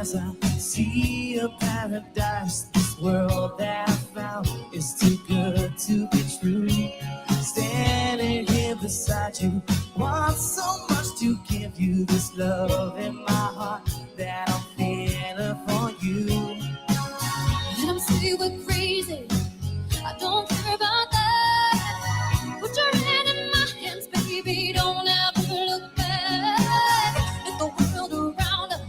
as I see a paradise. This world that I found is too good to be true. Standing here beside you, want so much to give you this love in my heart that I'm feeling for you. Let them say we're crazy, I don't care about that. Put your hand in my hands, baby, don't ever look back. Let the world around us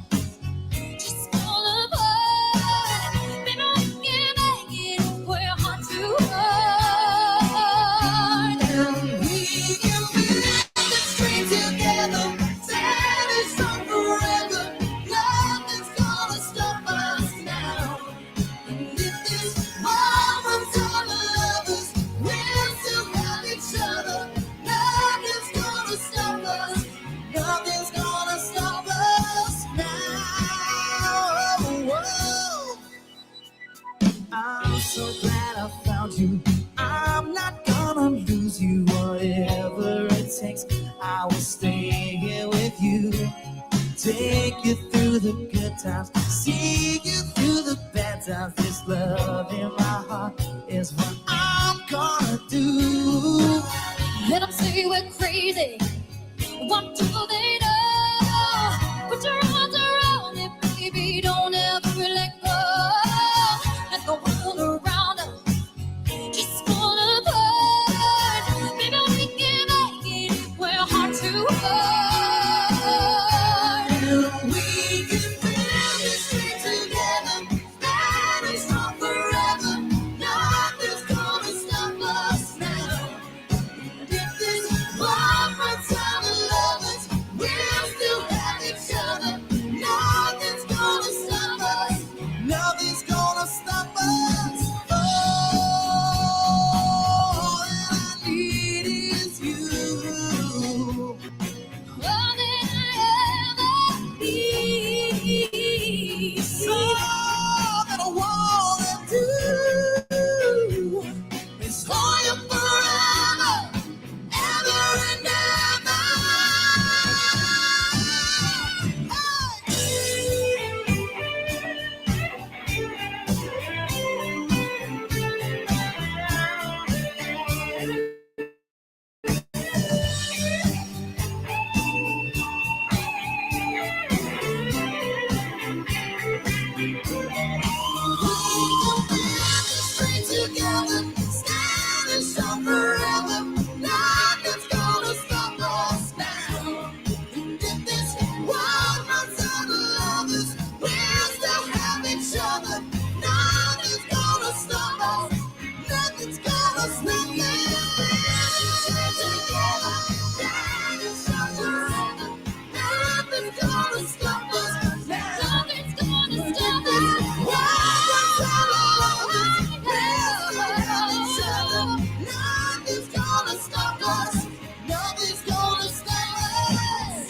just fall apart. Baby, we can make it if we're heart to heart. And we can build this dream together, standing strong forever. Nothing's gonna stop us now. And if this moment's all lovers, we'll still have each other. Nothing's gonna stop us. Nothing's gonna stop us now. Whoa. I'm so glad I found you. I'm not gonna lose you. Whatever it takes, I will stay here with you. Take you through the good times, see you through the bad times. This love in my heart is what I'm gonna do. Let them say we're crazy. What do they know? Put your arms around me, baby, don't ever let go. Let the world around us just fall apart. Baby, we can make it if we're heart to heart. And we can build this dream together, standing strong forever. Nothing's gonna stop us now. And if this moment's our lovers, we'll still have each other. Nothing's gonna stop us. Nothing's gonna stop us. Oh, all that I need is you. All that I ever need. All that I wanna do is for you forever, ever and ever. Together, standing strong forever. Nothing's gonna stop us now. And if this world runs out of lovers, we'll still have each other. Nothing's gonna stop us. Nothing's gonna stop us. Together, standing strong forever. Nothing's gonna stop us. Nothing's gonna stop us. World runs out of lovers. Nothing's gonna stop us. Nothing's gonna stop us.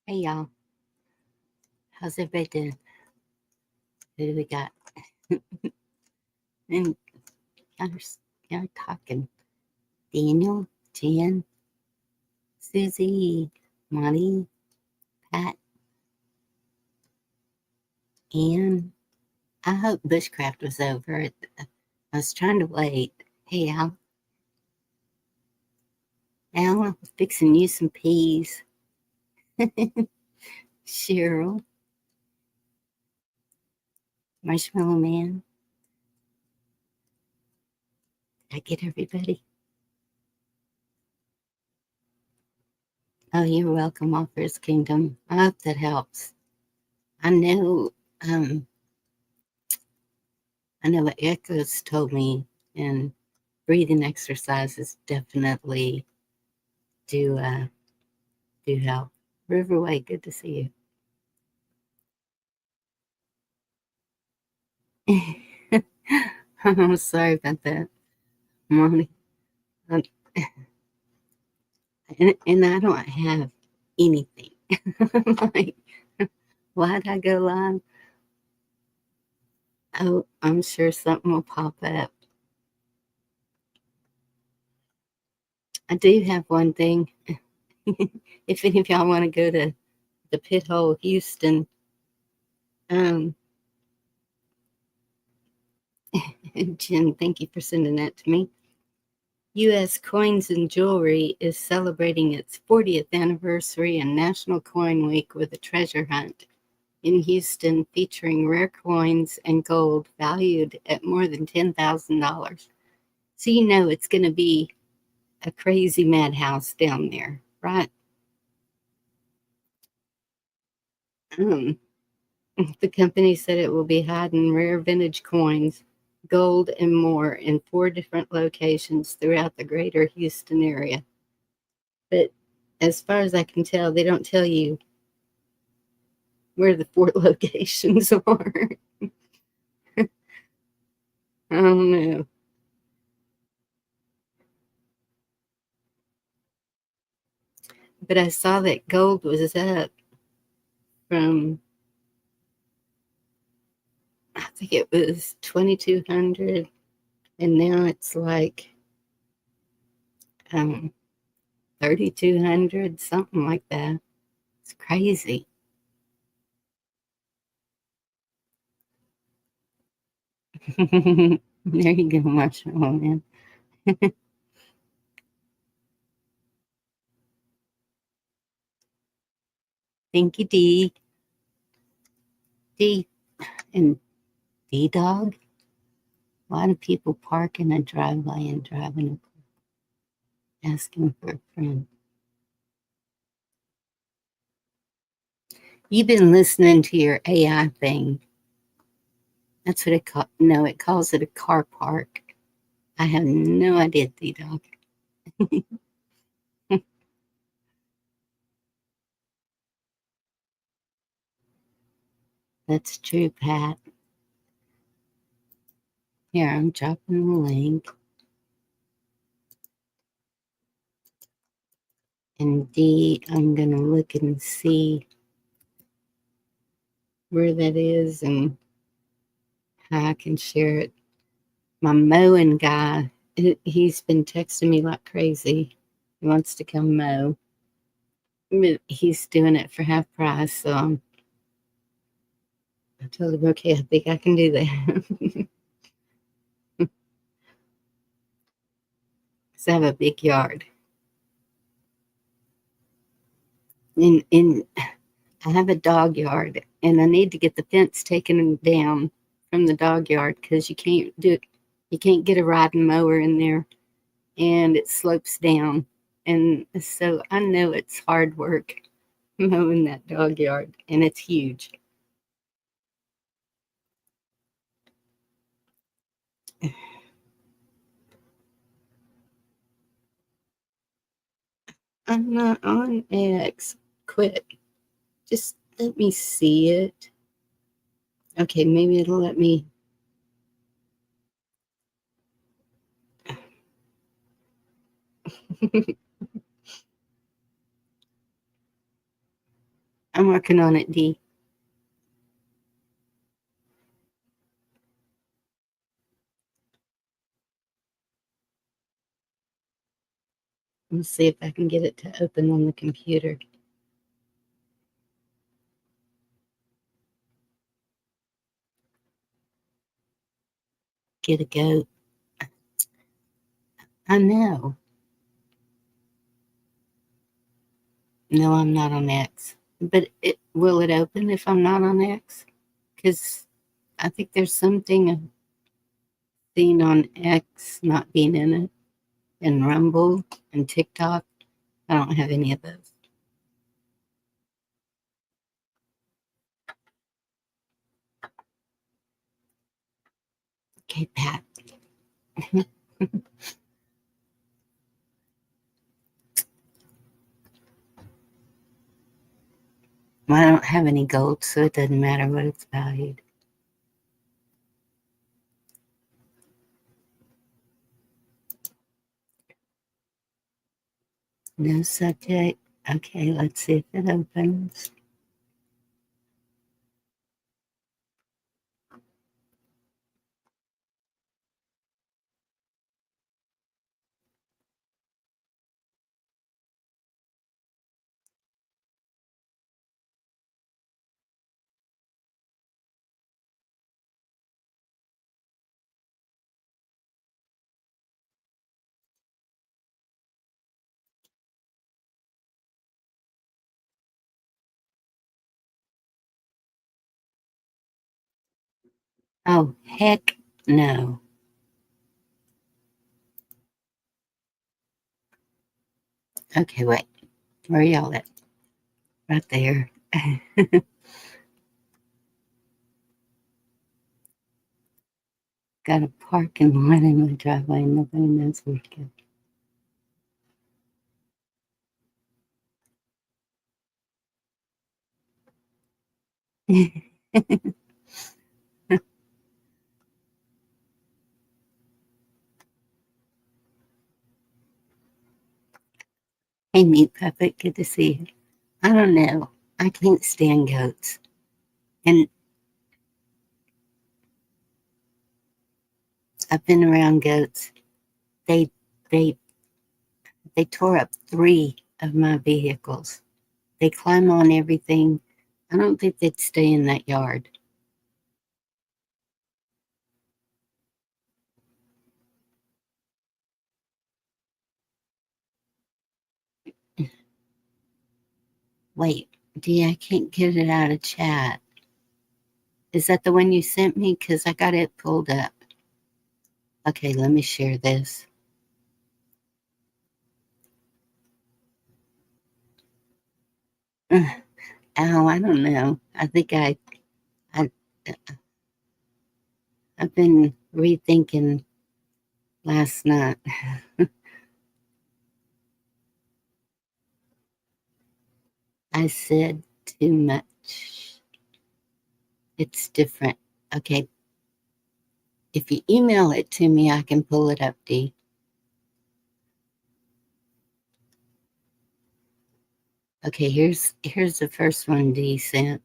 Hey y'all, how's everybody doing? Who do we got? And y'all talking. Daniel, Jan, Susie, Monty, Pat, Ann. I hope bushcraft was over. I was trying to wait. Hey Al. Al, I'm fixing you some peas. Cheryl, Marshmallow Man. Did I get everybody? Oh, you're welcome, All First Kingdom. I hope that helps. I know what Echoes told me, and breathing exercises definitely do help. Riverway, good to see you. I'm sorry about that, Monty. Um, and I don't have anything. Like, why'd I go live? Oh, I'm sure something will pop up. I do have one thing. If any of y'all want to go to the Pit Hole, Houston, um, Jen, thank you for sending that to me. U.S. Coins and Jewelry is celebrating its 40th anniversary and National Coin Week with a treasure hunt in Houston featuring rare coins and gold valued at more than $10,000. So you know it's going to be a crazy madhouse down there, right? Um, the company said it will be hiding rare vintage coins, gold, and more in 4 different locations throughout the greater Houston area. But as far as I can tell, they don't tell you where the 4 locations are. I don't know. But I saw that gold was up from, I think it was 2,200, and now it's like 3,200, something like that. It's crazy. There you go, Marshall, man. Thank you, D. D and D Dog. Why do people park in a driveway and drive in a car asking for a friend? You've been listening to your AI thing. That's what it calls it a car park. I have no idea, D Dog. That's true, Pat. Here, I'm dropping the link. And D, I'm going to look and see where that is and how I can share it. My mowing guy, he's been texting me like crazy. He wants to come mow. But he's doing it for half price, so I told him, okay, I think I can do that. Because I have a big yard. And I have a dog yard, and I need to get the fence taken down from the dog yard because you can't get a riding mower in there, and it slopes down. And so I know it's hard work mowing that dog yard, and it's huge. I'm not on X. Quit. Just let me see it. Okay, maybe it'll let me. I'm working on it, D. Let's see if I can get it to open on the computer. Get a goat. I know. No, I'm not on X. But will it open if I'm not on X? Because I think there's something I've seen on X not being in it, and Rumble and TikTok. I don't have any of those. Okay, Pat. Well, I don't have any gold, so it doesn't matter what it's valued. No subject. Okay, let's see if it opens. Oh, heck no. Okay, wait. Where y'all at? Right there. Got a parking lot in my driveway. Nobody knows where to go. Hey, meat puppet. Good to see you. I don't know. I can't stand goats. And I've been around goats. They they they tore up 3 of my vehicles. They climb on everything. I don't think they'd stay in that yard. Wait, D, I can't get it out of chat. Is that the one you sent me? Because I got it pulled up. Okay, let me share this. Ow, I don't know. I think I I've been rethinking last night. I said too much. It's different. Okay, if you email it to me, I can pull it up, D. Okay, here's the first one D sent.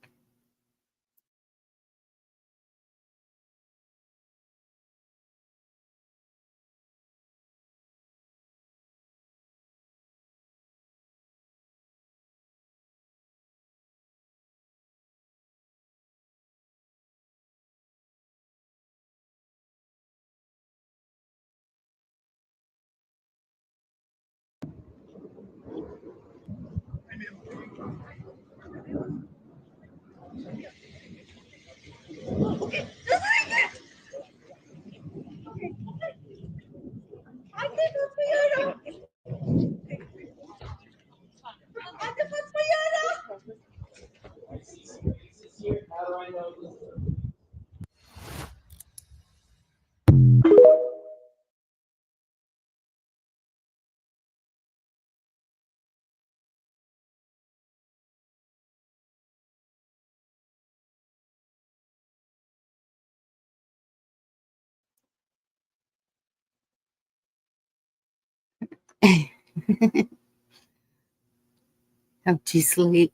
Helped you sleep.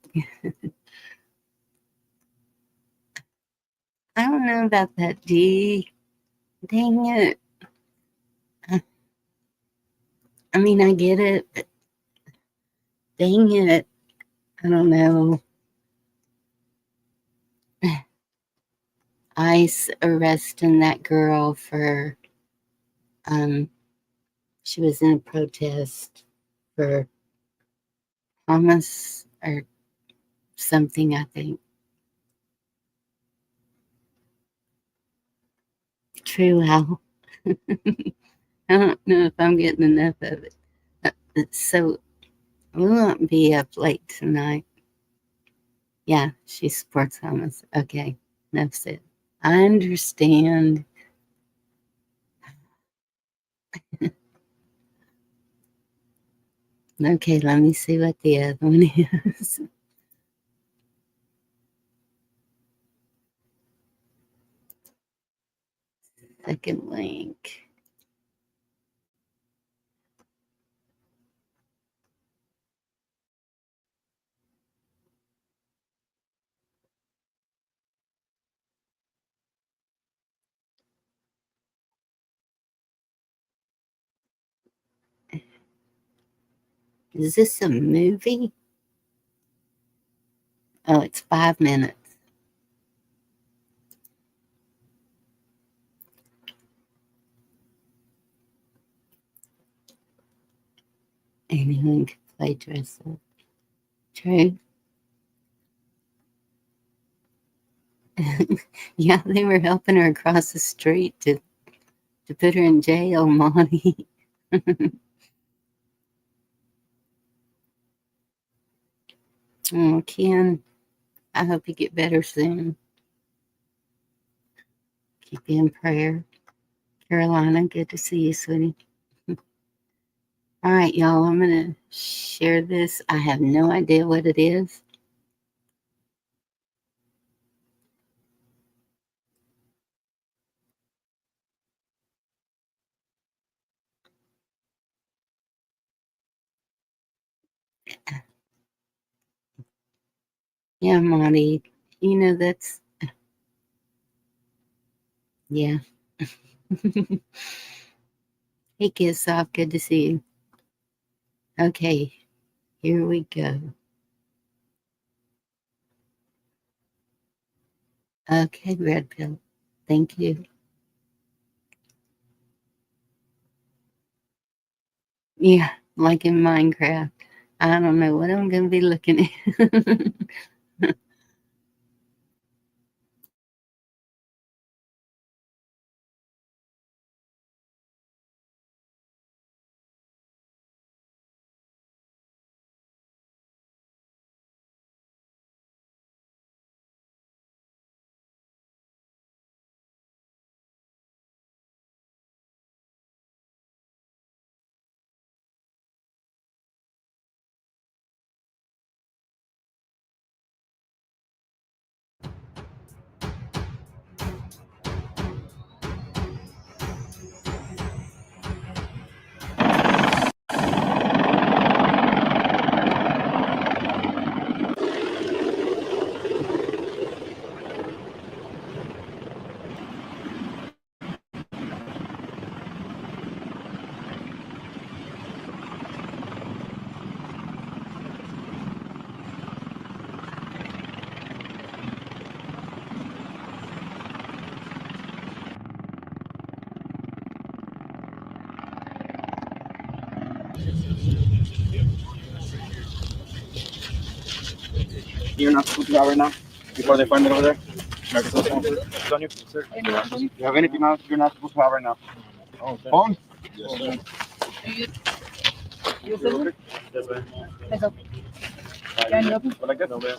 I don't know about that D. Dang it. I mean, I get it, but dang it. I don't know. ICE arresting that girl for, um, she was in a protest for Hamas or something, I think. True, Al. I don't know if I'm getting enough of it. So we won't be up late tonight. Yeah, she supports Hamas. Okay, that's it. I understand. Okay, let me see what the other one is. Second link. Is this a movie? Oh, it's 5 minutes. Anyone can play dress up. True. Yeah, they were helping her across the street to put her in jail, Monty. Oh, Ken, I hope you get better soon. Keep you in prayer. Carolina, good to see you, sweetie. All right, y'all, I'm going to share this. I have no idea what it is. Yeah, Monty, that's, yeah. Hey, Kiss Off, good to see you. Okay, here we go. Okay, Red Pill, thank you. Yeah, like in Minecraft. I don't know what I'm going to be looking at. You're not supposed to go out right now before they find it over there. It's on you, sir. You have anything else you're not supposed to have right now? Oh, phone? Yes, sir. You okay? Yes, ma'am. Can you open? Like that? No, ma'am.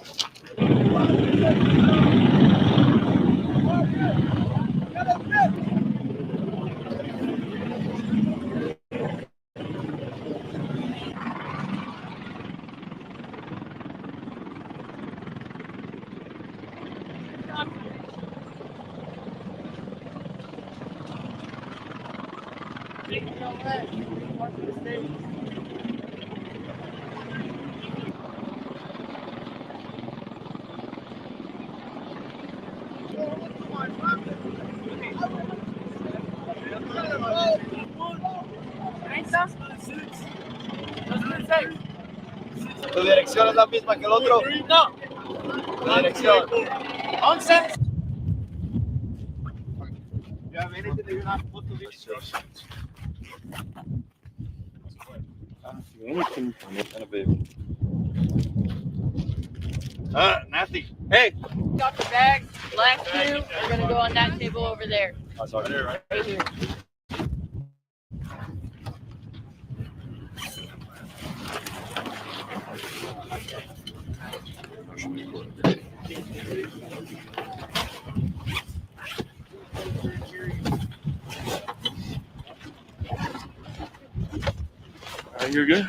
¿Tu dirección es la misma que el otro? No. La dirección. 11. You have anything that you're not supposed to leave? I don't see anything from it. Nasty. Hey. Got your bag. Last two are gonna go on that table over there. That's all right. Right here. You're good?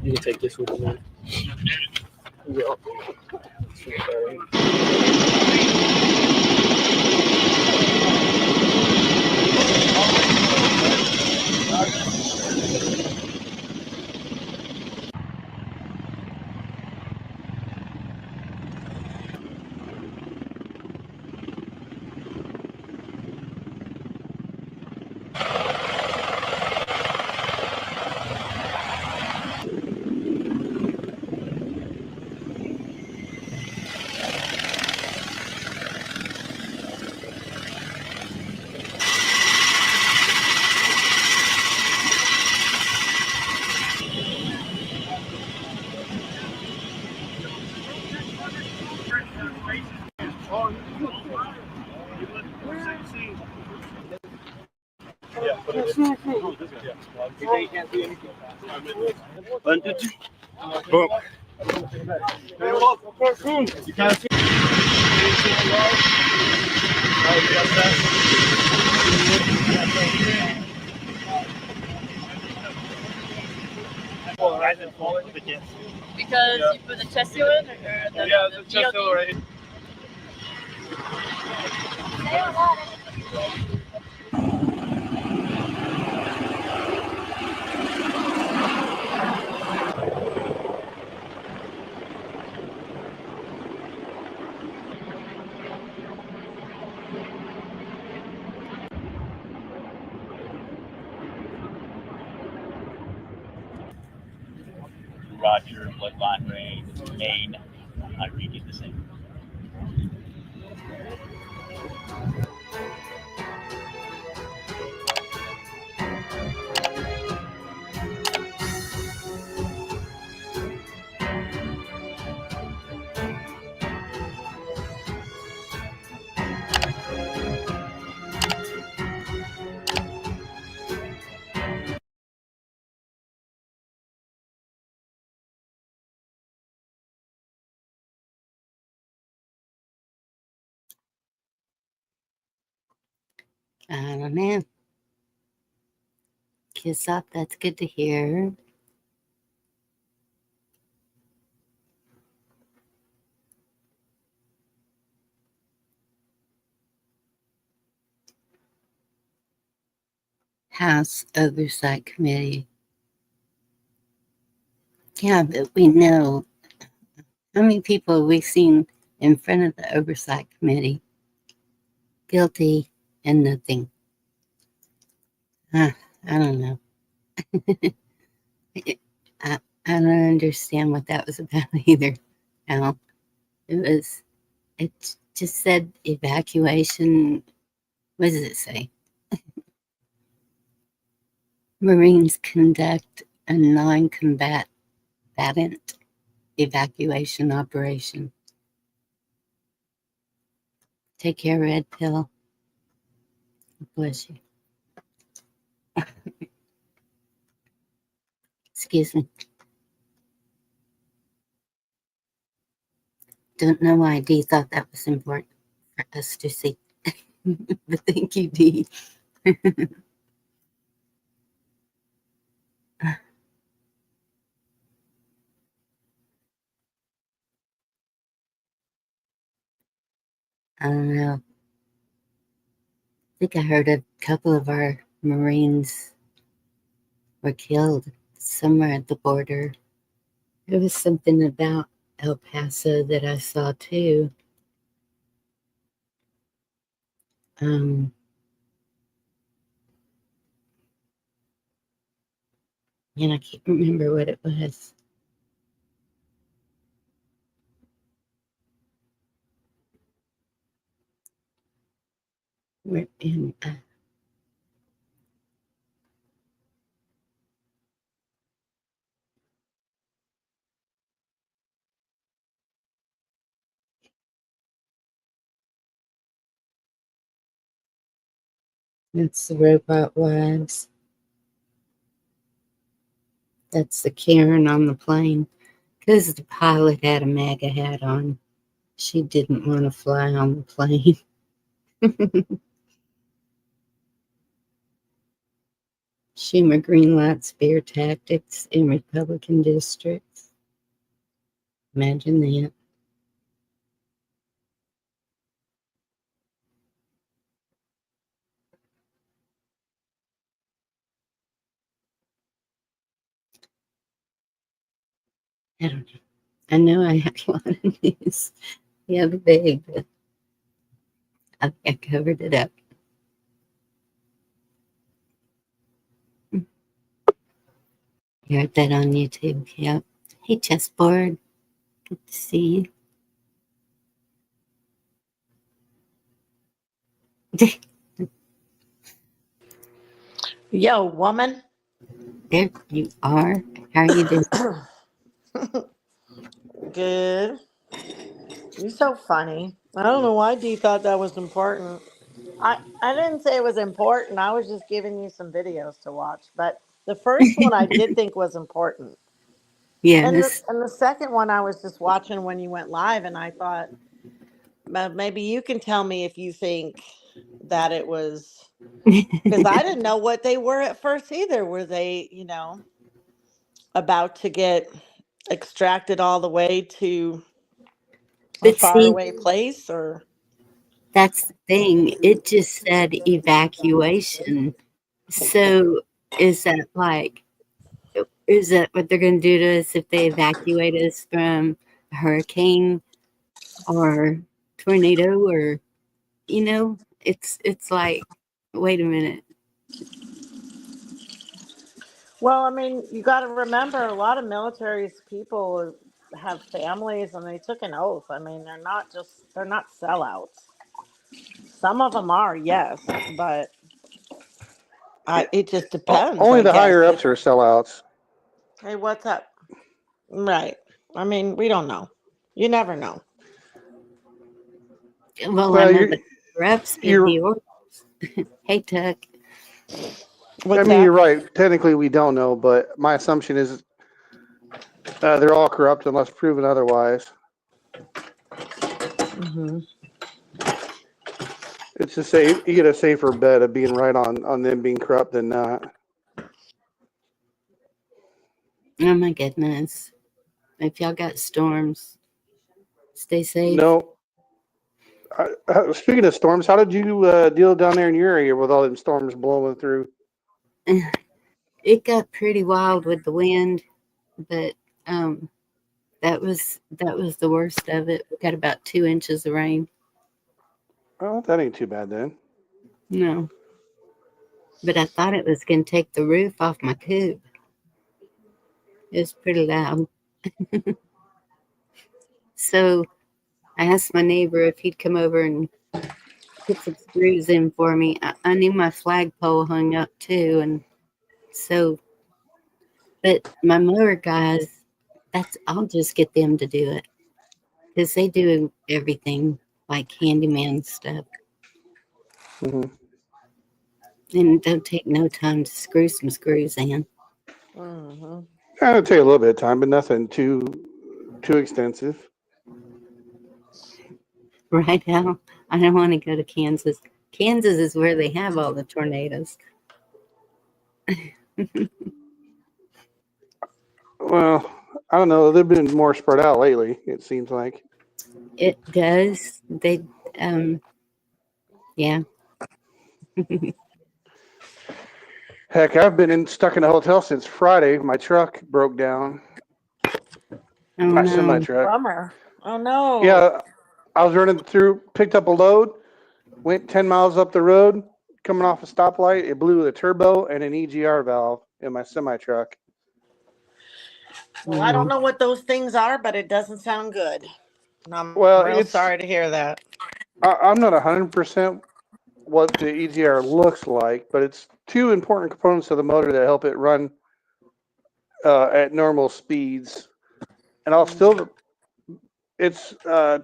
You can take this with you, man. Yeah. One, two, three. Boom. You can't see. Because you put the chest seal in, or the chest seal right here. Roger, bloodline rain, Maine. I read it the same. I don't know. Kiss off, that's good to hear. House Oversight Committee. Yeah, but we know how many people have we seen in front of the Oversight Committee guilty and nothing. I don't know. I don't understand what that was about either. Al. It just said evacuation. What does it say? Marines conduct a non-combatant evacuation operation. Take care, Red Pill. Bless you. Excuse me. Don't know why Dee thought that was important for us to see. But thank you, Dee. I don't know. I think I heard a couple of our Marines were killed somewhere at the border. There was something about El Paso that I saw too. And I can't remember what it was. We're in That's the Robot Wives. That's the Karen on the plane. Because the pilot had a MAGA hat on. She didn't want to fly on the plane. Schumer greenlight spear tactics in Republican districts. Imagine that. I don't know. I know I had a lot of news the other day, but I covered it up. You heard that on YouTube. Yep. Hey, chessboard. Good to see you. Yo, woman. There you are. How are you doing? Good. You're so funny. I don't know why Dee thought that was important. I didn't say it was important. I was just giving you some videos to watch. But the first one I did think was important. And Yes. the second one I was just watching when you went live, and I thought, maybe you can tell me if you think that it was, because I didn't know what they were at first either. Were they, about to get extracted all the way to a But see, faraway place, or? that's the thing. It just said evacuation. So is that like, is that what they're going to do to us if they evacuate us from a hurricane or tornado or, it's like, wait a minute. Well, I mean, you got to remember a lot of military people have families and they took an oath. I mean, they're not sellouts. Some of them are, yes, but it just depends, Only I the guess. higher ups are sellouts. Hey, what's up? Right. I mean, we don't know. You never know. Well, I Well, know the reps give you're the orders. Hey, Tuck. I What's mean, that? you're right. Technically, we don't know, but my assumption is they're all corrupt unless proven otherwise. Hmm. It's a safe. You get a safer bet of being right on them being corrupt than not. Oh, my goodness. If y'all got storms, stay safe. No. Speaking of storms, how did you deal down there in your area with all them storms blowing through? It got pretty wild with the wind, but um, that was the worst of it. We got about 2 inches of rain. Oh, that ain't too bad then. No, but I thought it was going to take the roof off my coop. It was pretty loud. So I asked my neighbor if he'd come over and put some screws in for me. I knew my flagpole hung up too, and so, but my mower guys, I'll just get them to do it because they do everything like handyman stuff. Hmm. And it don't take no time to screw some screws in. Hmm. It'll take a little bit of time, but nothing too extensive. Right now, I don't want to go to Kansas. Kansas is where they have all the tornadoes. Well, I don't know. They've been more spread out lately. It seems like. It does. Um, yeah. Heck, I've been stuck in a hotel since Friday. My truck broke down. Oh My semi no. truck. Bummer. Oh, no. Yeah, I was running through, picked up a load, went 10 miles up the road, coming off a stoplight. It blew the turbo and an EGR valve in my semi truck. Well, I don't Wow. know what those things are, but it doesn't sound good. And I'm Well, real sorry to hear that. I'm not 100% what the EGR looks like, but it's two important components of the motor that help it run at normal speeds. And Mm. it's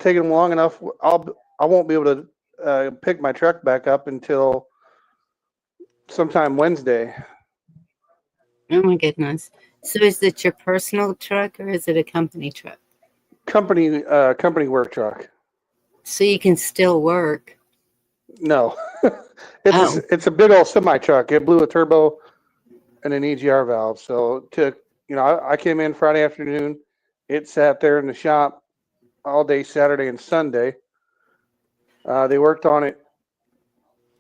taken long enough. I won't be able to pick my truck back up until sometime Wednesday. Oh my goodness. So is it your personal truck or is it a company truck? Company work truck. So you can still work. No, Oh, it's a big old semi truck. It blew a turbo and an EGR valve. So it took, I came in Friday afternoon. It sat there in the shop all day Saturday and Sunday. They worked on it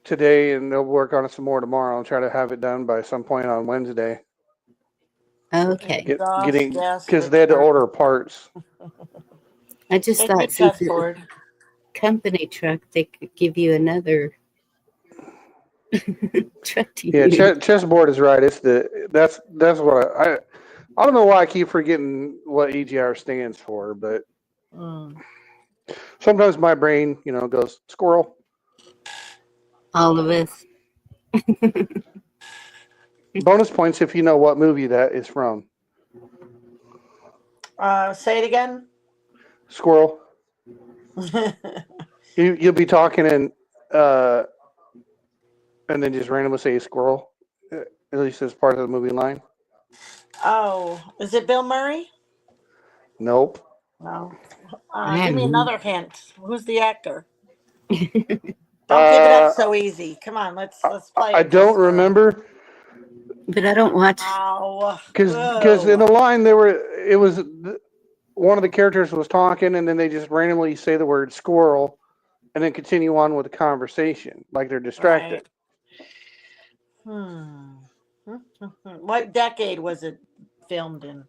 today, and they'll work on it some more tomorrow and try to have it done by some point on Wednesday. okay. Exhaust Getting gas because they had to return. order parts. I just Take your thought since it's chessboard. a company truck, they could give you another truck to Yeah, use. chessboard is right. That's what I don't know why I keep forgetting what EGR stands for, but Mm. sometimes my brain, goes squirrel. All of us. Bonus points if you know what movie that is from. Say it again. Squirrel. You'll be talking and then just randomly say squirrel. At least as part of the movie line. Oh, is it Bill Murray? Nope. No. I Give me haven't. another hint. Who's the actor? Don't give it up Uh, so easy. Come on, let's I, play I it don't just. remember But I don't watch. Oh, because in boo. the line it was one of the characters was talking and then they just randomly say the word squirrel and then continue on with the conversation like they're distracted. Right. Hmm. What decade was it filmed in?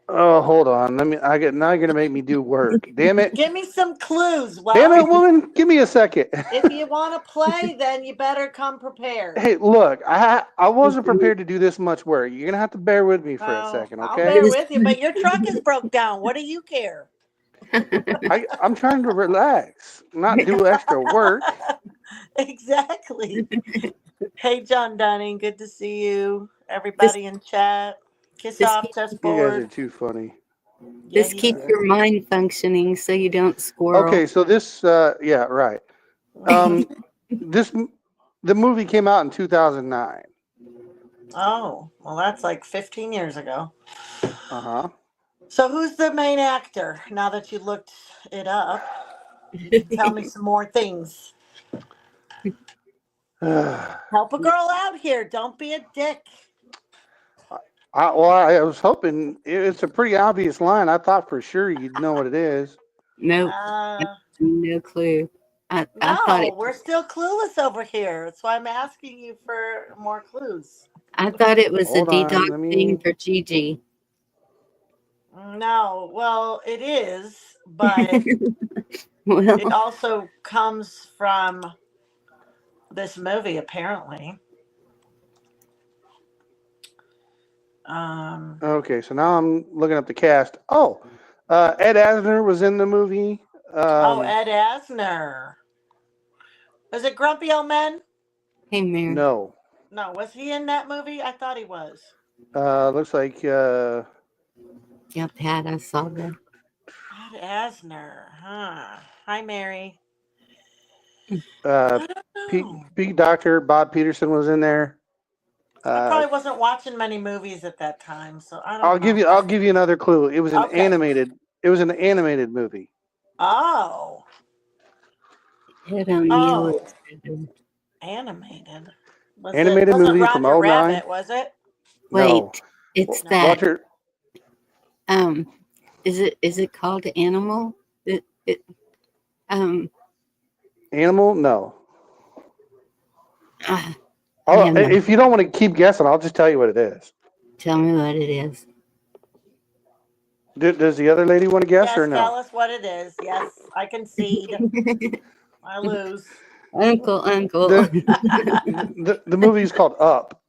Oh, hold on. Now you're gonna make me do work. Damn it. Give me some clues. Damn Well, it, woman. Give me a second. if you want to play, then you better come prepared. Hey, look, I wasn't prepared to do this much work. You're gonna have to bear with me for a Oh, second, I'll okay? bear This, with you, but your truck is broke down. What do you care? I'm trying to relax, not do extra work. Exactly. Hey, John Dunning, good to see you. this, Everybody in chat. Kiss this, off, keep- You guys chessboard. are too funny. Yeah, this you keeps do. your mind functioning so you don't squirrel. Okay, so this, yeah, right. Um, this the movie came out in 2009. Oh, well, that's like 15 years ago. Uh So, who's the main actor? Now that you looked it up, you can tell me some more things. huh. Help a girl out here. Don't be a dick. I was hoping it's a pretty obvious line. I thought for sure you'd know what it is. Nope, Uh, no clue. I thought no, it. we're still clueless over here. That's why I'm asking you for more clues. I thought it was a Hold on, let detoxing me. for Gigi. No, well, it is, but it Well, also comes from this movie, apparently. Um, Okay, so now I'm looking up the cast. Oh, Ed Asner was in the movie. oh, Um, Ed Asner. Was it Grumpy Old Men? hey, Mary. no, No, was he in that movie? I thought he was. looks like Yeah, Pat, I saw that. Ed Asner, huh? Hi, Mary. uh, I don't Pete, know. Pete Doctor Bob Peterson was in there. I Uh, probably wasn't watching many movies at that time, so I don't know. I'll give you another clue. Okay. It was an animated movie. Oh, Ed O'Neill oh, is better. animated. Was it? Animated Wasn't movie from Roger '09. Rabbit? Was it? No, Wait, it's that. No. Walter Um, is it called Animal? It um. Animal. No. I have no. If you don't want to keep guessing, I'll just tell you what it is. Tell me what it is. Does the other lady want to guess or Yes, no? tell us what it is. Yes, I concede. I lose. Uncle. The the movie is called Up.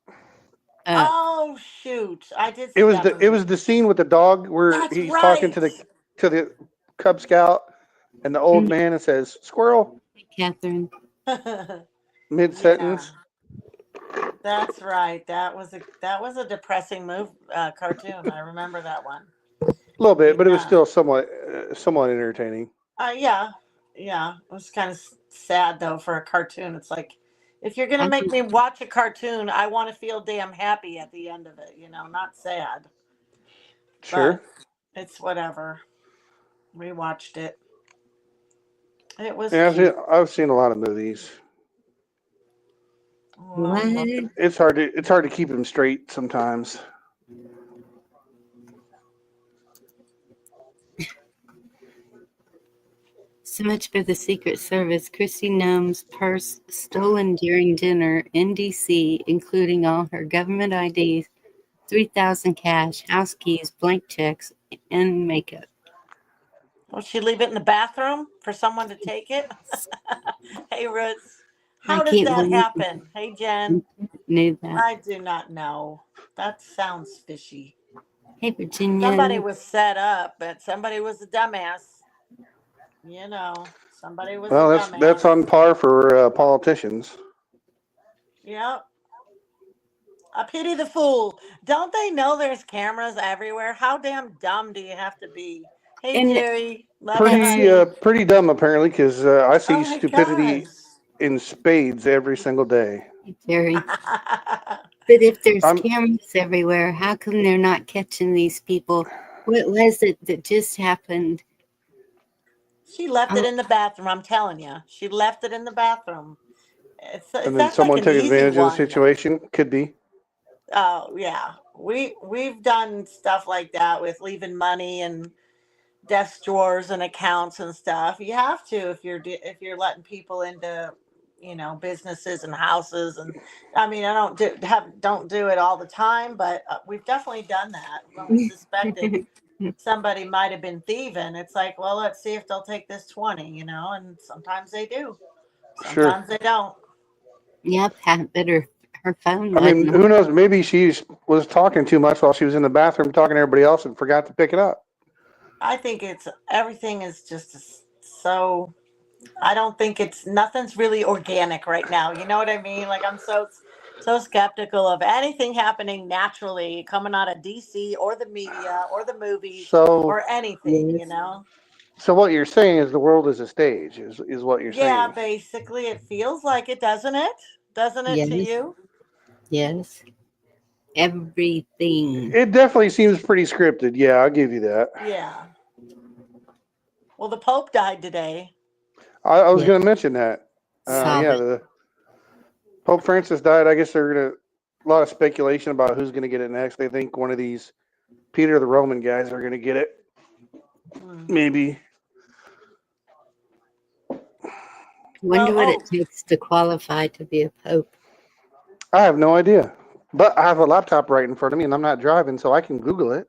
Up. Oh shoot! I did see that It movie. was the scene with the dog where That's he's talking right. to the Cub Scout and the old Mm, man and says squirrel Catherine. mid Yeah, sentence. that's right. That was a depressing cartoon. I remember that one. A little bit, but it was Yeah. still somewhat entertaining. Yeah. Yeah. It was kind of sad though for a cartoon. It's like if you're gonna I make think me watch a cartoon, I want to feel damn happy at the end of it. Not sad. But Sure. it's whatever. We watched it. It was Yeah, cute. I've seen a lot of movies. Oh, what? look. It's hard to keep them straight sometimes. So much for the Secret Service. Christy Nome's purse stolen during dinner in D.C., including all her government IDs, 3,000 cash, house keys, blank checks, and makeup. Will she leave it in the bathroom for someone to take it? Hey, Roots. I How does can't that believe happen? Hey, Jen. you knew that. I do not know. That sounds fishy. Hey, Somebody Virginia. was set up, but somebody was a dumbass. Somebody was a That's dumbass. on par for politicians. Yep. I pity the fool. Don't they know there's cameras everywhere? How damn dumb do you have to be Hey, And Jerry. Love you, that's honey. Pretty dumb apparently, because I Oh see my stupidity gosh. in spades every single day. Jerry. But if there's I'm cameras everywhere, how come they're not catching these people? What was it that just happened? She left it Oh, in the bathroom. I'm telling you, she left it in the bathroom. and then That's like someone an took easy advantage of the one. situation. Could be. Oh yeah, we've done stuff like that with leaving money and desk drawers and accounts and stuff. You have to if you're letting people into businesses and houses. And I mean, I don't do it all the time, but we've definitely done that when we suspected somebody might have been thieving. It's like, well, let's see if they'll take this 20, and sometimes they do, Sure. sometimes they don't. yep, but her phone I mean, wasn't on. who knows? Maybe she was talking too much while she was in the bathroom talking to everybody else and forgot to pick it up. I think it's everything is just so. I don't think it's nothing's really organic right now. You know what I mean? Like I'm so skeptical of anything happening naturally coming out of DC or the media or the movies So, or anything. Yes, so what you're saying is the world is a stage, is what you're Yeah, saying. basically, it feels like it, doesn't it? Doesn't it to yes, you? yes. Everything. It definitely seems pretty scripted. Yeah, I'll give you that. Yeah. Well, the Pope died today. I was Yes, going to mention that. saw Yeah, it. the Pope Francis died. I guess they're going to a lot of speculation about who's going to get it next. They think one of these Peter the Roman guys are going to get it. Hmm. Maybe. Wonder Well, what it takes to qualify to be a pope. I have no idea. But I have a laptop right in front of me and I'm not driving, so I can Google it.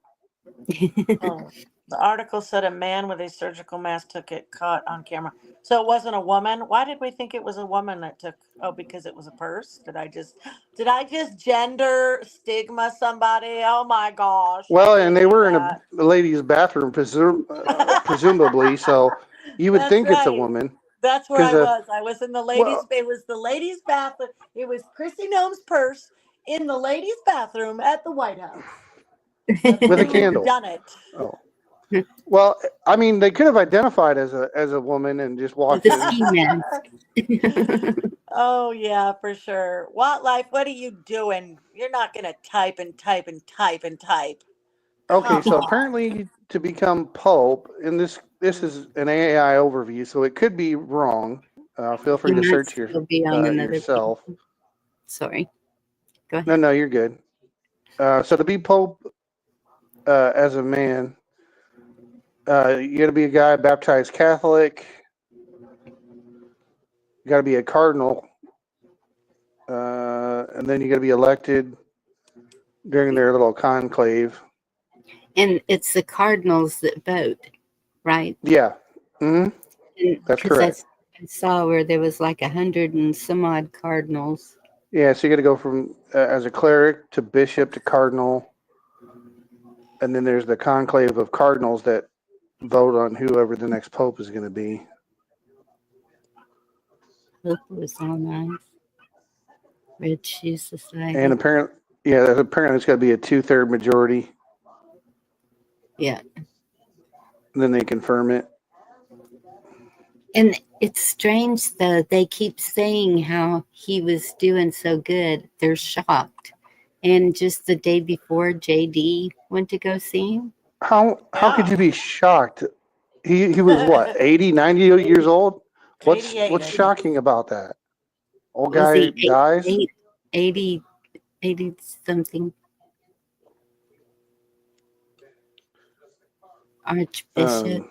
oh, the article said a man with a surgical mask took it caught on camera. So it wasn't a woman. Why did we think it was a woman that took? Oh, because it was a purse. Did I just gender stigma somebody? Oh my gosh, I Well, and did they do were in that. a lady's bathroom, presumably, so you would That's think it's a right. woman. That's where Because, I was. I was in the ladies. well, It was the ladies' bathroom. It was Chrissy Nome's purse in the ladies' bathroom at the White House. That's with a who candle. done it. Oh. Well, I mean, they could have identified as a woman and just With walked a in. ski mask. Oh yeah, for sure. What life? What are you doing? You're not gonna type and type and type and type. Okay, Come so on. apparently to become Pope, and this Mm. is an AI overview, so it could be wrong. Feel free You to might search still be on another page. yourself. Sorry. Go No, ahead. no, you're good. So to be Pope as a man, you got to be a guy baptized Catholic. You got to be a cardinal, and then you got to be elected during their little conclave. And it's the cardinals that vote, right? Yeah, hmm that's Because I correct. saw where there was like 100 and some odd cardinals. Yeah, so you got to go from as a cleric to bishop to cardinal, and then there's the conclave of cardinals that vote on whoever the next pope is going to be. Hope it was all nice. Red Shoe And Society. apparently it's got to be a 2/3 majority. Yeah. And then they confirm it. And it's strange though, they keep saying how he was doing so good. They're shocked. And just the day before, JD went to go see him. How could Yeah. you be shocked? He was what, 80, 90 years old? What's 88, I think. shocking about that? Old Was guy he dies? 80, 80 something? Archbishop. Um,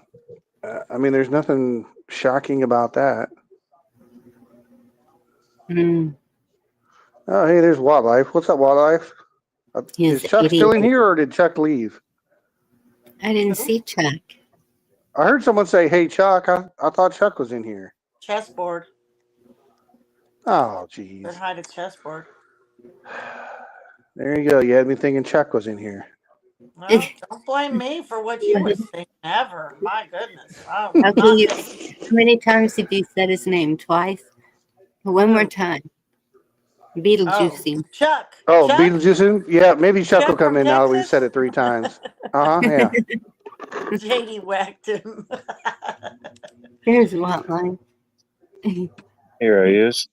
I mean, there's nothing shocking about that. Mm, Oh, hey, there's Wildlife. What's up, Wildlife? Is he's Chuck still in 88. here, or did Chuck leave? I didn't Who? see Chuck. I heard someone say, "Hey, Chuck." I thought Chuck was in here. Chessboard. Oh, They're jeez. hide a chessboard. There you go. You had me thinking Chuck was in here. Well, don't blame me for what you were thinking ever. My goodness. I would Okay, not. how many times have you said his name? Twice? One more Who? time. Oh, Beetlejuice. Chuck. Oh, Chuck. Beetlejuice? Yeah, maybe Chuck will Chuck come from in now that we've said Texas. it 3 times. Yeah. JD whacked him. There's Wildlife. Here he is.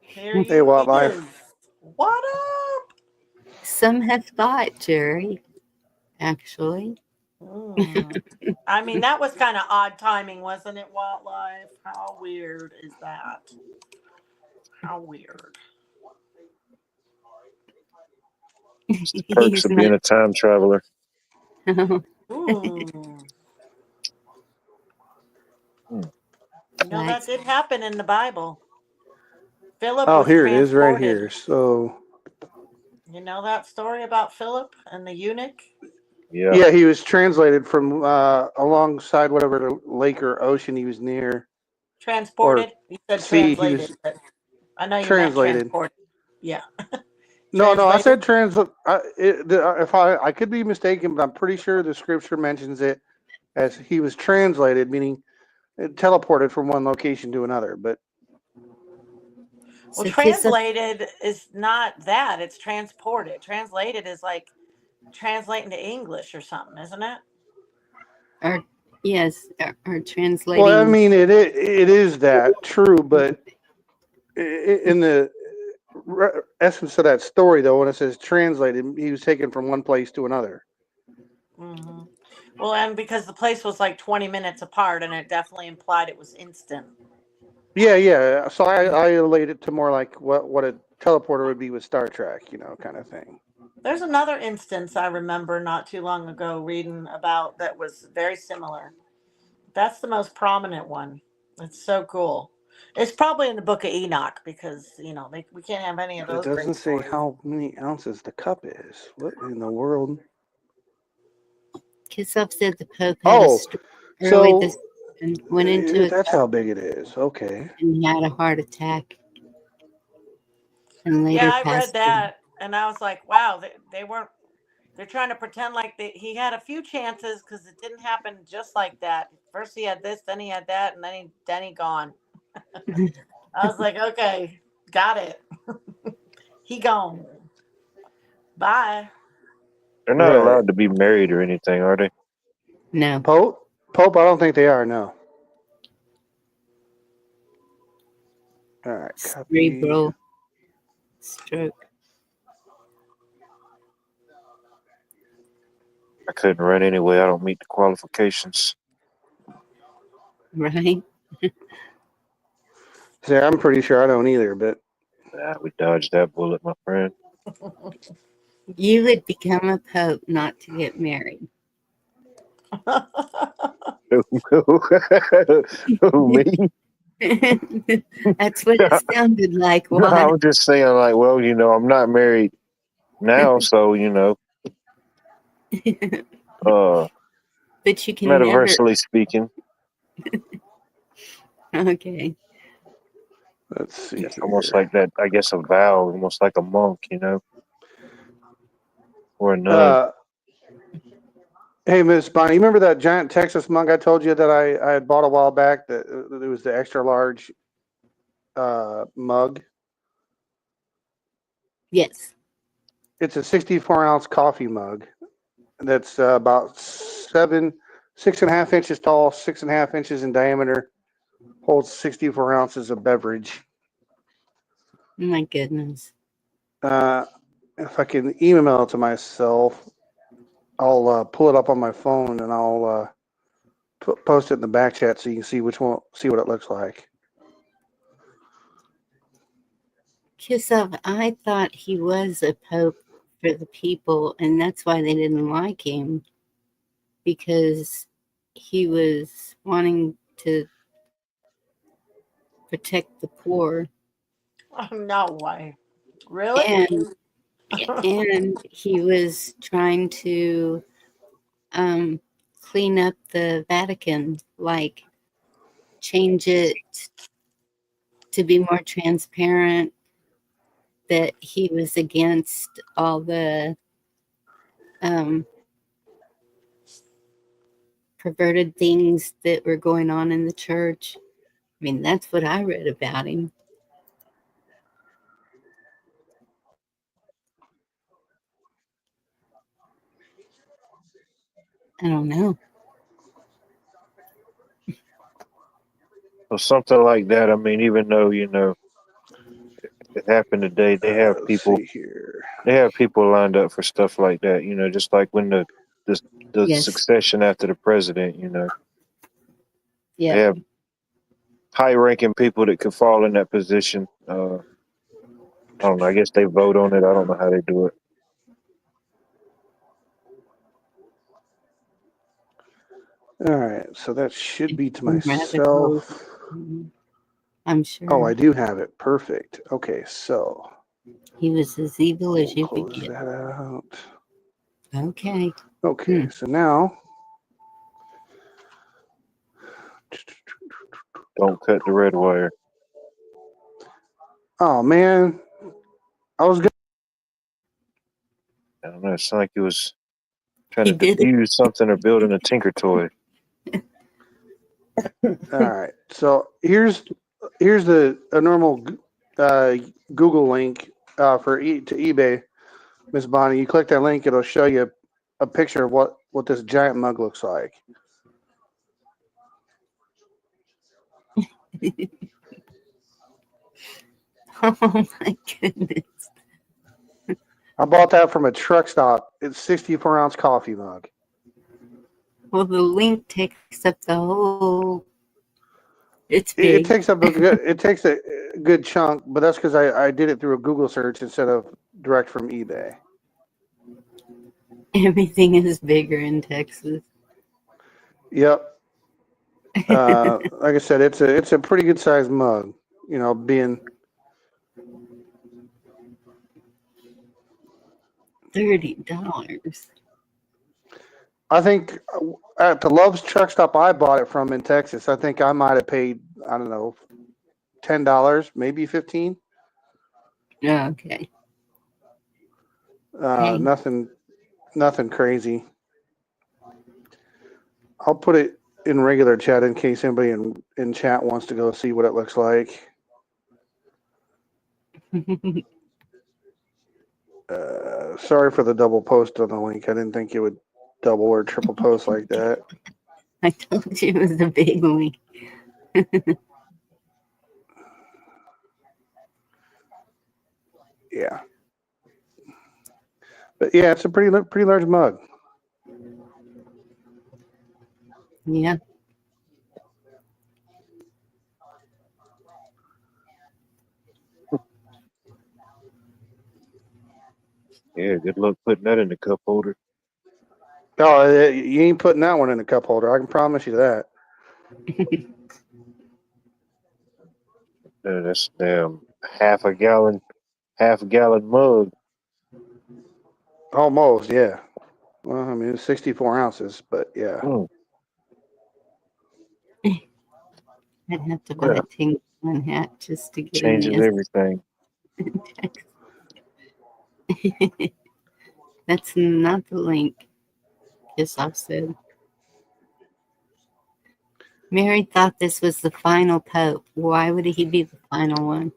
Here Hey, you Wildlife. is. What up? Some have thought, Jerry, actually. I mean, that was kind of odd timing, wasn't it, Wildlife? How weird is that? How weird. Perks He's of being not. a time traveler. Ooh. Hmm. You know, that did happen in the Bible. Philip Oh, was here it is right transported. here. So, You know that story about Philip and the eunuch? Yeah. yeah, he was translated from alongside whatever the lake or ocean he was near. Or, Transported? You said see, he translated, was but I know you meant translated. transported. Yeah. No, I Translated? said if I could be mistaken, but I'm pretty sure the scripture mentions it as he was translated, meaning teleported from one location to another. But Well, So kiss up, translated is not that. It's transported. Translated is like translating to English or something, isn't it? or yes, or well, I translating. mean, it is that true, but in the essence of that story, though, when it says translated, he was taken from one place to another. Hmm. Well, and because the place was like 20 minutes apart, and it definitely implied it was instant. Yeah. So I relate it to more like what a teleporter would be with Star Trek, kind of thing. There's another instance I remember not too long ago reading about that was very similar. That's the most prominent one. It's so cool. It's probably in the book of Enoch because, we can't have any of But it those great doesn't say stories. how many ounces the cup is. What in the world? Kiss up said the Pope had a Oh, stroke early this so and went into a that's how big it is. Okay. and he had a heart attack and Yeah, later I read passed away. that and I was like, wow, they weren't, they're trying to pretend like he had a few chances because it didn't happen just like that. First he had this, then he had that, and then he gone. I was like, okay, got it. He gone. Bye. They're not Right. allowed to be married or anything, are they? No, Pope, I don't think they are. No. All right. Copy. cerebral stroke. I couldn't run anyway. I don't meet the qualifications. Right? See, I'm pretty sure I don't either. But We dodged that bullet, my friend. You would become a pope not to get married. Who, me? That's what it sounded like. I What? was just saying, like, well, I'm not married now, so uh, But you can never. metaversally speaking, Okay. let's see it's almost here. like that. I guess a vow, almost like a monk, or a nun. Uh, hey, Miss Bonnie, you remember that giant Texas mug I told you that I had bought a while back? That it was the extra large mug. Yes. It's a 64-ounce coffee mug that's about 6.5 inches tall, 6.5 inches in diameter. Holds 64 ounces of beverage. My goodness. If I can email it to myself, I'll pull it up on my phone and I'll post it in the back chat so you can see see what it looks like. Kisov, I thought he was a pope for the people, and that's why they didn't like him because he was wanting to protect the poor, No way. Really? and he was trying to um, clean up the Vatican, like change it to be more transparent. That he was against all the um, perverted things that were going on in the church. I mean, that's what I read about him. I don't know. So something like that. I mean, even though it happened today, Let's see here. they have people lined up for stuff like that. Just like when the Yes. succession after the president. They Yeah. have high-ranking people that could fall in that position. I don't know. I guess they vote on it. I don't know how they do it. All right, so that should be to Some rabbit hole. myself. I'm sure. Oh, I do have it. Perfect. Okay, so He was as evil as you could close get. that out. Okay. Okay, so now Don't cut the red wire. oh man, I was gonna. I don't know. It sounded like he was trying He to did it. defuse something or building a Tinker toy. All right, so here's a normal Google link to eBay. Miss Bonnie, you click that link, it'll show you a picture of what this giant mug looks like. Oh my goodness. I bought that from a truck stop. It's 64-ounce coffee mug. Well, the link takes up the whole. It's It big. takes up it takes a good chunk, but that's because I did it through a Google search instead of direct from eBay. Everything is bigger in Texas. Yep. Like I said, it's a pretty good sized mug. Being $30. I think at the Love's truck stop I bought it from in Texas, I think I might have paid, I don't know, $10, maybe 15. Okay. Hey. Nothing crazy. I'll put it in regular chat in case anybody in chat wants to go see what it looks like. Sorry for the double post on the link. I didn't think it would double or triple post like that. I told you it was a big link. Yeah. But yeah, it's a pretty large mug. Yeah. Yeah, good luck putting that in the cup holder. Oh, you ain't putting that one in a cup holder. I can promise you that. That's damn half a gallon mug. Almost, yeah. Well, I mean, it's 64 ounces, but yeah. Mm. I'd have to buy a Ting one hat just to get Changes in everything. That's not the link. Yes, I've said. Mary thought this was the final pope. Why would he be the final one?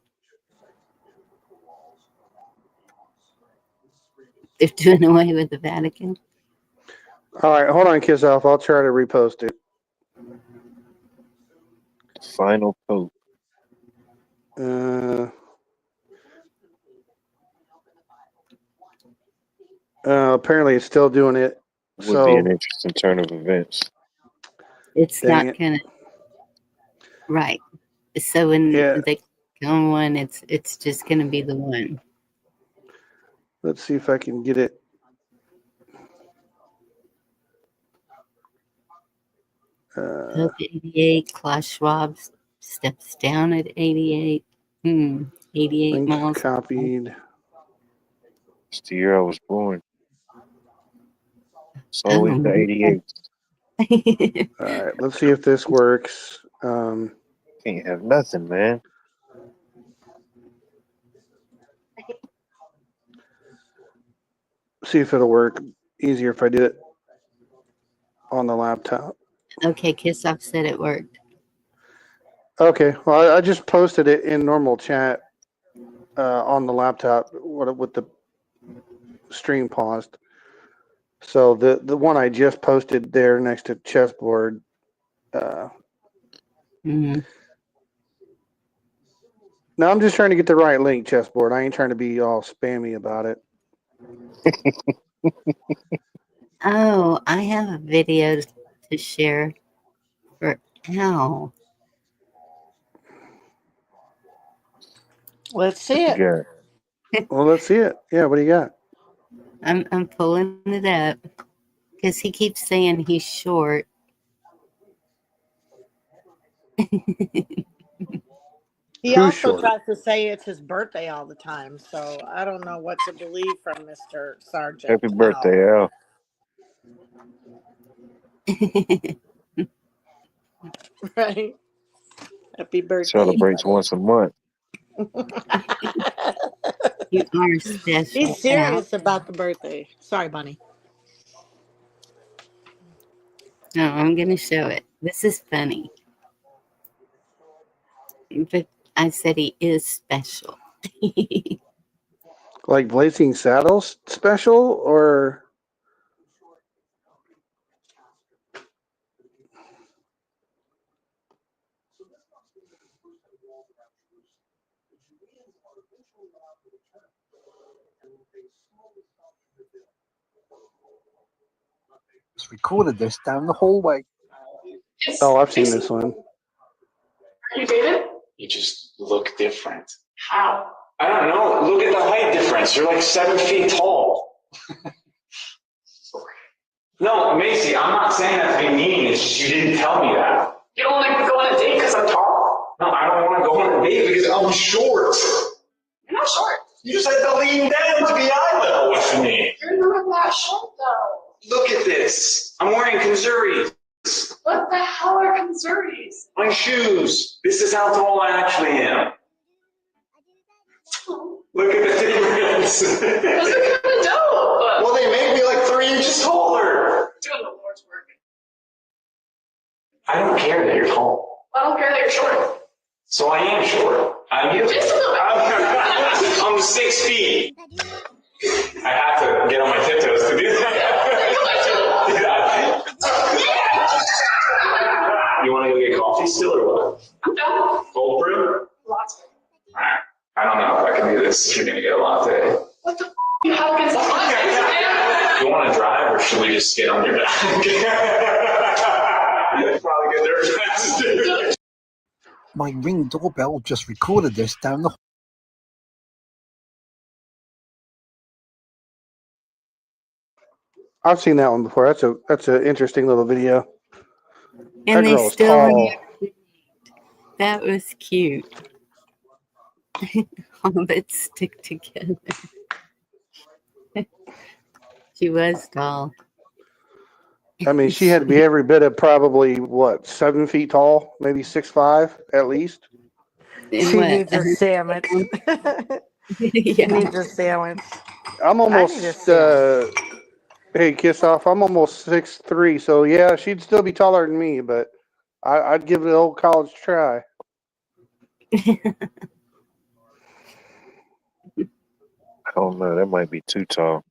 They're doing away with the Vatican. All right, hold on, Kiss Off. I'll try to repost it. Final pope. Apparently, it's still doing it. Would be an interesting turn of events. It's not gonna. Right. So when they click on one, it's just gonna be the one. Let's see if I can get it. Pope 88, Klaus Schwab steps down at 88. 88 miles. Copied. It's the year I was born. It's always the 88. All right, let's see if this works. Can't have nothing, man. See if it'll work easier if I do it on the laptop. Okay, Kissoff said it worked. Okay, well, I just posted it in normal chat on the laptop with the stream paused. So the one I just posted there next to chessboard No, I'm just trying to get the right link, chessboard. I ain't trying to be all spammy about it. Oh, I have a video to share for Ow. Let's see it. Yeah. Well, let's see it. Yeah, what do you got? I'm pulling it up because he keeps saying he's short. He Who's also short? tries to say it's his birthday all the time, so I don't know what to believe from Mr. Sergeant Happy Al. birthday, Al. Right? Happy birthday, Celebrates buddy. once a month. You are special. He's Ow. serious about the birthday. Sorry, Bunny. No, I'm going to show it. This is funny. But I said he is special. Like Blazing Saddles special or Just recorded this down the hallway. oh, I've seen this one. Are you David? You just look different. How? I don't know. Look at the height difference. You're like 7 feet tall. No, Macy, I'm not saying that to be mean. It's just you didn't tell me that. You don't want to go on a date because I'm tall? No, I don't want to go on a date because I'm short. You're not short. You just had to lean down to be eye level with me. You're not that short though. Look at this. I'm wearing Kanzuris. What the hell are conservatives? My shoes. This is how tall I actually am. Look at the difference. Those are kind of dope. Well, they make me like 3 inches taller. Doing the Lord's work. I don't care that you're tall. I don't care that you're short. So I am short. I'm you. Just a little bit. I'm 6 feet. I have to get on my tiptoes to do that. You want to go get coffee still or what? I'm down. Cold brew? Lots of it. Alright. I don't know if I can do this if you're going to get a latte. What the f you have against the man? You want to drive or should we just get on your back? Probably get there fast, dude. My Ring doorbell just recorded this down the. I've seen that one before. That's an interesting little video. And That they girl's still tall. That was cute. All of it stick together. She was tall. I mean, she had to be every bit of probably what 7 feet tall, maybe 6'5" at least. And She what? needs a sandwich. She Yeah. needs a sandwich. I'm I need a almost. sandwich. Hey, kiss off. I'm almost 6'3", so yeah, she'd still be taller than me, but I'd give it an old college try. I don't know. That might be too tall.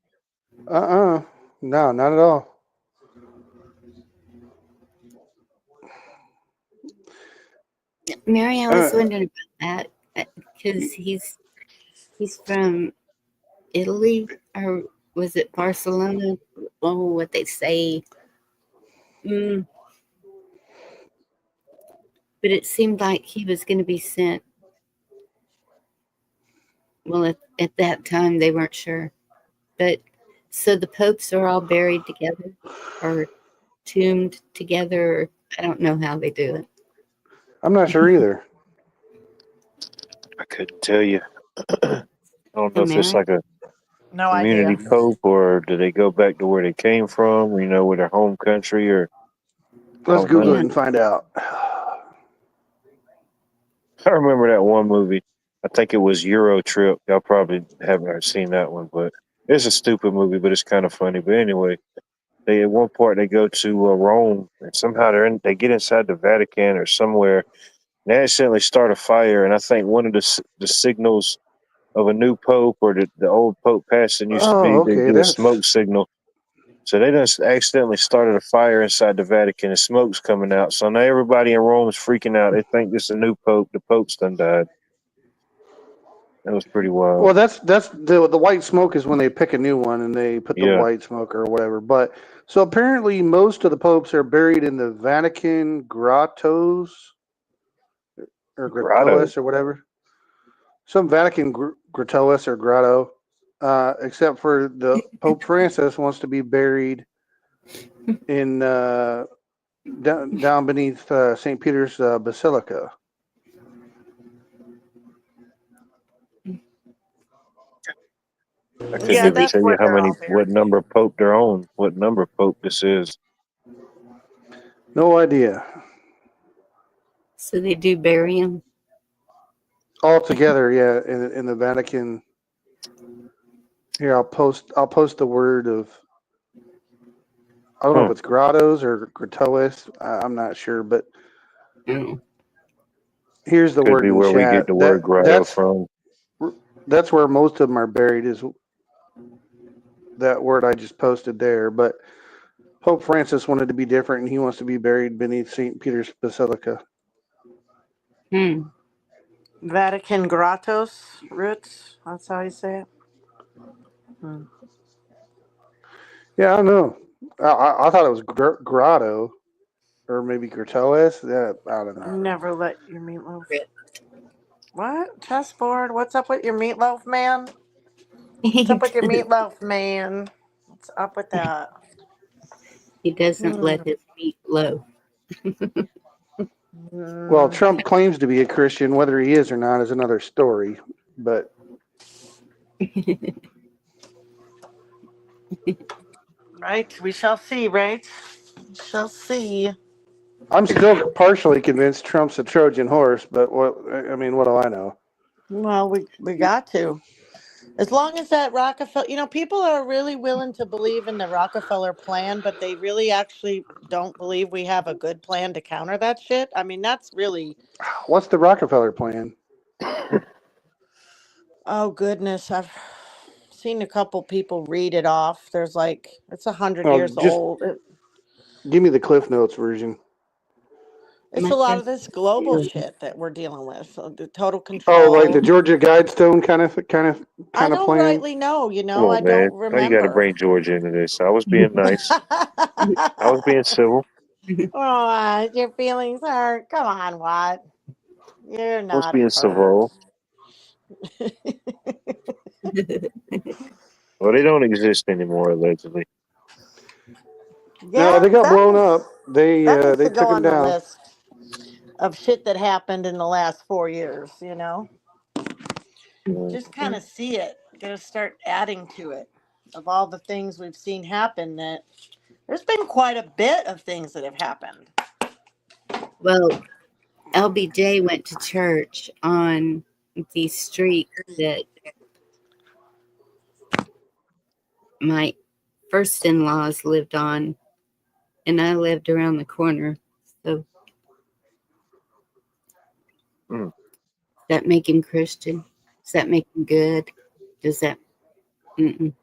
No, not at all. Mary, I was Uh, wondering about that because he's from Italy, or was it Barcelona? Oh, what they say. But it seemed like he was going to be sent. Well, at that time, they weren't sure. But so the popes are all buried together or tombed together. I don't know how they do it. I'm not sure either. I couldn't tell you. I don't know if it's like a No community idea. pope or do they go back to where they came from, where their home country or I Let's don't Google know. it and find out. I remember that one movie. I think it was Euro Trip. Y'all probably haven't seen that one, but it's a stupid movie, but it's kind of funny. But anyway, they at one part they go to Rome, and somehow they get inside the Vatican or somewhere, and they accidentally start a fire. And I think one of the signals of a new pope or the old pope passing used to be Oh, they okay. do a That's smoke signal. So they just accidentally started a fire inside the Vatican, and smoke's coming out. So now everybody in Rome is freaking out. They think this is a new pope. The pope's done died. That was pretty wild. Well, that's the white smoke is when they pick a new one and they put the Yeah. white smoke or whatever. But so apparently most of the popes are buried in the Vatican grottos or Grotto. grottoes or whatever. Some Vatican grottoes or grotto, except for the Pope Francis wants to be buried in down beneath St. Peter's Basilica. I couldn't Yeah, even So tell that's you where how they're many, all what buried. number pope they're on, what number pope this is. No idea. they do bury him. All together, yeah, in the Vatican. Here, I'll post the word of. I don't know if Huh. it's grottos or grottoes. I'm not sure, but Oh. here's the Could word be in where we get chat. the word grotto from. That's where most of them are buried. Is that word I just posted there? But Pope Francis wanted to be different, and he wants to be buried beneath St. Peter's Basilica. Hmm. Vatican grottos roots. That's how you say it. Hmm. Yeah, I don't know. I thought it was grotto or maybe grottoes. Yeah, I don't know. Never let your meatloaf. What? Chessboard? What's up with your meatloaf, man? What's he up with your meatloaf, man? What's up with that? doesn't Hmm. let his meat loaf. Well, Hmm. Trump claims to be a Christian. Whether he is or not is another story. But Right? We shall see, right? We shall see. I'm still partially convinced Trump's a Trojan horse. But what I mean, what do I know? Well, we got to. As long as that Rockefeller, people are really willing to believe in the Rockefeller plan, but they really actually don't believe we have a good plan to counter that shit. I mean, that's really, What's the Rockefeller plan? oh goodness, I've seen a couple people read it off. There's like, it's 100 years Just old. give me the Cliff Notes version. It's a My lot cousin of this global too. shit that we're dealing with. So the total Oh, like the control. Georgia Guidestone I kind of don't plan. rightly know, Come on, I don't man. How you got to remember. bring Georgia into this? I was being nice. I was being civil. Oh, your feelings hurt. Come on, what? You're I was not being hurt. civil. Well, they don't exist anymore, allegedly. No, Yeah, they got blown up. They that needs they to took go him on the down. list of shit that happened in the last 4 years. Just kind Mhm. of see it. Got to start adding to it of all the things we've seen happen. That there's been quite a bit of things that have happened. Well, LBJ went to church on the street that my first in laws lived on, and I lived around the corner. So, Mm. does that make him Christian? Does that make him good? Does that? Mm-mm.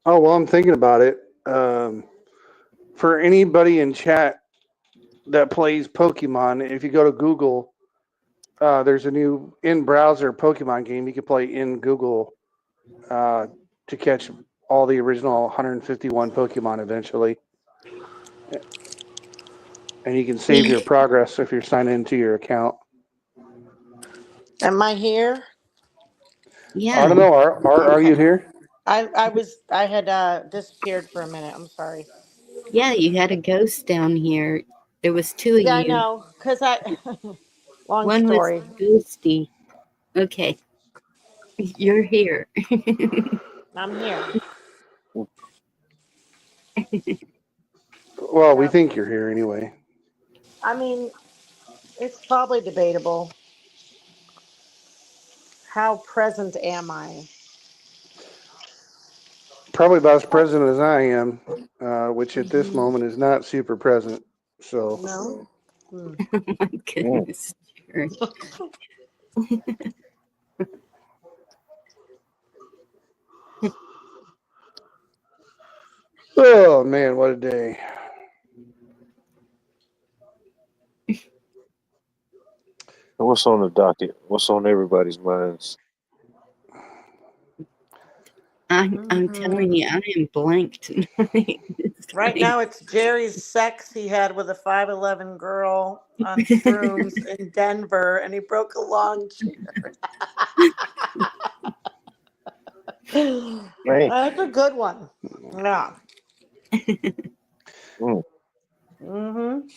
Oh well, I'm thinking about it. For anybody in chat that plays Pokemon, if you go to Google, there's a new in-browser Pokemon game you can play in Google uh, to catch all the original 151 Pokemon eventually, and you can save your progress if you're signed into your account. Am I here? I Yeah, don't know. Are you Okay. here? I had disappeared for a minute. I'm sorry. yeah. You had a ghost down here. There was two of Yeah, I you. know. Cause I, long One was story. ghosty. Okay, you're here. I'm here. Well, we Yep. think you're here anyway. I mean, it's probably debatable. How present am I? Probably about as present as I am, which at this Hmm. moment is not super present. So, No. Hmm. Oh my Mm. goodness, Jerry. oh man, what a day! What's on the docket? What's on everybody's minds? I'm telling you, I am blank tonight. It's Right like, now, it's Jerry's sex he had with a 5'11" girl on shrooms in Denver, and he broke a long chair. Man. That's a good one. Yeah. Mm. Mm-hmm.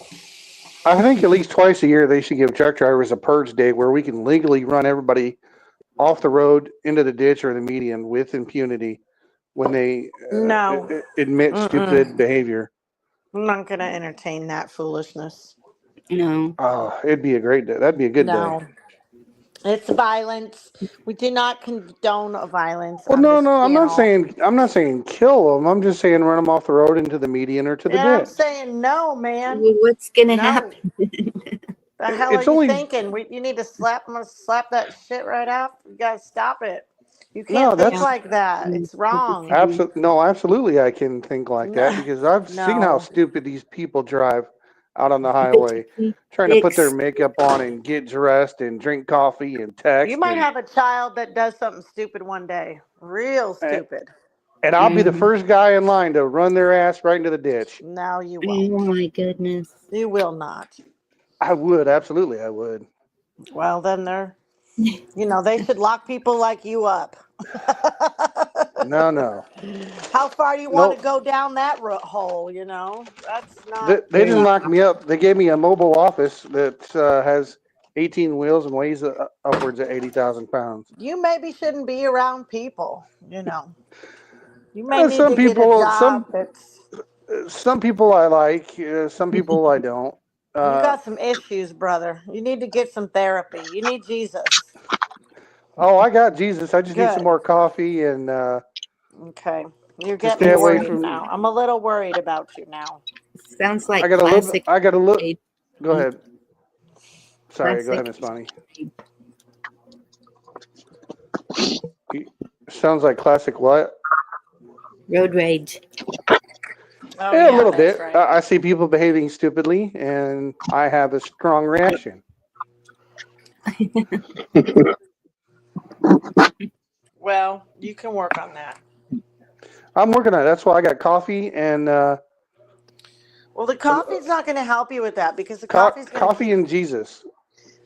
I think at least twice a year they should give truck drivers a purge day where we can legally run everybody off the road into the ditch or the median with impunity when they No. admit Mm-mm. stupid behavior. I'm not going to entertain that foolishness. no. Oh, it'd be a great day. That'd be a good day. No. It's violence. We do not condone violence. Well, I'm no, just no, being all. I'm not saying kill them. I'm just saying run them off the road into the median or to the And I'm ditch. saying no, man. Well, what's gonna No. happen? The hell are It's you only thinking? You need to slap that shit right off. You gotta stop it. You can't no. think Yeah, That's like that. It's I'll be wrong. fine. absolutely no. Absolutely, I can think like that No, because I've seen how no. stupid these people drive out on the But highway, the trying to put their ex- makeup on and get dressed and drink coffee and You text might have a child that does something stupid one day, real and stupid. I'll be the mm, first guy in line to run their ass right into the ditch. No, you oh won't. my goodness. You will not. I would absolutely. I would. Well, then they should lock people like you up. No, no, How far do you want to no. go down that hole? That's not They didn't Very enough. lock me up. They gave me a mobile office that has 18 wheels and weighs upwards of 80,000 pounds. You maybe shouldn't be around people. You may need Some to get a people, job that's. some people I like. Some people I don't. You Uh, got some issues, brother. You need to get some therapy. You need Jesus. oh, I got Jesus. I just need some Good. more coffee and Okay. You're to getting stay me It away worried sounds, now. from. I'm a little worried about you now. sounds I like got a little. classic I got a look. aid. Go ahead. Sorry. Go ahead, Classic Miss Bonnie. aid. Sounds like classic what? Road rage. Oh, Yeah, a yeah, little that's bit. right. I see people behaving stupidly, and I have a strong reaction. Well, you can work on that. I'm working on it. That's why I got coffee and Well, the coffee's not going to help you with that because the coffee's going to coffee keep. and Jesus.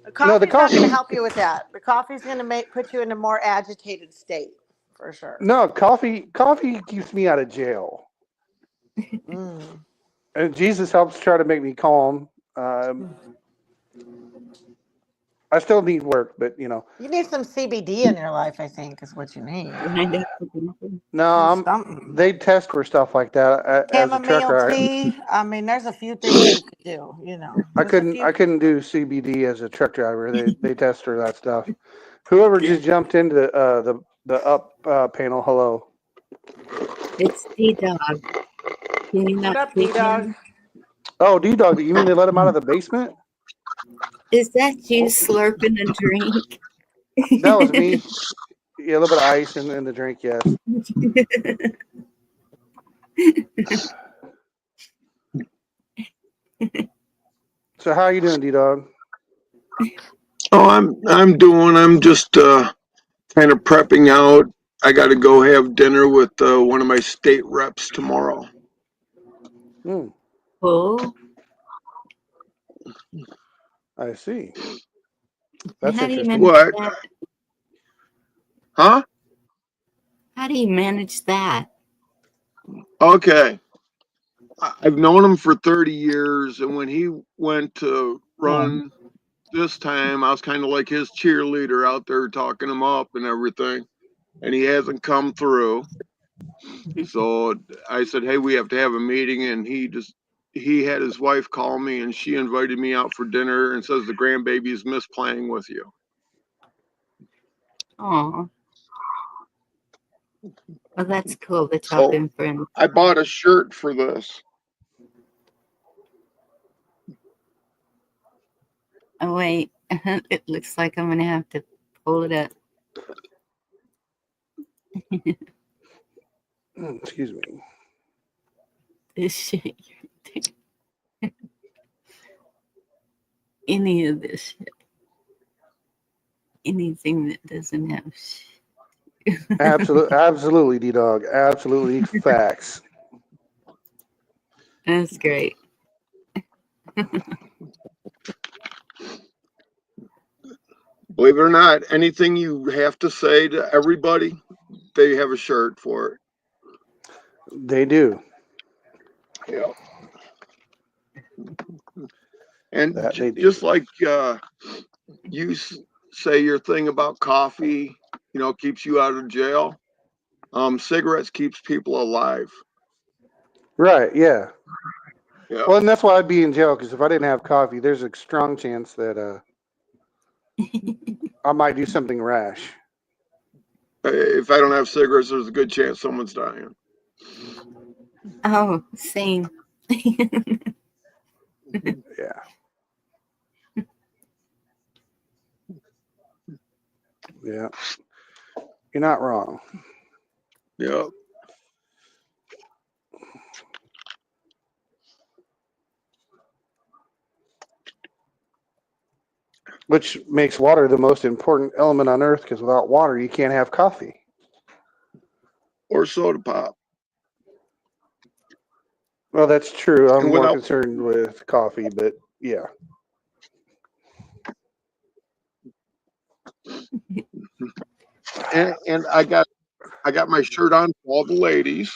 The No, the coffee's not going to coffee. help you with that. The coffee's going to put you in a more agitated state, for sure. No, coffee. Coffee keeps me out of jail, Mm. and Jesus helps try to make me calm. Um, I still need work, but You need some CBD in your life, I think, is what you need. Wind up with nothing. no, Something. they test for stuff like that as a truck Chamomile driver. tea. I mean, there's a few things you could do. There's a I few. couldn't do CBD as a truck driver. They test for that stuff. Whoever just jumped into the up panel, hello. It's D-Dog. Can you What not up, see D Dog? him? Oh, D Dog, you mean they let him out of the basement? Is that you slurping a drink? That was me. Yeah, a little bit of ice in the drink, yes. So how are you doing, D Dog? Oh, I'm just kind of prepping out. I got to go have dinner with one of my state reps tomorrow. Hmm, Oh, I see. and That's how do you interesting. manage What? that? Huh? How do you manage that? Okay. I've known him for 30 years, and when he went to Oh, run this time, I was kind of like his cheerleader out there talking him up and everything, and he hasn't come through. So I said, "Hey, we have to have a meeting," and he had his wife call me, and she invited me out for dinner and says the grandbabies miss playing with you. oh, well, that's cool that y'all So been friends. I bought a shirt for this. Oh, wait, it looks like I'm gonna have to pull it up. Excuse me. This shit, any of this shit. Anything that doesn't have. Absolutely, D Dog. Absolutely facts. That's great. Believe it or not, anything you have to say to everybody, they have a shirt for it. They do. Yeah. And That they do. just like you say your thing about coffee, keeps you out of jail. Cigarettes keeps people alive. Right, yeah. Yeah. Well, and that's why I'd be in jail, because if I didn't have coffee, there's a strong chance that I might do something rash. If I don't have cigarettes, there's a good chance someone's dying. Oh, same. Yeah. Yeah. You're not wrong. Yeah. Which makes water the most important element on earth, because without water, you can't have coffee. Or soda pop. Well, that's true. I'm And more without concerned with coffee, but yeah. and I got my shirt on for all the ladies.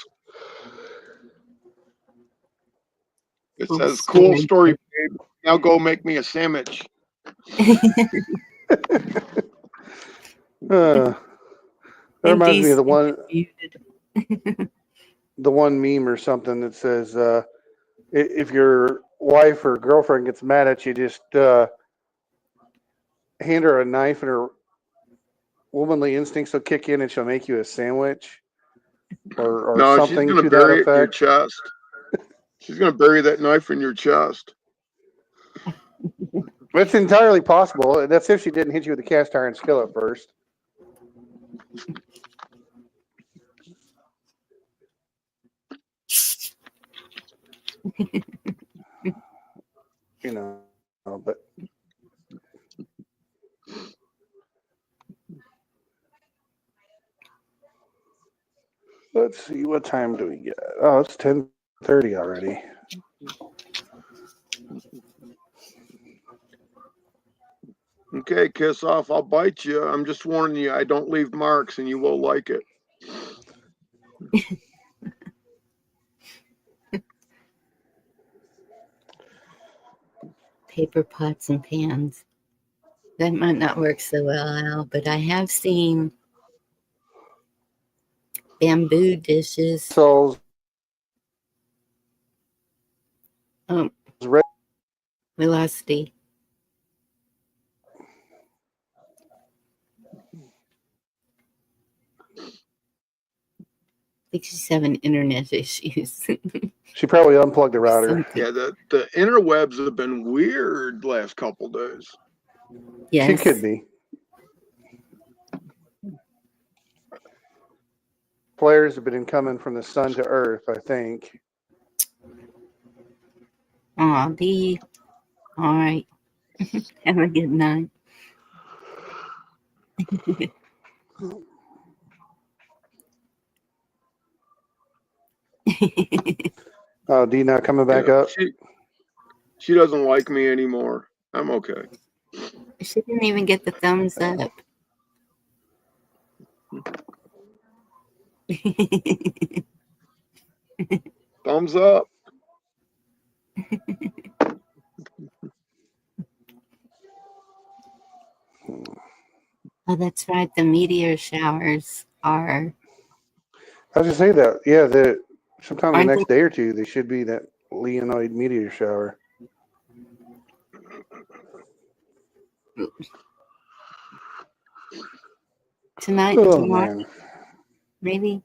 It Cool says "Cool story. story, babe. Now go make me a sandwich." That And reminds me of DC the one meme or something that says, if your wife or girlfriend gets mad at you, just hand her a knife, and her womanly instincts will kick in, and she'll make you a sandwich, or No, she's something gonna to that bury it in your effect. chest. She's gonna bury that knife in your chest. It's entirely possible. That's if she didn't hit you with a cast iron skillet first. But let's see, what time do we get? Oh, it's 10:30 already. Okay, kiss off. I'll bite you. I'm just warning you. I don't leave marks, and you will like it. paper pots and pans. That might not work so well, Al, but I have seen bamboo dishes. So Oh, velocity. 67 internet issues. she probably unplugged the router. Something. Yeah, the interwebs have been weird last couple days. Yes. She could be. Flares have been coming from the sun to Earth, I think. Aw, B. All right. Have a good night. Oh, D not coming back Yeah, up? she doesn't like me anymore. I'm okay. She didn't even get the thumbs up. Thumbs up. Oh, that's right. The meteor showers are. I was just say that. Yeah, sometime in the Aren't next day or two, they should be that Leonid meteor shower. Tonight, Oh tomorrow, man, maybe.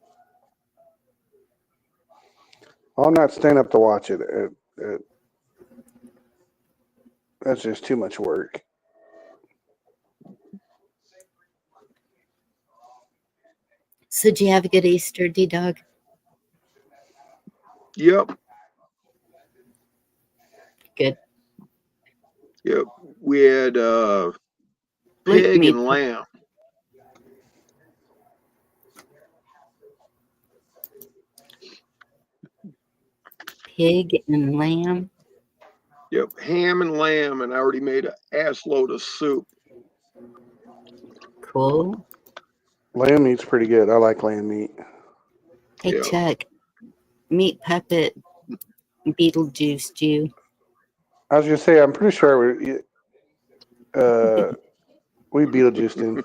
I'm not staying up to watch it. That's just too much work. So, did you have a good Easter, D Dog? Yep. Good. Yep. We had Luke Pig meat, and lamb. pig and lamb. Yep, ham and lamb, and I already made an ass load of soup. Cool. Lamb meat's pretty good. I like lamb meat. Hey, Yep. Chuck, Meat Puppet Beetlejuiced you. I was gonna say, I'm pretty sure we Beetlejuiced him.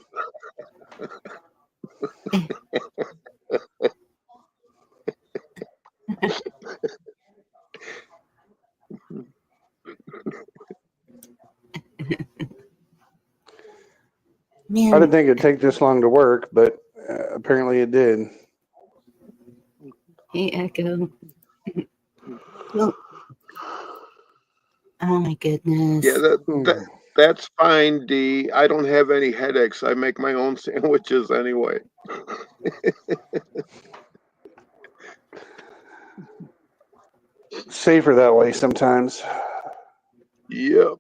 I Man, didn't think it'd take this long to work, but apparently it did. hey, Echo. Well, oh my goodness. Yeah, that's fine, D. I don't have any headaches. I make my own sandwiches anyway. Safer that way sometimes. Yep.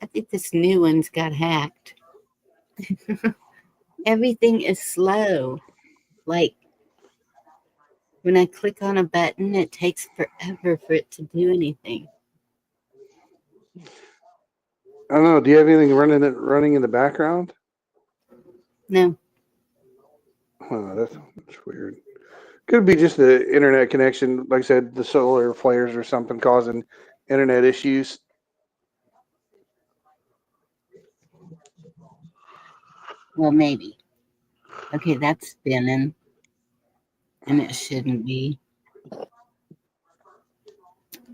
I think this new one's got hacked. Everything is slow. Like when I click on a button, it takes forever for it to do anything. I don't know. Do you have anything running in the background? No, Oh, that's weird. Could be just the internet connection. Like I said, the solar flares or something causing internet issues. well, maybe. Okay, that's spinning, and it shouldn't be.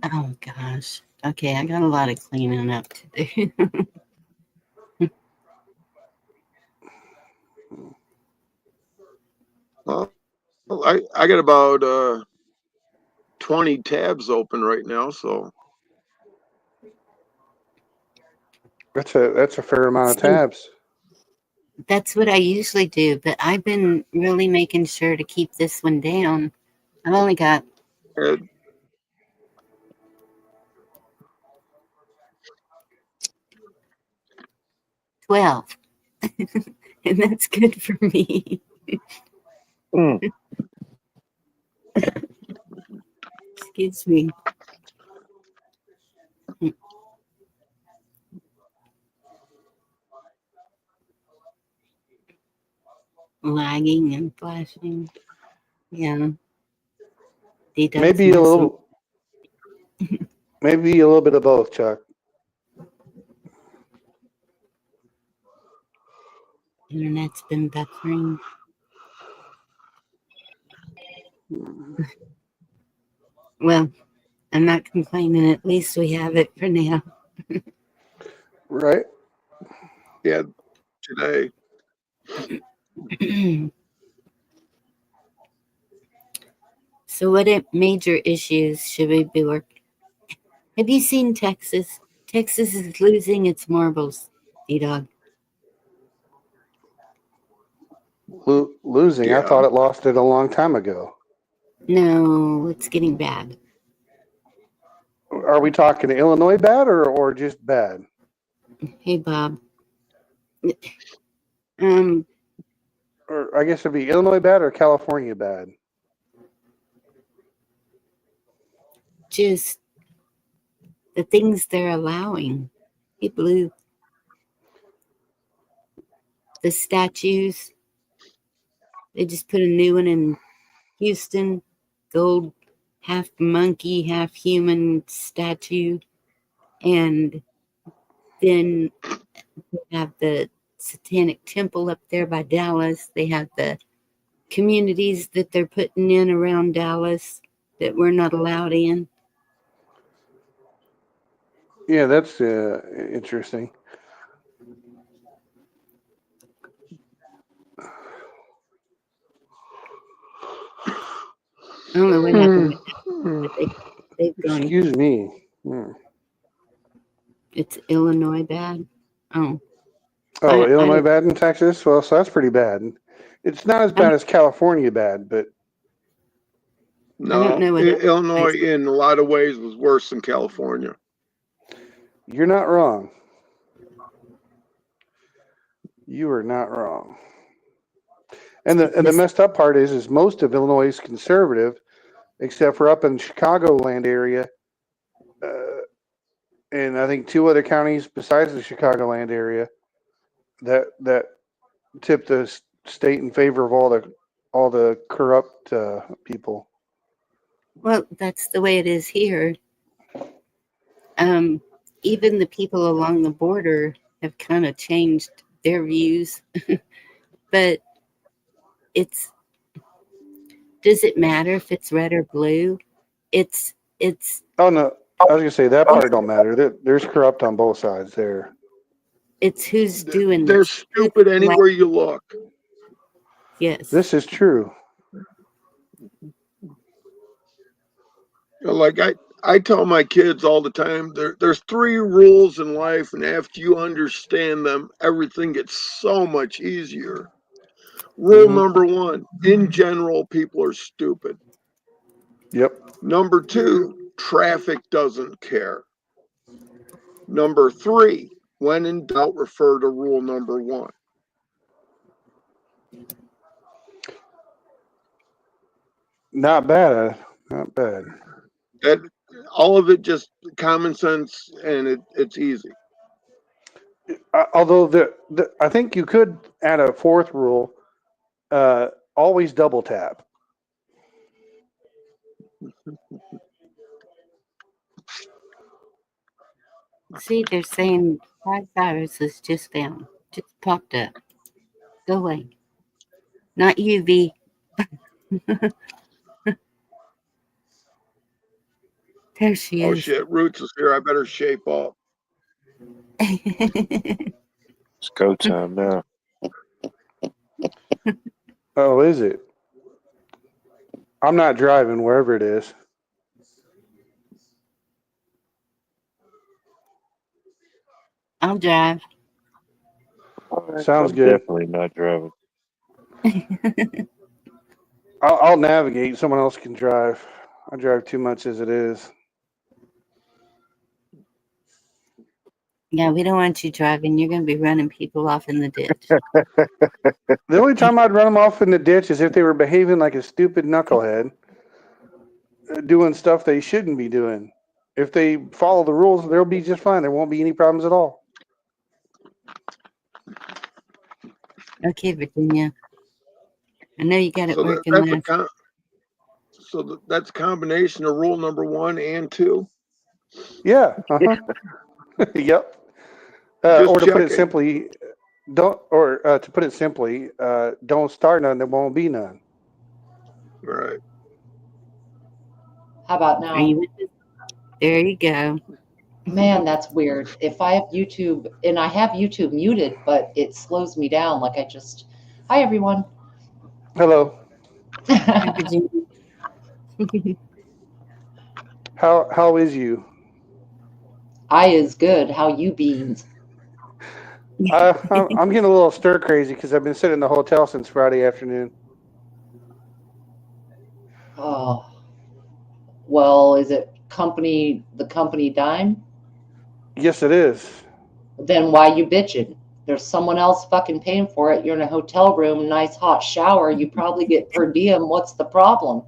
Oh gosh. Okay, I got a lot of cleaning up to do. Well, I got about 20 tabs open right now, so That's a fair amount of See, tabs. that's what I usually do, but I've been really making sure to keep this one down. I've only got uh, 12, and that's good for me. Mm. Excuse me. Lagging and flashing. Yeah. D-Dog's Maybe a messing. little bit of both, Chuck. Internet's been buffering. Well, I'm not complaining. At least we have it for now. Right? yeah, today. So, what major issues should we be working? Have you seen Texas? Texas is losing its marbles, D-Dog. Losing. I Yeah. thought it lost it a long time ago. No, it's getting bad. Are we talking Illinois bad or just bad? Hey, Bob. Um, Or I guess it'd be Illinois bad or California bad. just the things they're allowing. He blew the statues. They just put a new one in Houston, gold, half monkey, half human statue. And then they have the Satanic Temple up there by Dallas. They have the communities that they're putting in around Dallas that we're not allowed in. Yeah, that's interesting. I don't know what happened with that, but they've gone. Excuse me. It's Illinois bad. Oh, Oh, I Illinois bad in Texas? Well, so that's pretty bad. It's not as bad as California bad, but No, know what Illinois Illinois. in a lot of ways was worse than California. You're not wrong. You are not wrong. And the messed up part is most of Illinois is conservative, except for up in the Chicagoland area, and I think two other counties besides the Chicagoland area that tip the state in favor of all the corrupt people. Well, that's the way it is here. Even the people along the border have kind of changed their views, but does it matter if it's red or blue? It's Oh no, I was gonna say that part don't matter. There's corrupt on both sides there. it's who's doing They're this. stupid anywhere you look. Yes. This is true. Like I tell my kids all the time, there's 3 rules in life, and after you understand them, everything gets so much easier. Rule number 1, in general, people are stupid. Yep. Number 2, traffic doesn't care. Number 3, when in doubt, refer to rule number 1. Not bad. Not bad. That all of it just common sense, and it's easy. Although I think you could add a fourth rule: always double tap. See, they're saying 5 viruses just found, just popped up. Go away. Not UV. There she Oh is. shit, Roots is here. I better shape up. It's go time now. Oh, is it? I'm not driving wherever it is. I'll drive. Sounds I'm good. definitely not driving. I'll navigate. Someone else can drive. I drive too much as it is. Yeah, we don't want you driving. You're going to be running people off in the ditch. The only time I'd run them off in the ditch is if they were behaving like a stupid knucklehead, doing stuff they shouldn't be doing. If they follow the rules, they'll be just fine. There won't be any problems at all. Okay, Virginia. I know you got it So working that's a combination of rule number 1 and 2. Yeah. Yep. Just Or to put it checking. simply, don't start none. There won't be none. Right. How about Are now? you with us? There you go. Man, that's weird. If I have YouTube, and I have YouTube muted, but it slows me down. Like hi everyone. Hello. Hi, Virginia. How is you? I is good. How you beans? I'm getting a little stir crazy because I've been sitting in the hotel since Friday afternoon. Oh, well, is it the company dime? Yes, it is. Then why you bitching? There's someone else fucking paying for it. You're in a hotel room, nice hot shower. You probably get per diem. What's the problem?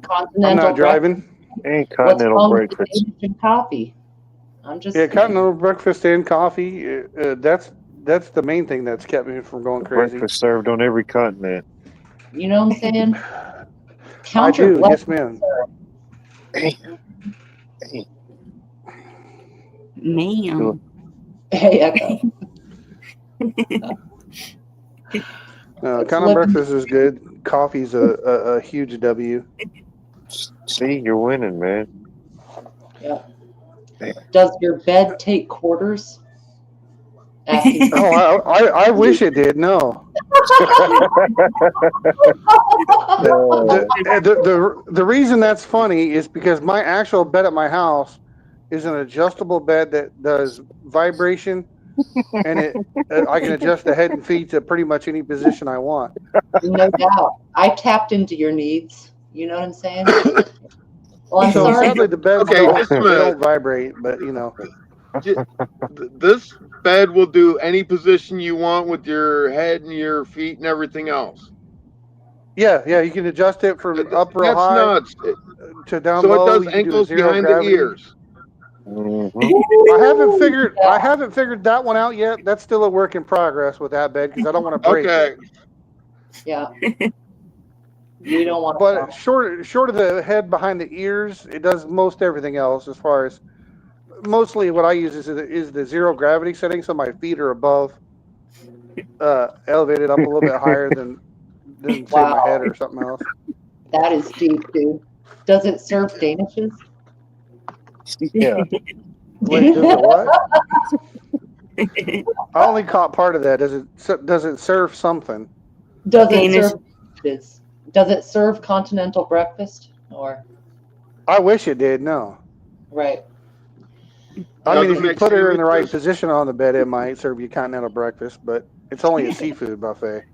Continental I'm not driving. And What's continental wrong with the breakfast. Danish and coffee? I'm just Yeah, saying. continental breakfast and coffee. That's the main thing that's kept me from going crazy. Breakfast served on every continent. You know what I'm saying? I Count your do. Yes, blessings, ma'am. Hey, Ma'am. Hey, Echo. Continental breakfast is good. Coffee's a huge W. see, you're winning, man. Yeah. Does your bed take quarters? Asking. Oh, I wish it did. No. The reason that's funny is because my actual bed at my house is an adjustable bed that does vibration, and I can adjust the head and feet to pretty much any position I want. No doubt. I tapped into your needs. You know what I'm saying? Well, I'm So sorry. sadly, the beds Okay, just a they minute. don't vibrate, but This bed will do any position you want with your head and your feet and everything else. yeah, you can adjust it from up real That's high nuts. to down So it low. does You can do a ankles zero behind the gravity. ears. Mhm. I haven't Yeah. figured that one out yet. That's still a work in progress with that bed because I don't want to break Okay. it. Yeah. You don't want to But fall. short of the head behind the ears, it does most everything else. As far as mostly what I use is the zero gravity setting, so my feet are above, elevated up a little bit higher than say my head Wow. or something else. That is deep, dude. Does it serve danishes? Yeah. Wait, does it what? I only caught part of that. Does it serve something? Does it Danish. serve danishes? Does it serve continental breakfast? Or I wish it did. No. right. I mean, Does if it you make put her in the right sandwiches? position on the bed, it might serve you continental breakfast, but it's only a seafood buffet.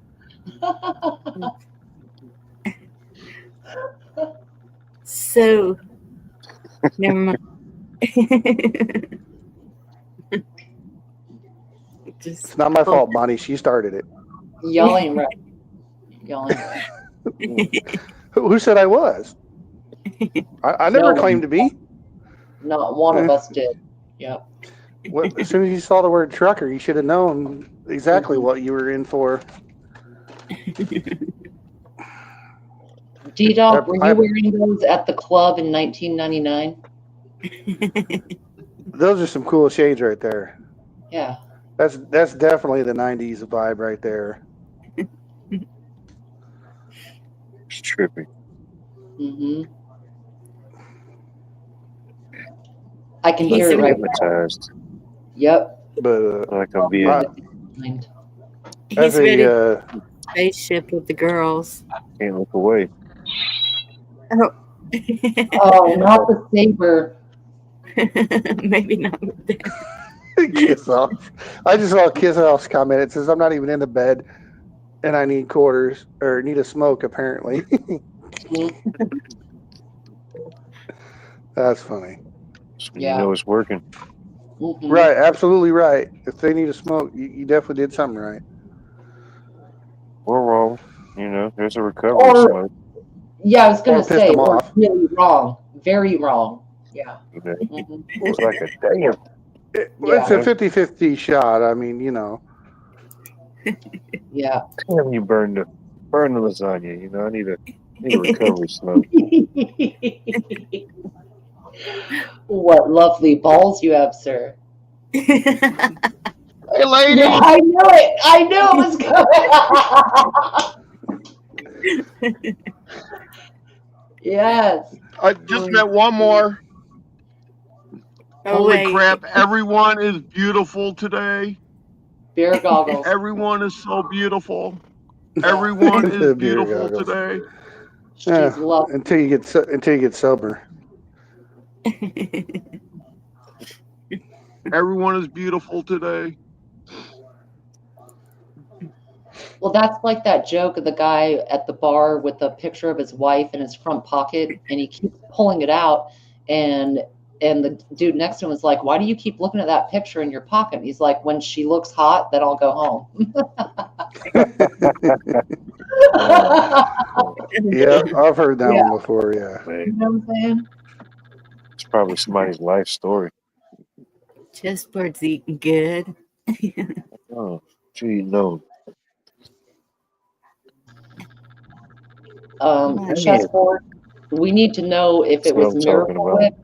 So, never mind. Just It's not my pull- fault, Bonnie. She started it. Y'all ain't right. Y'all ain't right. Who said I was? I No never one. claimed to be. Not one of Eh, us did. Yep. As soon as you saw the word trucker, you should have known exactly Mhm. what you were in for. D-Dog, were you I, wearing those at the club in 1999? those are some cool shades right there. Yeah. That's definitely the '90s vibe right there. It's trippy. Mm-hmm. I can He's hear it I'm a right now. hypnotized. Yep. But Like I'm I, being as he's ready a for a spaceship with the girls. can't look away. Oh. Oh, not the saber. Maybe not with that. kiss off, I just saw a kiss off's comment. It says I'm not even in the bed, and I need quarters or need a smoke. Apparently, that's funny. So you Yeah. know it's working. Mm-hmm. Right, absolutely right. If they need a smoke, you definitely did something right. We're wrong. You know, there's a recovery Or, smoke. yeah, I was Or gonna pissed say, them or off. really wrong, very wrong. Yeah. You know, Mm-hmm. it's like a damn. It's Yeah. a Yeah. 50-50 shot. I mean, Yeah. Damn, you burn the lasagna. You know, I need a recovery smoke. What lovely balls you have, sir. Hey, lady. Yeah, I knew it. I knew it was coming. Yes. I just met one more. Oh, Holy wait. crap. Everyone is beautiful today. Beer goggles. Everyone is so beautiful. Yeah. Everyone is the beer beautiful goggles. today. She's lovely. Until you get sober. Everyone is beautiful today. Well, that's like that joke of the guy at the bar with a picture of his wife in his front pocket, and he keeps pulling it out, and the dude next to him is like, "Why do you keep looking at that picture in your pocket?" And he's like, "When she looks hot, then I'll go home." Yeah, I've heard that Yeah. one before. Yeah. You know what I'm saying? It's probably somebody's life story. Chessboard's eating good. Oh, gee, no. Chessboard. We need to know if That's it what was I'm talking Miracle about. Whip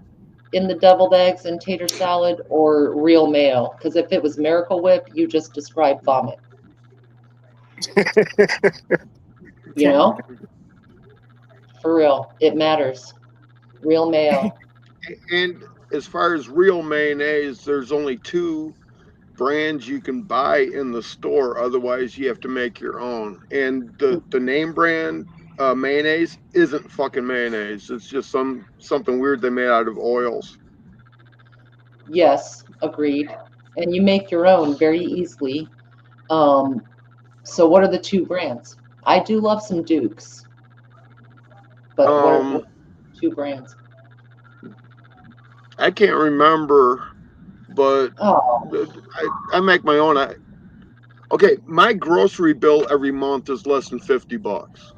in the deviled eggs and tater salad or real mayo. Because if it was Miracle Whip, you just described vomit. You know? For real. It matters. Real mayo. And as far as real mayonnaise, there's only two brands you can buy in the store. Otherwise, you have to make your own. And the name brand mayonnaise isn't fucking mayonnaise. It's just something weird they made out of oils. Yes, agreed. And you make your own very easily. So, what are the two brands? I do love some Dukes. But what Um, are 2 brands? I can't remember, but Oh, I make my own. Okay, my grocery bill every month is less than $50.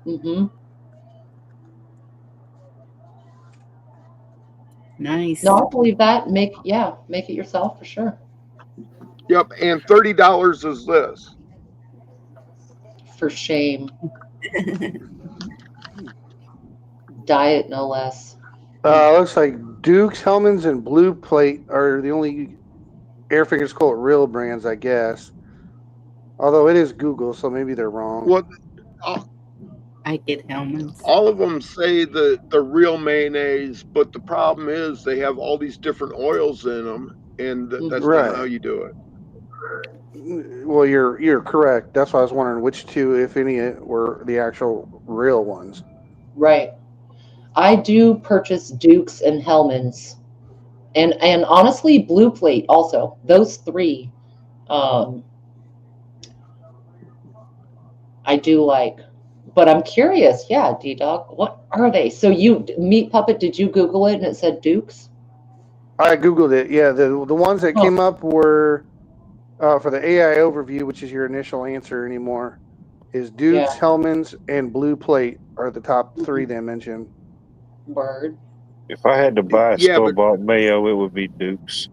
mm-hmm. Nice. No, I believe that. Make it yourself for sure. Yep, and $30 is this. For shame. Diet, no less. Looks like Duke's, Hellman's, and Blue Plate are the only Airfingers Colt real brands, I guess. Although it is Google, so maybe they're wrong. What? All, I get Hellman's. all of them say the real mayonnaise, but the problem is they have all these different oils in them, and that's not how Right. you do it. Well, you're correct. That's why I was wondering which 2, if any, were the actual real ones. Right. I do purchase Dukes and Hellmann's, and honestly, Blue Plate also. Those 3, I do like. But I'm curious. Yeah, D-Dog, what are they? So Meat Puppet, did you Google it and it said Dukes? I googled it. Yeah, the ones that Oh, came up were for the AI overview, which is your initial answer anymore, is yeah. Duke's, Hellman's, and Blue Plate are the top 3 Mhm. they mentioned. Word. If I had to buy a Yeah, store but bought mayo, it would be Duke's.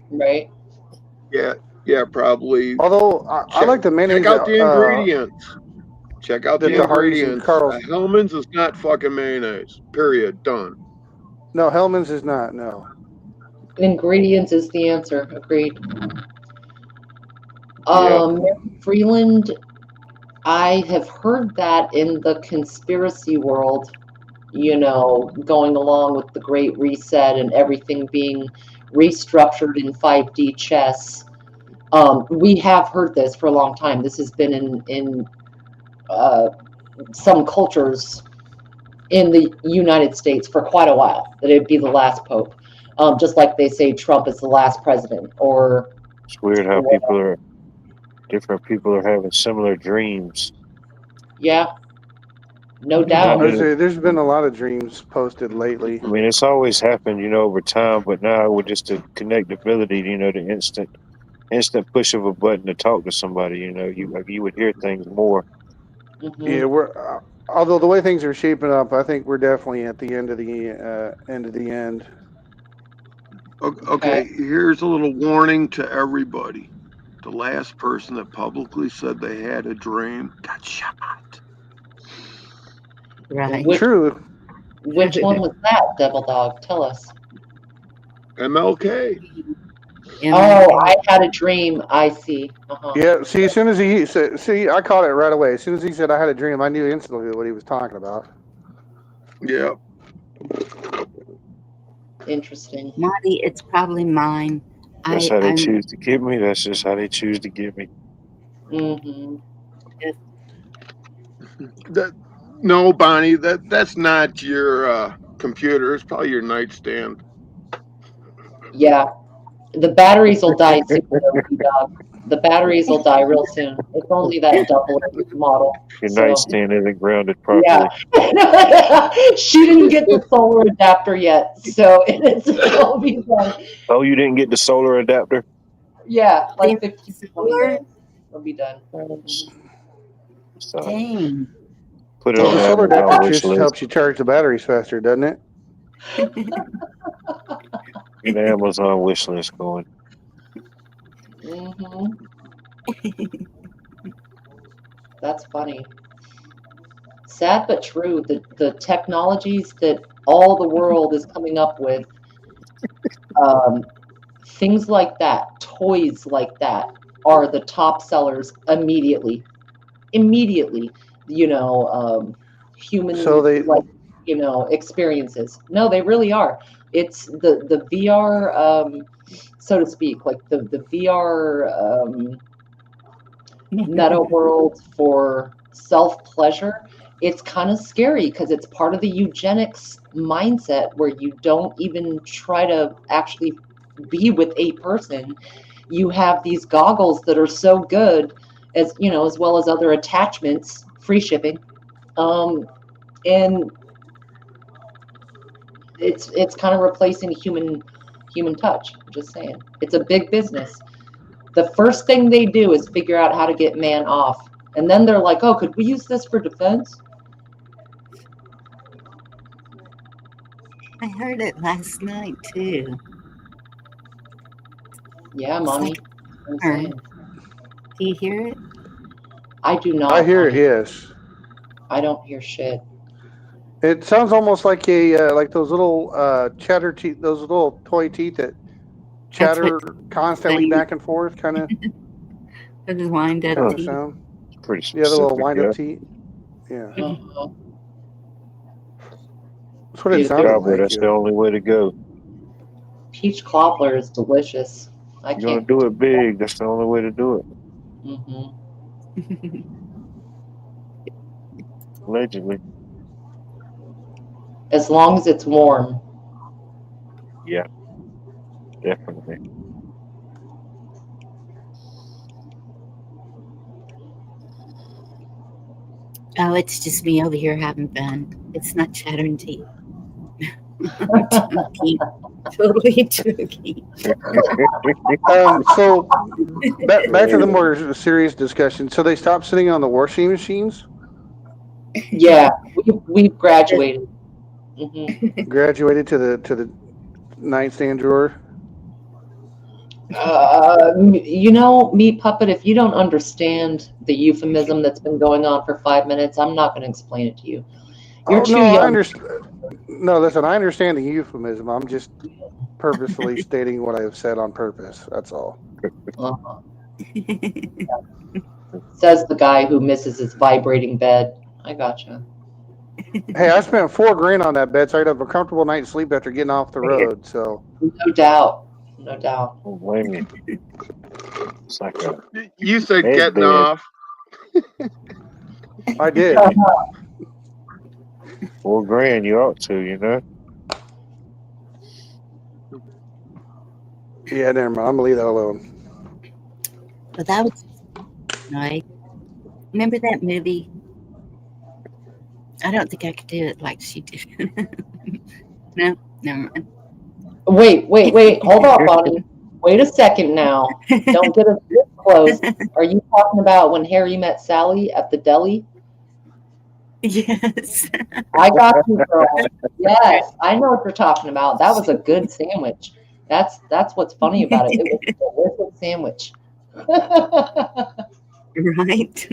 Right. yeah, probably. Although I like the Check mayonnaise out the ingredients. Check out the that the Hardee's and ingredients. Carl's. Hellman's is not fucking mayonnaise. Period. Done. No, Hellman's is not. No. Ingredients is the answer. Agreed. Yep. Mary Freeland, I have heard that in the conspiracy world, going along with the Great Reset and everything being restructured in 5D chess. We have heard this for a long time. This has been in some cultures in the United States for quite a while, that it'd be the last pope. Just like they say Trump is the last president, or It's weird how different people are having similar dreams. yeah, no You know, I doubt. mean, There's been a lot of dreams posted lately. it's always happened, over time, but now with just the connectability, the instant push of a button to talk to somebody, you would hear things more. Mm-hmm. Yeah, we're although the way things are shaping up, I think we're definitely at the end of the end. Okay. Okay, here's a little warning to everybody. The last person that publicly said they had a dream got shot. Right. True. Which one was that, Devil Dog? Tell us. MLK. Oh, I had a dream. I see. Yeah. See, as soon as he said, "See," I caught it right away. As soon as he said, "I had a dream," I knew instantly what he was talking about. Yeah. Interesting. Marty, it's probably mine. That's how they choose to get me. That's just how they choose to get me. Mm-hmm. No, Bonnie, that's not your computer. It's probably your nightstand. Yeah. The batteries will die soon, Dog. The batteries will die real soon. It's only that double model. Your So nightstand isn't grounded properly. yeah. She didn't get the solar adapter yet, so it'll be done. Oh, you didn't get the solar adapter? Yeah, like 15, 20 minutes. It'll be done. So, Dang. put it Well, on the the solar Amazon adapter wish just list. helps you charge the batteries faster, doesn't it? Get the Amazon wish list going. Mm-hmm. That's funny. Sad but true. The technologies that all the world is coming up with, things like that, toys like that, are the top sellers immediately. Immediately, human So they experiences. No, they really are. It's the VR, so to speak, like the VR meta world for self pleasure. It's kind of scary because it's part of the eugenics mindset where you don't even try to actually be with a person. You have these goggles that are so good, as well as other attachments, free shipping, and It's kind of replacing human touch. I'm just saying, it's a big business. The first thing they do is figure out how to get man off, and then they're like, "Oh, could we use this for defense?" I heard it last night too. Yeah, It's Monty. like, I'm saying. do you hear it? I do not. I hear it. Monty. Yes. I don't hear shit. It sounds almost like like those little chatter teeth, those little toy teeth that That's what chatter constantly saying. back and forth, kind of Those wind up teeth. sound. Pretty Yeah, the little specific, wind yeah. up teeth. Yeah, Uh-huh. that's what it Dude, sounded Cowboy, like. that's the only way to go. peach cobbler is delicious. I You're gonna can't. do it big. That's the only way to do it. Mm-hmm. Allegedly. As long as it's warm. Yeah. Definitely. Oh, it's just me over here having fun. It's not chattering teeth. Totally joking. So back to the more serious discussion. So they stopped sitting on the washing machines. Yeah, we've graduated. Mm-hmm. Graduated to the nightstand drawer. You know, Meat Puppet, if you don't understand the euphemism that's been going on for 5 minutes, I'm not going to explain it to you. You're too I young. understand. No, listen, I understand the euphemism. I'm just purposefully stating what I have said on purpose. That's all. Uh-huh. Says the guy who misses his vibrating bed. I gotcha. Hey, I spent $4,000 on that bed, so I'd have a comfortable night's sleep after getting off the road. So No doubt. No doubt. Don't blame me. It's like a You said bed getting bed. off. I did. $4,000, you ought to, you know. Yeah, never mind. I'm gonna leave that alone. But that was right. Remember that movie? I don't think I could do it like she did. No, never mind. Wait. Hold on, Bonnie. Wait a second now. Don't get us this close. Are you talking about when Harry met Sally at the deli? Yes. I got you, girl. Yes, I know what you're talking about. That was a good sandwich. That's what's funny about it. It was a delicious sandwich. Right.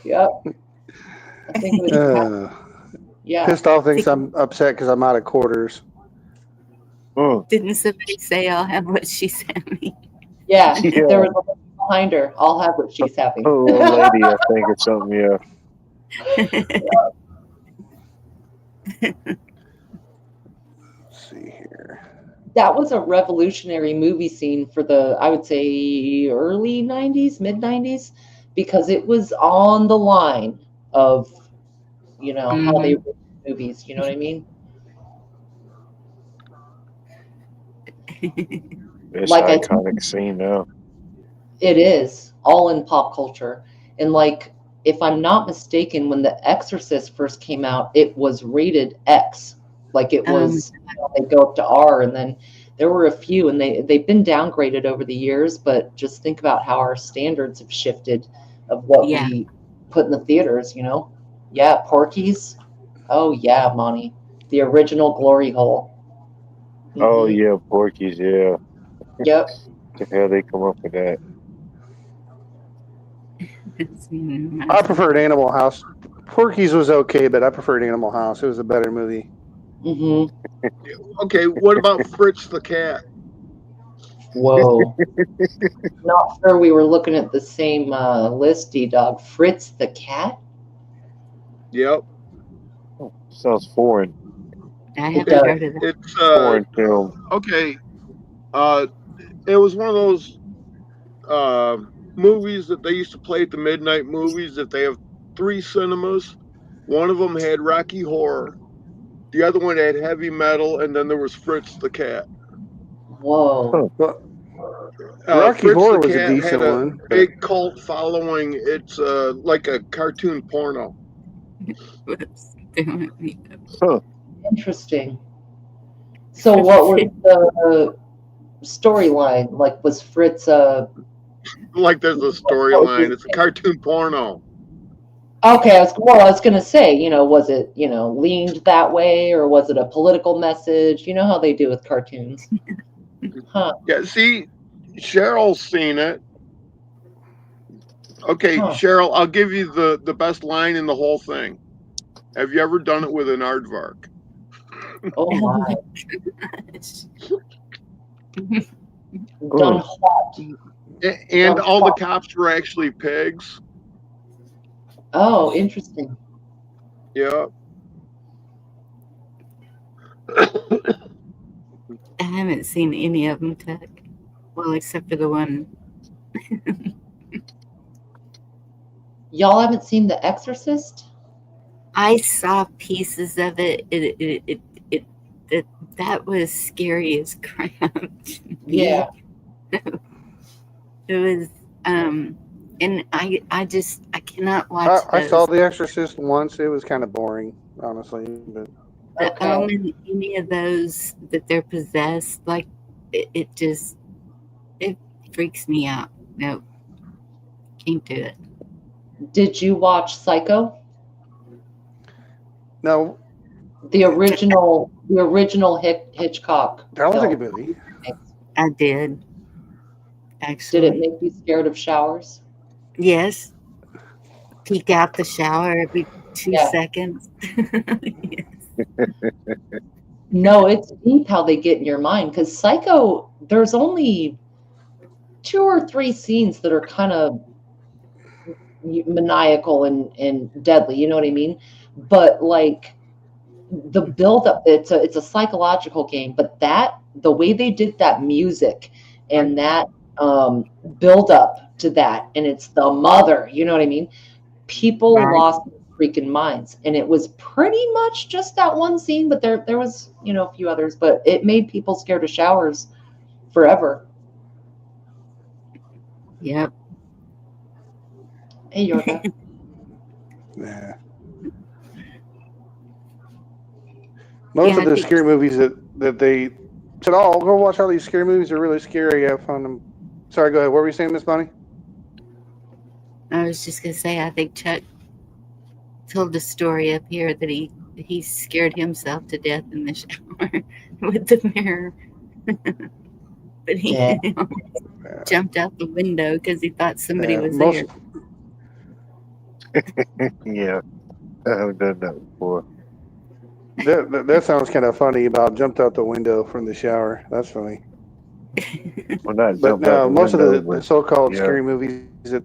Yep. I think it was. Yeah. Pissed off thinks I'm upset because I'm out of quarters. Didn't somebody say I'll have what she sent me? Yeah. There was a lady behind her. I'll have what she's having. Oh, old lady, I think it's something, yeah. Let's see here. That was a revolutionary movie scene for the, I would say, early 90s, mid 90s, because it was on the line of, how they wrote movies. You know what I mean? It's Like an iconic scene now. It is all in pop culture. And if I'm not mistaken, when The Exorcist first came out, it was rated X. Like it was, they go up to R, and then there were a few, and they've been downgraded over the years. But just think about how our standards have shifted of what we put in the theaters. Yeah, Porky's. Oh yeah, Monty, the original glory hole. Mm-hmm. Oh yeah, Porky's, yeah. Yep. The hell they come up with that? I preferred Animal House. Porky's was okay, but I preferred Animal House. It was a better movie. Mm-hmm. Okay, what about Fritz the cat? Whoa. Not sure we were looking at the same list, D-Dog. Fritz the cat? Yep. Oh, sounds foreign. I haven't heard of that. It's foreign film. Okay. It was one of those movies that they used to play at the midnight movies. That they have 3 cinemas. One of them had Rocky Horror. The other one had heavy metal, and then there was Fritz the cat. Whoa. Well, Rocky Fritz Horror the was a Cat decent had a one. big cult following. It's like a cartoon porno. Huh. Interesting. So what was the storyline? Like, was Fritz Like there's a what was storyline. his It's a cartoon porno. Okay, I was gonna say, was it, leaned that way, or was it a political message? You know how they do with cartoons. Huh, Yeah, see, Cheryl's seen it. Okay, huh. Cheryl, I'll give you the best line in the whole thing. Have you ever done it with an aardvark? Oh Oh my. my gosh. Done Oh, what? And Done all the what? cops were actually pigs. Oh, interesting. Yeah. I haven't seen any of them, Tuck. Well, except for the one. Y'all haven't seen The Exorcist? I saw pieces of it. It that was scary as crap to me. Yeah. It was, and I cannot watch I saw those. The Exorcist once. It was kind of boring, honestly. But The Okay. Omen, any of those that they're possessed, like it just it freaks me out. No, can't do it. Did you watch Psycho? no, The original Hitchcock that was a good film. movie. I did Did it actually. make you scared of showers? Yes, peek out the shower every 2 seconds. No, it's deep how they get in your mind, because Psycho, there's only 2 or 3 scenes that are kind of maniacal and deadly, you know what I mean? But like the build up, it's a psychological game, but the way they did that music and that build up to that, and it's the mother, you know what I mean? People Right. lost their freaking minds, and it was pretty much just that one scene, but there was a few others, but it made people scared of showers forever. Yep. Hey, Yorga. Yeah. Most Yeah, of I the think scary movies that they said, "Oh, go watch all these scary movies. They're really scary." I found them. Sorry, go ahead. What were you saying, Miss Bonnie? I was just gonna say I think Chuck told a story up here that he scared himself to death in the shower with the mirror, but he Yeah. jumped out the window because he thought somebody was Most there. yeah. I haven't done that before. that sounds kind of funny. About jumped out the window from the shower. That's funny. Well, not But jumped out no, the most of window, the but so-called yeah. scary movies that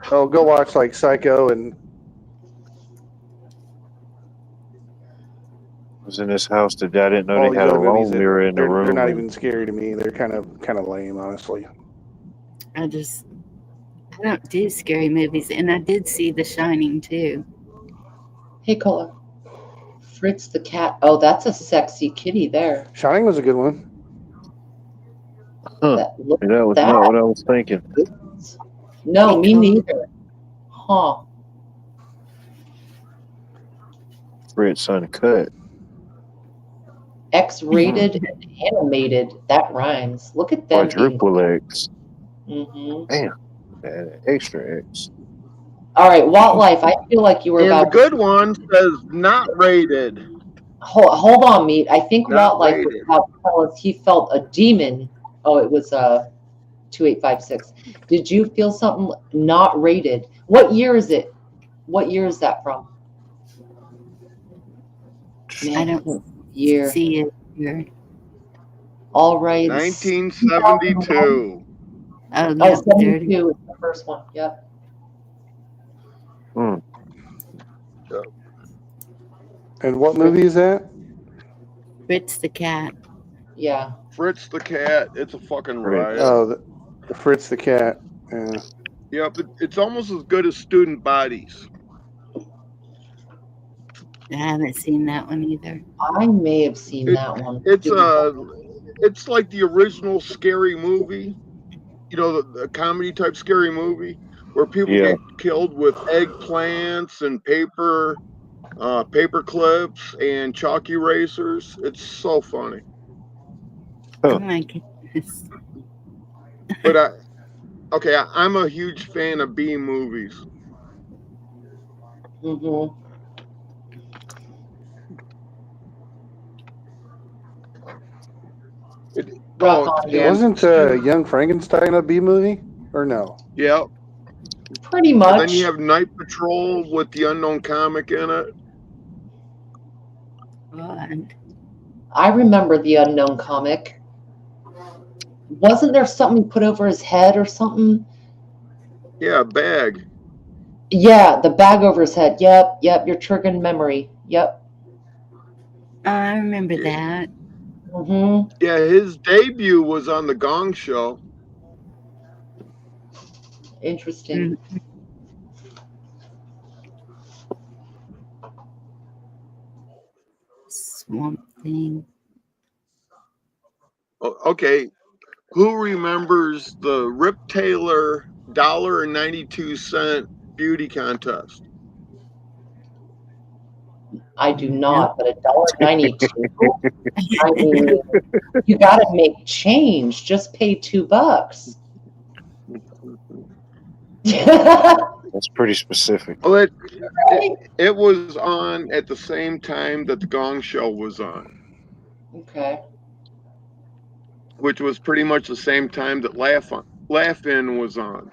go watch like Psycho and Was in this house that I didn't know all they these had a other movies long that mirror in the they're not room. even scary to me. They're kind of lame, honestly. I don't do scary movies, and I did see The Shining too. Hey, caller. Fritz the cat. Oh, that's a sexy kitty there. Shining was a good one. Huh. Look That at was that. not what I was thinking. No, Hey, me Cole. neither. Huh. Fritz Uncut. X-rated and animated. That rhymes. Look at them being. Quadruple X. Mm-hmm. Damn. And extra X. All right, Wildlife. I feel like you were And the about good to. one says not rated. Hold on, Meat. I think Not Wildlife was rated. about to tell us he felt a demon. Oh, it was 2856. Did you feel something not rated? What year is it? What year is that from? I Man, don't year. see it here. All right. 2001. 1972. Oh, Oh, yep, there it is. 72 is the first one. Yep. Hmm. And what movie is that? Fritz the cat. Yeah. Fritz the cat. It's a fucking Fritz. riot. Oh, the Fritz the cat. Yeah. Yep, it's almost as good as Student Bodies. I haven't seen that one either. I may have seen It, that one. it's like the original scary movie. You know, the comedy type scary movie where people Yeah. get killed with eggplants and paper clips and chalk erasers. It's so funny. Oh my goodness. But I'm a huge fan of B movies. Mm-hmm. Rock on, It you. And wasn't Young Frankenstein a B movie, or no? yeah, Pretty and then you much. have Night Patrol with the unknown comic in it. God. I remember the unknown comic. Wasn't there something he put over his head or something? Yeah, bag. Yeah, the bag over his head. Yep, yep. You're triggering memory. Yep. I remember Yeah, that. Mm-hmm. yeah, his debut was on the Gong Show. Interesting. Mm, Swamp Thing. Okay, who remembers the Rip Taylor $1.92 beauty contest? I do Nope. not, but $1.92. I mean, you got to make change. Just pay $2. That's pretty specific. Well, it was on at the same time that the Gong Show was on, Okay. which was pretty much the same time that Laugh-In was on.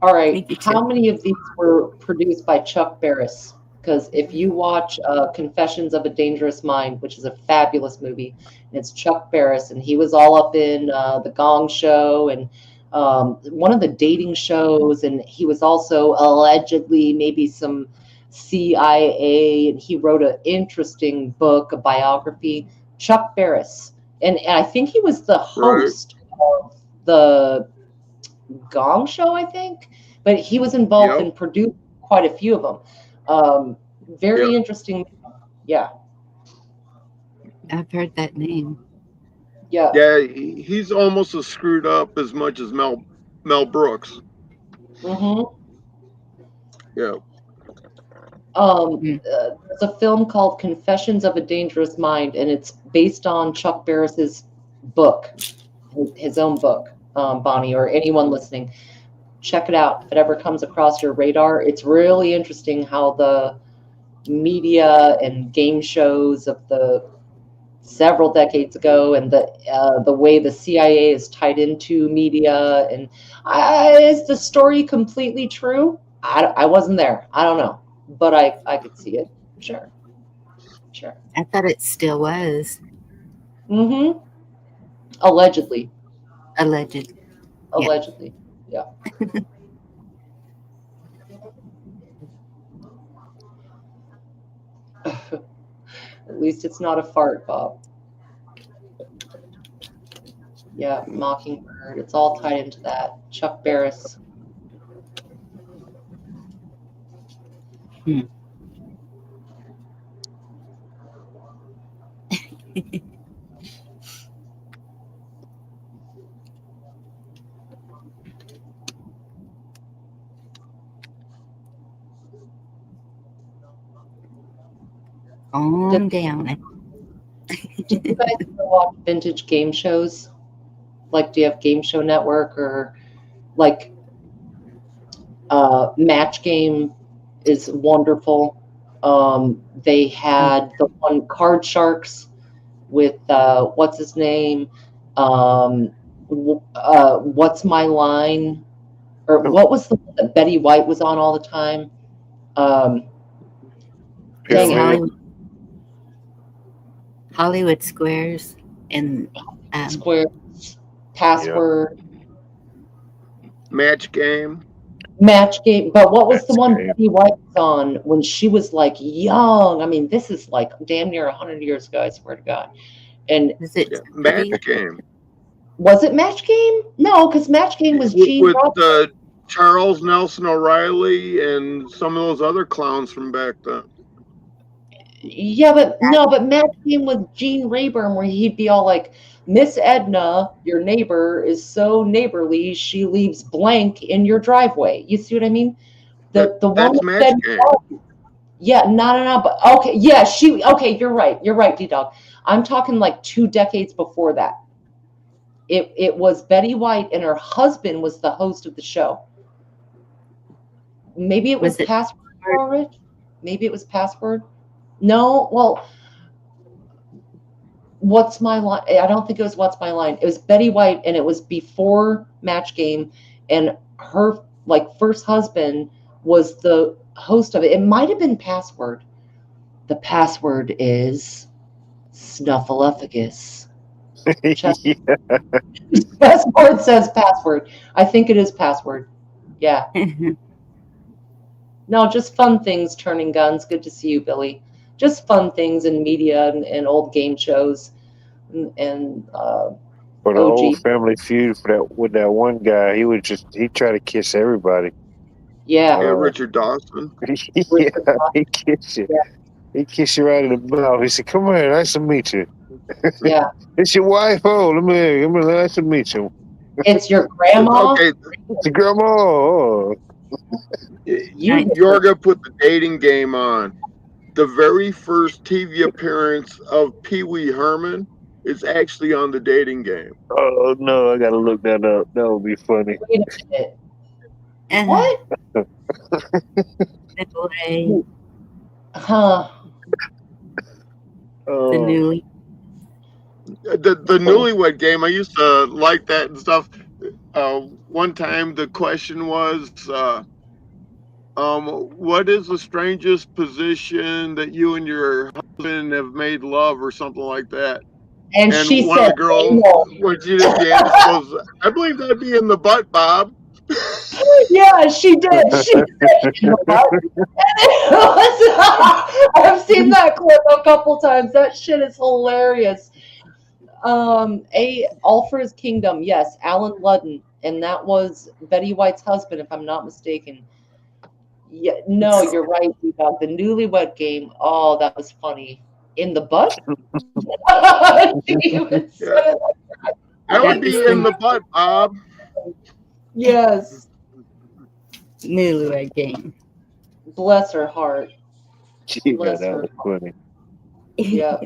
All right. Thank you, How Chip. many of these were produced by Chuck Barris? Because if you watch Confessions of a Dangerous Mind, which is a fabulous movie, and it's Chuck Barris, and he was all up in the Gong Show and one of the dating shows, and he was also allegedly maybe some CIA, and he wrote an interesting book, a biography. Chuck Barris, and I think he was the Right. host of the Gong Show, I think, but he was involved Yep. in producing quite a few of them. Very Yep. interesting. Yeah, I've heard that name. yeah. Yeah, he's almost as screwed up as much as Mel Brooks. hmm Yeah. Mm. There's a film called Confessions of a Dangerous Mind, and it's based on Chuck Barris's book, his own book. Bonnie, or anyone listening, check it out if it ever comes across your radar. It's really interesting how the media and game shows of the several decades ago, and the way the CIA is tied into media. And is the story completely true? I wasn't there. I don't know, but I could see it. Sure, sure. I thought it still was. Mm-hmm. Allegedly, Alleged. Yeah. allegedly. Yeah. At least it's not a fart, Bob. Yeah, Mockingbird. It's all tied into that. Chuck Barris. Hmm. Calm down. Do you guys ever watch vintage game shows? Like, do you have Game Show Network, or like Match Game is wonderful. They had the one Card Sharks with what's his name? What's My Line? Or what was the one that Betty White was on all the time? Dang It's it. Pyramid. Hollywood Squares and Square Password. Match Game. Match Game. But what was the Match one Game. Betty White was on when she was like young? I mean, this is like damn near 100 years ago, I swear to God. And is it Yeah, Match Game. was it Match Game? No, because Match Game was Gene With Roddenberry. Charles Nelson O'Reilly and some of those other clowns from back then. Yeah, but no, but Match Game was Gene Rayburn, where he'd be all like, Miss Edna, your neighbor, is so neighborly, she leaves blank in your driveway. You see what I mean? The one That's with Match Betty Game. White. Yeah, no. But okay, yeah, okay, you're right. You're right, D-Dog. I'm talking like 2 decades before that. It was Betty White and her husband was the host of the show. Maybe it was Was it Password, Rich? Maybe it was Password. No, well, What's My Line? I don't think it was What's My Line. It was Betty White, and it was before Match Game, and her like first husband was the host of it. It might have been Password. The password is Snuffleupagus. Yeah. Password says password. I think it is Password. Yeah. No, just fun things turning guns. Good to see you, Billy. Just fun things in media and old game shows and For the old OG. Family Feud for that with that one guy, he tried to kiss everybody. Yeah. Yeah, Uh, Richard Dawson. yeah, he kissed you. Yeah. He kissed you right in the mouth. He said, "Come here, nice to meet you." Yeah. It's your wife. Oh, let me nice to meet you. It's your grandma. Okay, It's your grandma. Oh. You Yorga put the dating game on. The very first TV appearance of Pee Wee Herman is actually on the dating game. Oh no, I gotta look that up. That would be funny. wait a minute. What? the way Huh. the Oh, newly The newlywed game, I used to like that and stuff. One time the question was, what is the strangest position that you and your husband have made love or something like that? And And she one of said the girls, anal. when she did the answer, goes, I believe that'd be in the butt, Bob. Yeah, she did. She said in the butt. I've seen that clip a couple times. That shit is hilarious. All for His Kingdom. Yes, Alan Ludden, and that was Betty White's husband, if I'm not mistaken. Yeah, no, you're right, D-Dog. The Newlywed Game. Oh, that was funny. In the butt? She even said Yeah, it like that would that was be in the the butt, Bob. yes. newlywed game. Bless her heart. yeah, Bless that her was heart. funny. Yeah.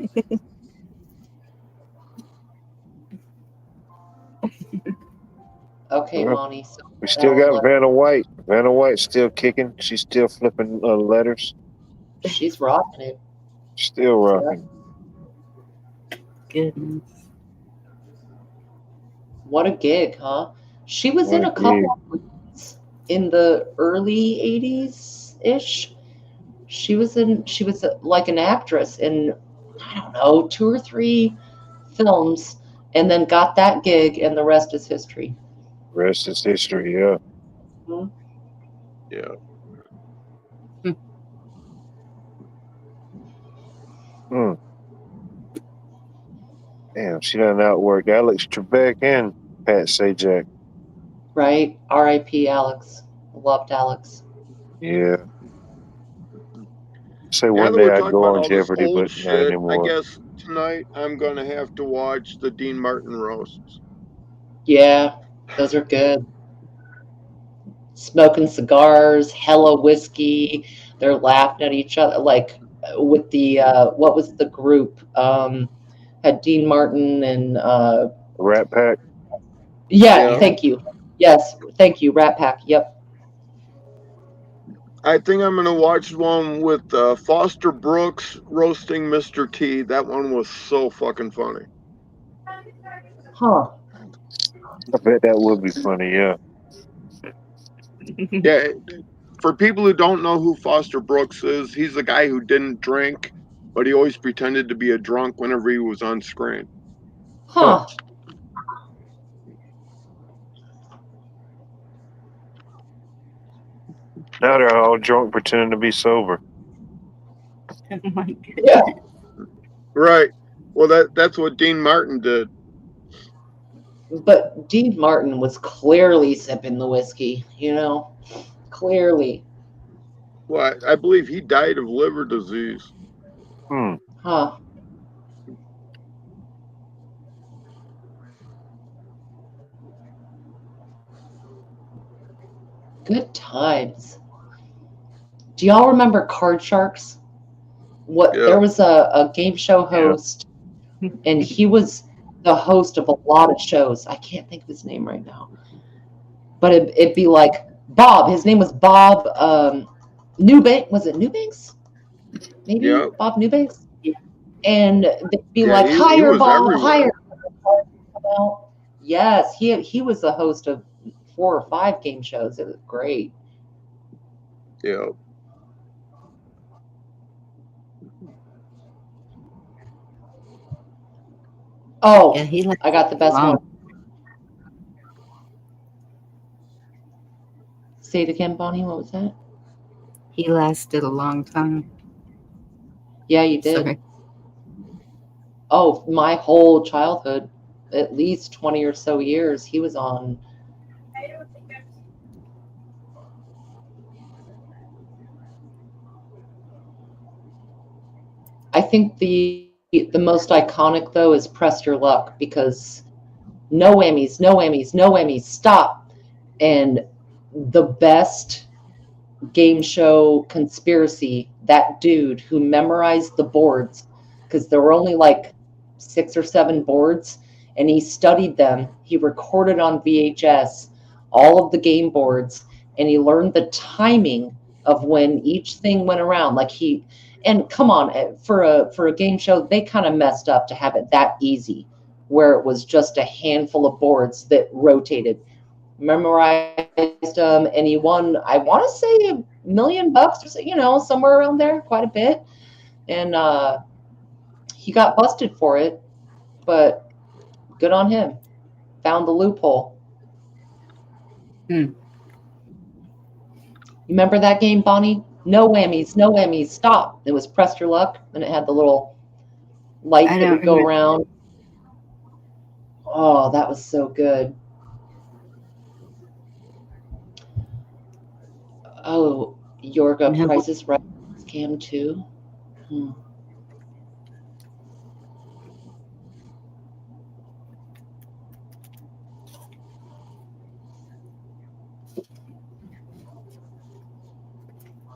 Okay, Uh, Monty. So we still Alan got Ludden. Vanna White. Vanna White still kicking. She's still flipping letters. She's rocking it. Still rocking. Goodness. What a gig, huh? She was What in a a couple gig. of movies in the early 80s ish. She was like an actress in, I don't know, 2 or 3 films, and then got that gig, and the rest is history. Rest is history. Yeah. Mhm. Yeah. Mm. Damn, she done outworked Alex Trebek and Pat Sajak. Right? R.I.P. Alex. Loved Alex. Yeah. Say Now one that day we're I'd talking go about on all this Jeopardy, old but not shit, I anymore. guess tonight I'm going to have to watch the Dean Martin roasts. Yeah, those are good. Smoking cigars, hella whiskey. They're laughing at each other, like with the what was the group? Had Dean Martin and Rat Pack. yeah, Yeah. thank you. Yes, thank you. Rat Pack. Yep. I think I'm going to watch one with Foster Brooks roasting Mr. T. That one was so fucking funny. Huh. I bet that would be funny. Yeah. Yeah. For people who don't know who Foster Brooks is, he's the guy who didn't drink, but he always pretended to be a drunk whenever he was on screen. Huh. Huh. Now they're all drunk pretending to be sober. Oh my Yeah. goodness. Right. Well, that's what Dean Martin did. But Dean Martin was clearly sipping the whiskey, you know? Clearly. Well, I believe he died of liver disease. Hmm. Huh. Good times. Do y'all remember Card Sharks? Yeah. There was a game show host, and he was the host of a lot of shows. I can't think of his name right now, but it'd be like Bob. His name was Bob Newbank. Was it Newbanks? Maybe Yeah. Bob Newbanks. And they'd be Yeah. like, He "Hire was Bob, everywhere. hire." Yes, he was the host of 4 or 5 game shows. It was great. Yeah. Oh, Yeah, he I got the best long. one. Say it again, Bonnie. What was that? He lasted a long time. Yeah, you did. Sorry. Oh, my whole childhood, at least 20 or so years, he was on. I think the most iconic though is Press Your Luck, because no Emmys, no Emmys, no Emmys, stop. And the best game show conspiracy, that dude who memorized the boards, because there were only like 6 or 7 boards, and he studied them. He recorded on VHS all of the game boards, and he learned the timing of when each thing went around. And come on, for a game show, they kind of messed up to have it that easy, where it was just a handful of boards that rotated. Memorized them, and he won, I want to say, $1 million, or so, somewhere around there, quite a bit. And he got busted for it, but good on him. Found the loophole. Hmm. You remember that game, Bonnie? No Emmys, no Emmys, stop. It was Press Your Luck, and it had the little light I that don't would go remember. around. Oh, that was so good. Oh, Yorga, No, Price is Right scam too.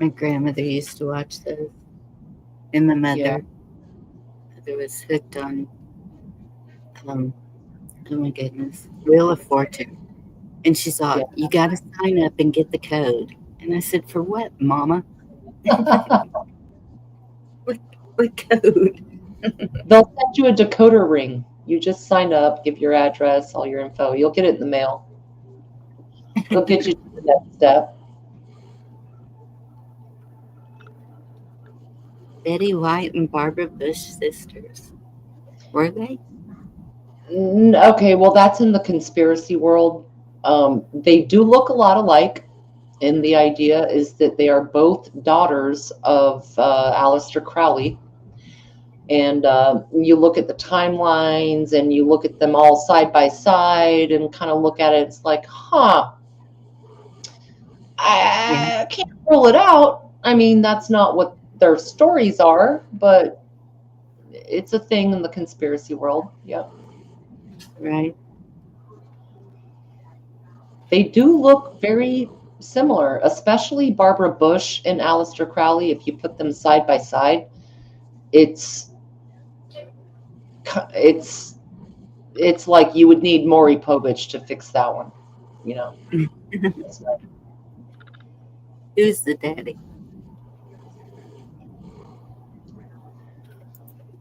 my grandmother used to watch those, and my Yeah. mother was hooked on, oh my goodness, Wheel of Fortune. And she Yeah. thought, you got to sign up and get the code. And I said, for what, Mama? What code? They'll send you a decoder ring. You just sign up, give your address, all your info. You'll get it in the mail. It'll get you to the next step. Betty White and Barbara Bush sisters. Were they? Okay, well, that's in the conspiracy world. They do look a lot alike, and the idea is that they are both daughters of Aleister Crowley. And you look at the timelines, and you look at them all side by side, and kind of look at it. It's like, huh, I can't rule it out. I mean, that's not what their stories are, but it's a thing in the conspiracy world. Yep. Right. They do look very similar, especially Barbara Bush and Aleister Crowley. If you put them side by side, it's like you would need Maury Povich to fix that one. Who's the daddy?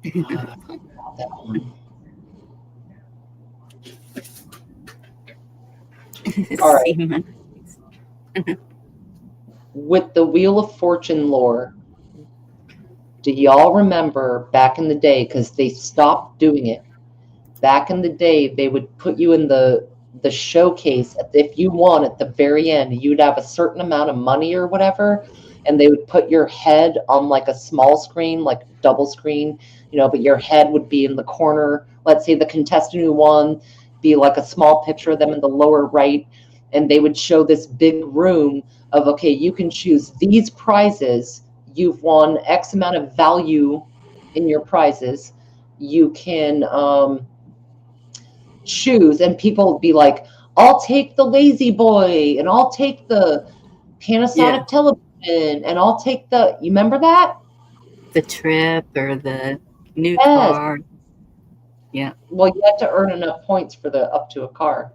That one. All right. With the Wheel of Fortune lore, do y'all remember back in the day, because they stopped doing it, back in the day, they would put you in the showcase. If you won at the very end, you'd have a certain amount of money or whatever, and they would put your head on like a small screen, like double screen, but your head would be in the corner. Let's say the contestant who won, be like a small picture of them in the lower right, and they would show this big room of, okay, you can choose these prizes. You've won X amount of value in your prizes. You can choose, and people would be like, I'll take the Lazy Boy, and I'll take the Panasonic television, and I'll take the. You remember that? The trip or the new Yes. car. Yeah. Well, you had to earn enough points for the up to a car,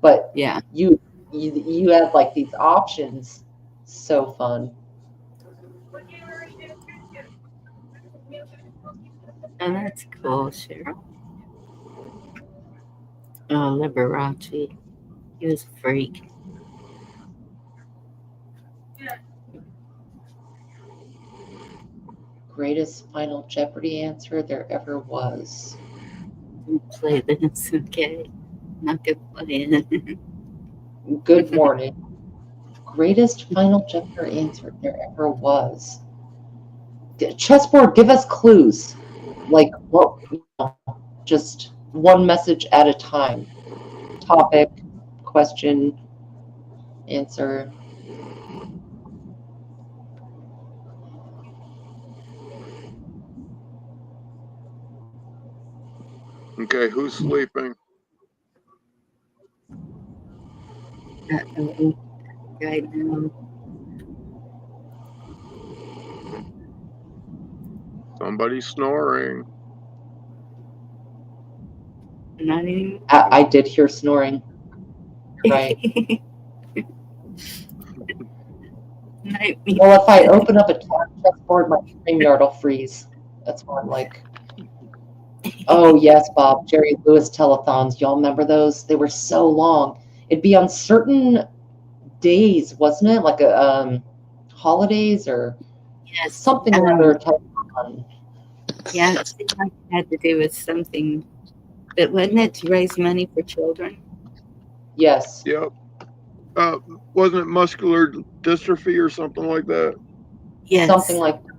but Yeah. you had like these options. So fun. Oh, that's cool, Cheryl. Oh, Liberace. He was a freak. Greatest Final Jeopardy answer there ever was. Don't play this, okay? Not gonna play it. Good morning. Greatest Final Jeopardy answer there ever was. Chessboard, give us clues. Like what? Just one message at a time. Topic, question, answer. Okay, who's sleeping? Uh-oh. Right now. Somebody's snoring. Not even. I did hear snoring. You're right. Well, if I open up a chessboard, my StreamYard will freeze. That's why I'm like. Oh yes, Bob. Jerry Lewis telethons. Y'all remember those? They were so long. It'd be on certain days, wasn't it? Like a holidays or Yes. something or other. Telethon. Yeah, it seemed like it had to do with something. But wasn't it to raise money for children? Yes. Yep. Wasn't it muscular dystrophy or something like that? Yes. Something like that.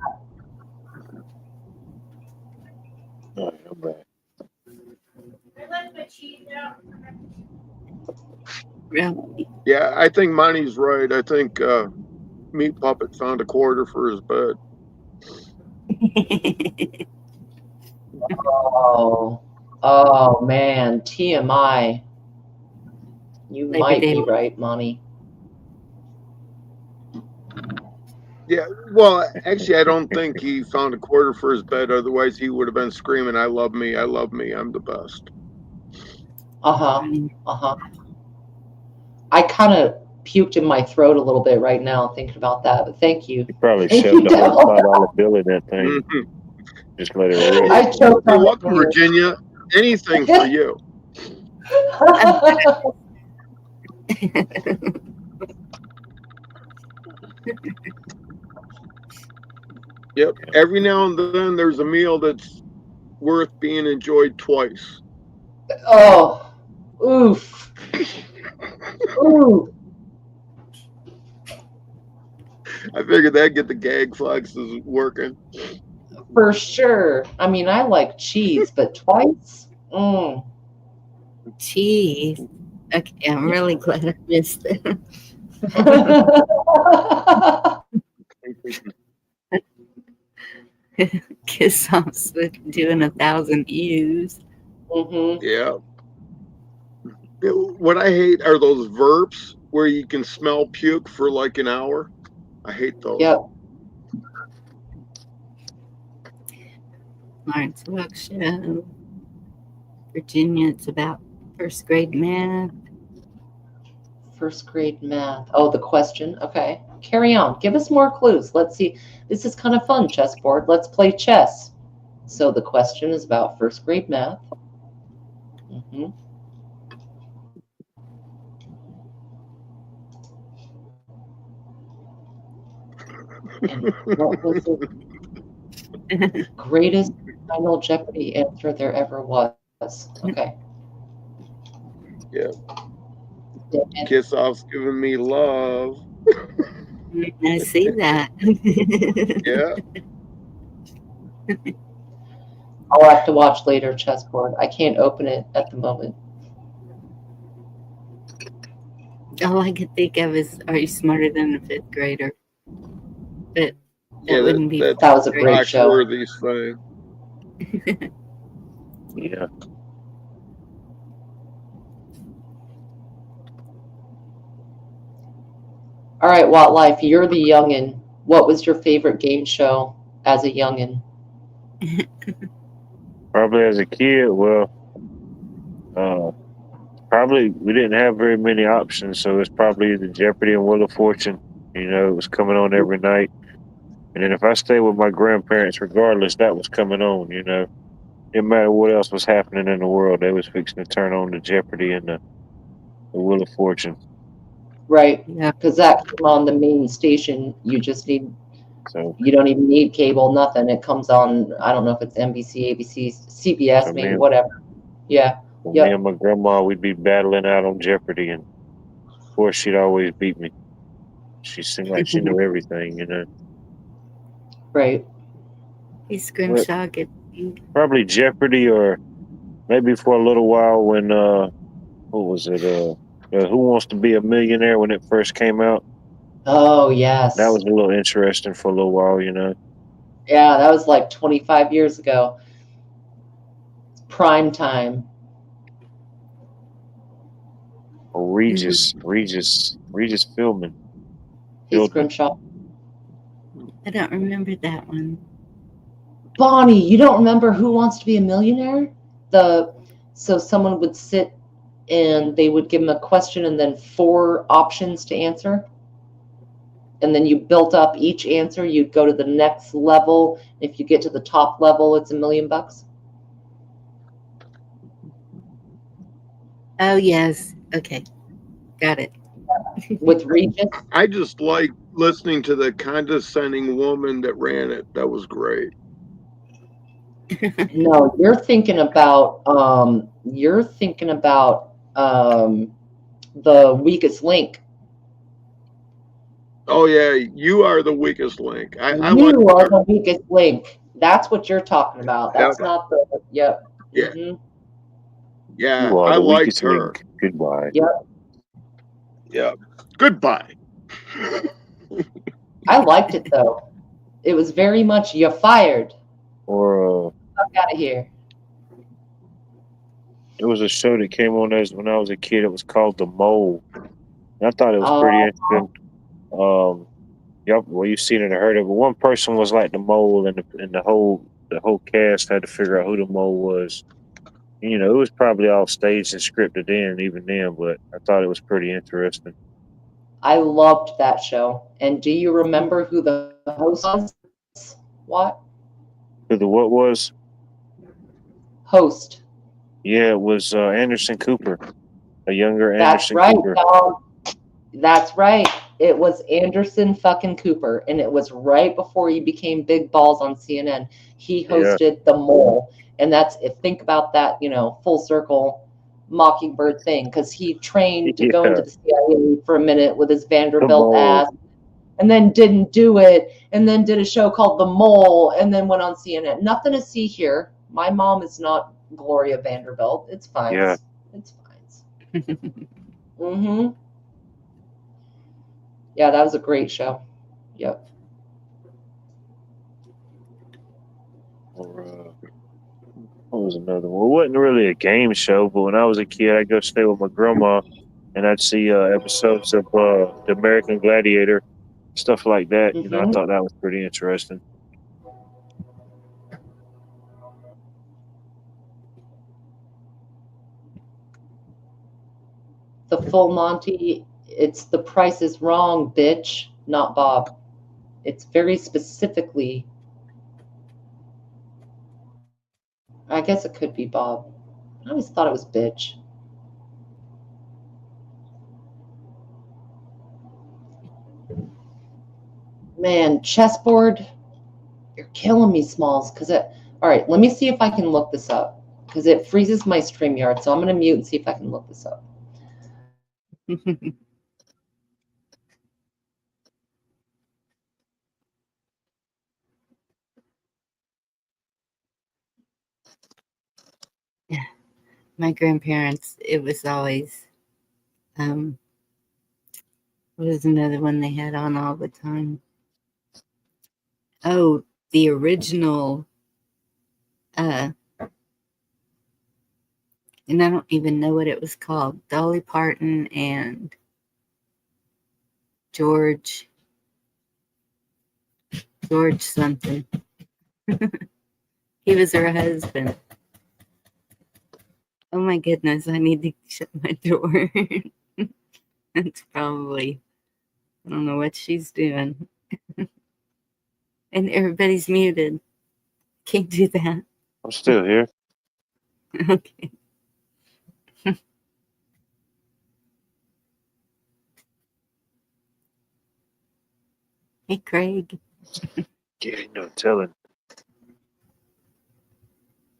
Really? Yeah, I think Monty's right. I think Meat Puppet found a quarter for his bed. Oh man, TMI. You Labor might Day. be right, Monty. Yeah, well, actually, I don't think he found a quarter for his bed. Otherwise, he would have been screaming, I love me, I'm the best." I kind of puked in my throat a little bit right now thinking about that, but thank you. You probably Thank shoved you, a whole Devil. $5 bill in that thing. Just let it rip. I choked You're on welcome, Virginia. Anything for you. Yep. Every now and then there's a meal that's worth being enjoyed twice. Oh, oof. Ooh. I figured that'd get the gag flexes working. For sure. I mean, I like cheese, but twice? Mm. Cheese. Okay, I'm really glad I missed that. Kiss offs with doing 1,000 U's. Mm-hmm. Yeah. What I hate are those verps where you can smell puke for like an hour. I hate those. Yep. Lawrence Welk Show. Virginia, it's about first grade math. First grade math. Oh, the question. Okay. Carry on. Give us more clues. Let's see. This is kind of fun, chessboard. Let's play chess. So the question is about first grade math. Mm-hmm. And what was the greatest Final Jeopardy answer there ever was? Okay. Yeah. Kiss off's giving me love. I see that. Yeah. I'll have to watch later, chessboard. I can't open it at the moment. All I could think of is, are you smarter than a fifth grader? But Yeah, wouldn't be. That was a great show. Foxworthy's thing. Yeah. All right, Watt Life, you're the youngin'. What was your favorite game show as a youngin? Probably as a kid, well, uh, probably we didn't have very many options, so it's probably the Jeopardy and Wheel of Fortune. It was coming on every night. And then if I stayed with my grandparents, regardless, that was coming on. Didn't matter what else was happening in the world, they was fixing to turn on the Jeopardy and the Wheel of Fortune. Right, Yeah. because that came on the main station. You don't even need cable, nothing. It comes on, I don't know if it's NBC, ABC, CBS, So maybe, whatever. Yeah. me and my grandma, we'd be battling out on Jeopardy, and of course, she'd always beat me. She seemed like she knew everything. Right. Hey, Scrimshaw, good. Probably Jeopardy, or maybe for a little while when what was it? Who Wants to Be a Millionaire when it first came out. Oh, yes. That was a little interesting for a little while. Yeah, that was like 25 years ago. Prime time. Or Regis Philbin. Hey, Scrimshaw. I don't remember that one. Bonnie, you don't remember Who Wants to Be a Millionaire? So someone would sit and they would give them a question and then 4 options to answer. And then you built up each answer. You'd go to the next level. If you get to the top level, it's $1 million. Oh, yes. Okay. Got it. With Regis? I just like listening to the condescending woman that ran it. That was great. No, you're thinking about the weakest link. Oh yeah, you are the weakest link. I like You are the weakest link. That's what you're talking about. That's not the yep. Yeah. Mhm. Yeah, You are I the liked weakest her. link. Goodbye. Yep. Yeah. Goodbye. I liked it though. It was very much you're fired. Or Fuck out of here. there was a show that came on when I was a kid. It was called The Mole. And I thought it was pretty interesting. You've seen it and heard it, but one person was like the mole, and the whole cast had to figure out who the mole was. It was probably all staged and scripted in even then, but I thought it was pretty interesting. I loved that show. And do you remember who the host was? What? Who the what was? Host. Yeah, it was Anderson Cooper, a younger That's Anderson right, Cooper. dog. That's right. It was Anderson fucking Cooper, and it was right before he became Big Balls on CNN. He hosted The Mole, and think about that, full circle Mockingbird thing, because he trained to go into the CIA for a minute with his Vanderbilt ass, and then didn't do it, and then did a show called The Mole, and then went on CNN. Nothing to see here. My mom is not Gloria Vanderbilt. It's fine. Yeah. It's fine. Mm-hmm. Yeah, that was a great show. Yep. Or what was another one? It wasn't really a game show, but when I was a kid, I'd go stay with my grandma, and I'd see episodes of The American Gladiator, stuff like that. I thought that was pretty interesting. The Full Monty, it's The Price is Wrong, bitch, not Bob. It's very specifically, I guess it could be Bob. I always thought it was bitch. Man, chessboard, you're killing me, Smalls. All right, let me see if I can look this up, because it freezes my StreamYard. So I'm going to mute and see if I can look this up. Yeah. My grandparents, it was always, what was another one they had on all the time? Oh, the original, and I don't even know what it was called. Dolly Parton and George. George something. He was her husband. Oh my goodness, I need to shut my door. That's probably, I don't know what she's doing. And everybody's muted. Can't do that. I'm still here. Okay. Hey, Craig. Yeah, no telling.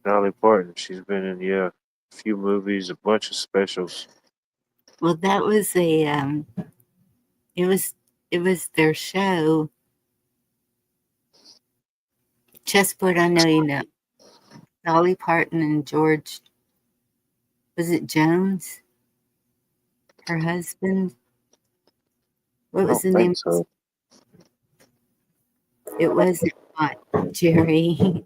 Dolly Parton, she's been in a few movies, a bunch of specials. Well, that was it was their show. Chessboard, I know you know. Dolly Parton and George, was it Jones? Her husband? What I was don't the name? think so. It wasn't hot, Jerry.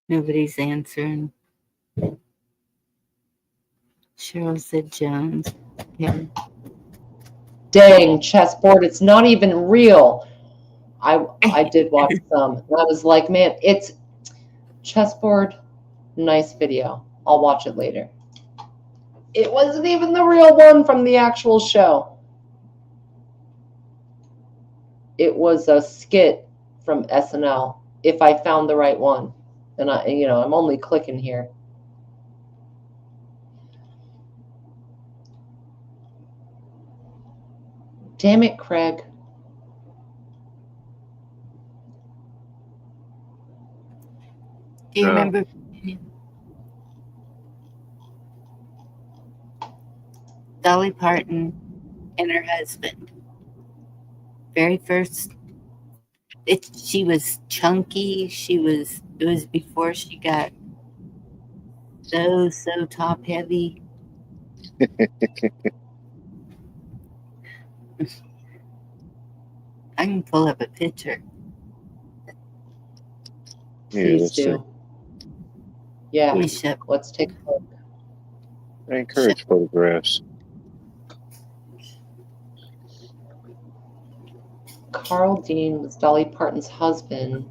Nobody's answering. Cheryl said Jones. Yeah. Dang, chessboard, it's not even real. I did watch some, and I was like, man, it's chessboard, nice video. I'll watch it later. It wasn't even the real one from the actual show. It was a skit from SNL, if I found the right one. And I'm only clicking here. Damn it, Craig. Do you remember Dolly Parton and her husband? Very first, she was chunky. It was before she got so top heavy. I can pull up a picture. Please do. Yeah, let's take a look. I encourage photographs. Carl Dean was Dolly Parton's husband,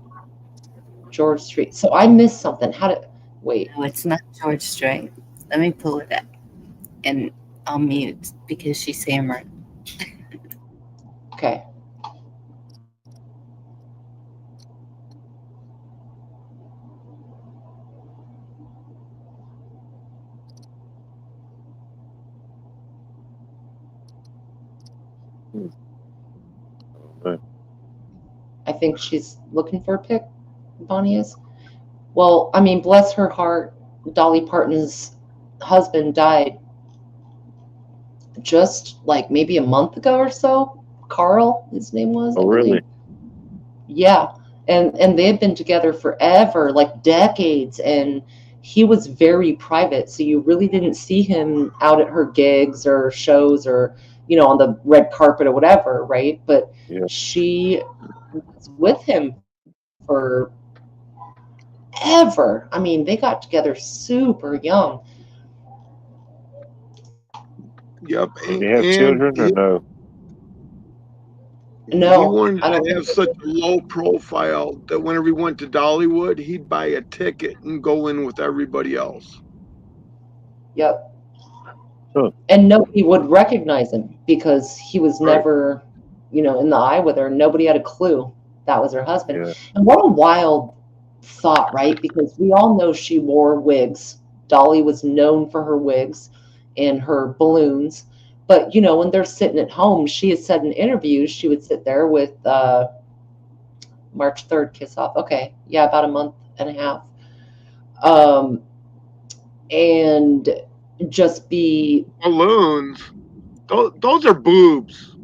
George Strait. So I missed something. Wait. No, it's not George Strait. Let me pull it up. And I'll mute because she's hammering. Okay. I think she's looking for a pic. Bonnie is. Well, I mean, bless her heart, Dolly Parton's husband died just like maybe a month ago or so. Carl, his name was. Oh, really? Yeah, and they had been together forever, like decades, and he was very private, so you really didn't see him out at her gigs or shows or on the red carpet or whatever, right? But she was with him for ever. I mean, they got together super young. Yep. Did they have children or no? No, he wanted I don't to have such a low profile that whenever he went to Dollywood, he'd buy a ticket and go in with everybody else. Yep. And nobody would recognize him because he was never, in the eye with her. Nobody had a clue that was her husband. Yeah. And what a wild thought, right? Because we all know she wore wigs. Dolly was known for her wigs and her balloons. But, when they're sitting at home, she has said in interviews, she would sit there with March 3rd, kiss off. Okay. Yeah, about a month and a half. And just be balloons. Those are boobs.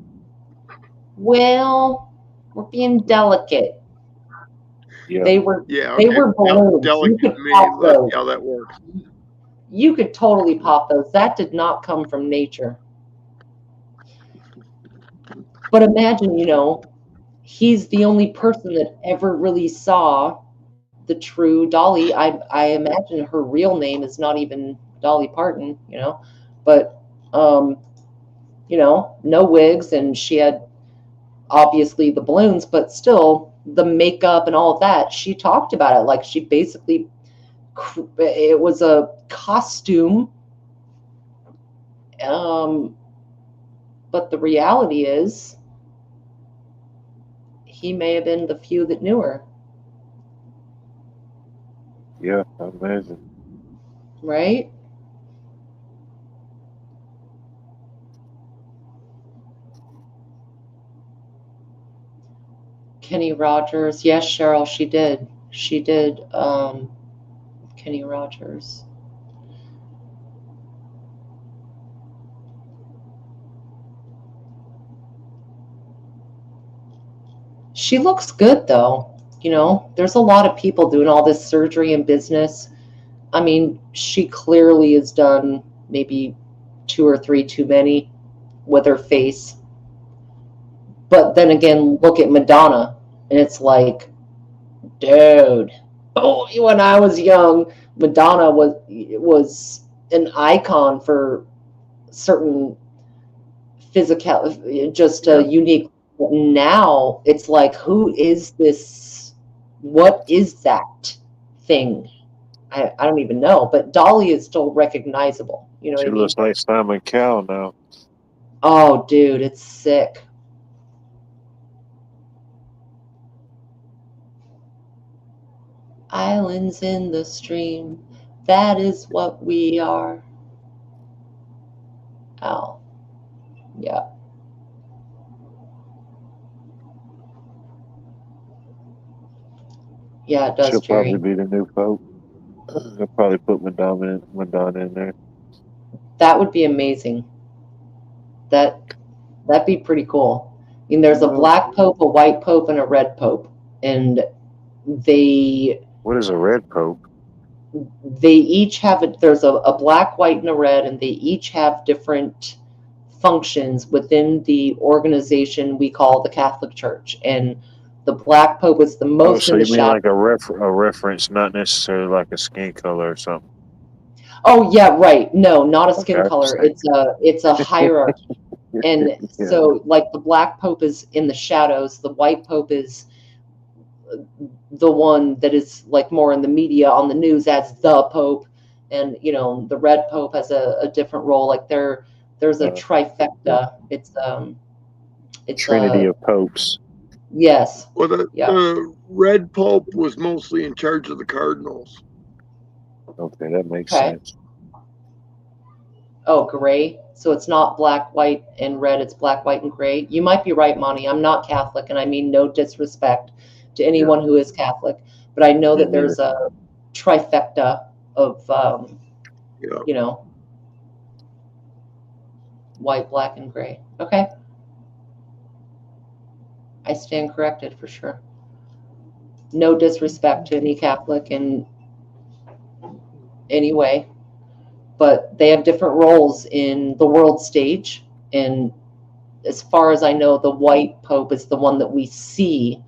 Well, we're being delicate. Yeah. They were okay. balloons. Delicate You could me. pop Let's those. see how that works. You could totally pop those. That did not come from nature. But imagine, he's the only person that ever really saw the true Dolly. I imagine her real name is not even Dolly Parton, but no wigs, and she had obviously the balloons, but still the makeup and all of that. She talked about it like she basically, it was a costume. But the reality is, he may have been the few that knew her. Yeah, I imagine. Right? Kenny Rogers. Yes, Cheryl, she did. She did. Kenny Rogers. She looks good, though. There's a lot of people doing all this surgery and business. I mean, she clearly has done maybe 2 or 3 too many with her face. But then again, look at Madonna, and it's like, dude. Oh, when I was young, Madonna was an icon for certain physical, just a unique. Now it's like, who is this? What is that thing? I don't even know. But Dolly is still recognizable. You know what She I mean? looks like Simon Cowell now. Oh, dude, it's sick. Islands in the stream, that is what we are. Oh, yeah. Yeah, it does, She'll Jerry. probably be the new Pope. They'll probably put Madonna in there. That would be amazing. That'd be pretty cool. I mean, there's a black pope, a white pope, and a red pope, and What is a red pope? They each have there's a black, white, and a red, and they each have different functions within the organization we call the Catholic Church. And the black pope is the most so in the you mean shadow. like a reference, not necessarily like a skin color or something? Oh yeah, right. No, not a skin color. It's a hierarchy. And so like the black pope is in the shadows, the white pope is the one that is like more in the media on the news as the pope, and the red pope has a different role. Like there's a trifecta. It's Trinity of popes. Yes. Well, the red pope was mostly in charge of the cardinals. Okay, that makes sense. Oh, gray. So it's not black, white, and red. It's black, white, and gray. You might be right, Monty. I'm not Catholic, and I mean no disrespect to anyone who is Catholic, but I know that there's a trifecta of, white, black, and gray. Okay. I stand corrected for sure. No disrespect to any Catholic in any way, but they have different roles in the world stage. And as far as I know, the white pope is the one that we see,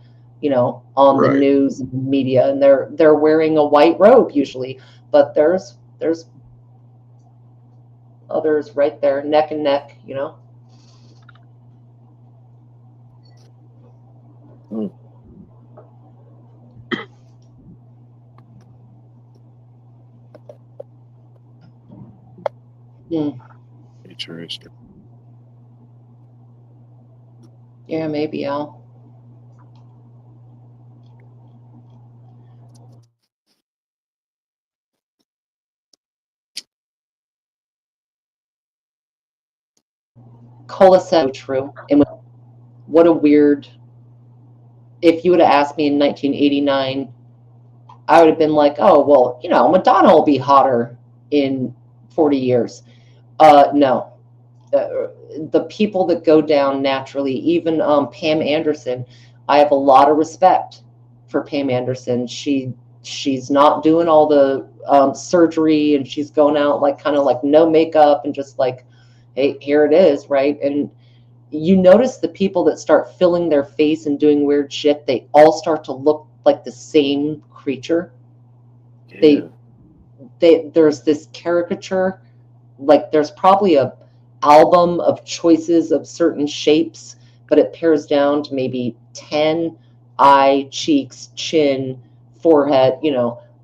on the news and media, and they're wearing a white robe usually, but there's others right there, neck and neck, Interesting. Yeah, maybe Al. Cola said true. And what a weird. If you would have asked me in 1989, I would have been like, oh, well, Madonna will be hotter in 40 years. No. The people that go down naturally, even Pam Anderson, I have a lot of respect for Pam Anderson. She's not doing all the surgery, and she's going out like kind of like no makeup and just like, hey, here it is, right? And you notice the people that start filling their face and doing weird shit, they all start to look like the same creature. Yeah. There's this caricature, like there's probably a album of choices of certain shapes, but it pairs down to maybe 10 eye, cheeks, chin, forehead,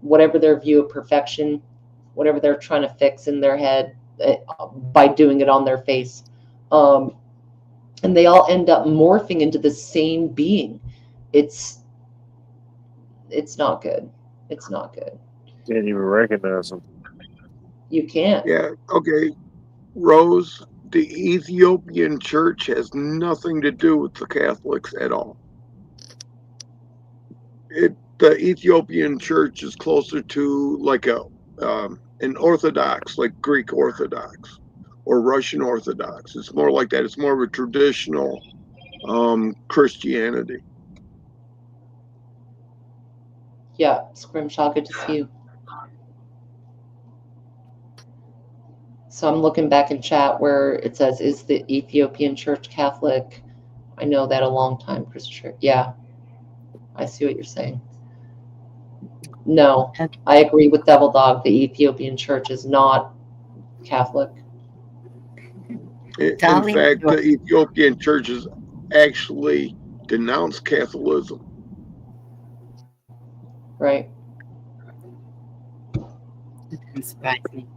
whatever their view of perfection, whatever they're trying to fix in their head by doing it on their face. And they all end up morphing into the same being. It's not good. It's not good. Can't even recognize them. You can't. Yeah. Okay. Rose, the Ethiopian church has nothing to do with the Catholics at all. The Ethiopian church is closer to like an Orthodox, like Greek Orthodox or Russian Orthodox. It's more like that. It's more of a traditional Christianity. Yeah, Scrimshaw, good to see you. So I'm looking back in chat where it says, is the Ethiopian church Catholic? I know that a long time, Christopher. Yeah, I see what you're saying. No, I agree with Devil Dog. The Ethiopian church is not Catholic. In fact, the Ethiopian churches actually denounce Catholicism. Right. It didn't surprise me.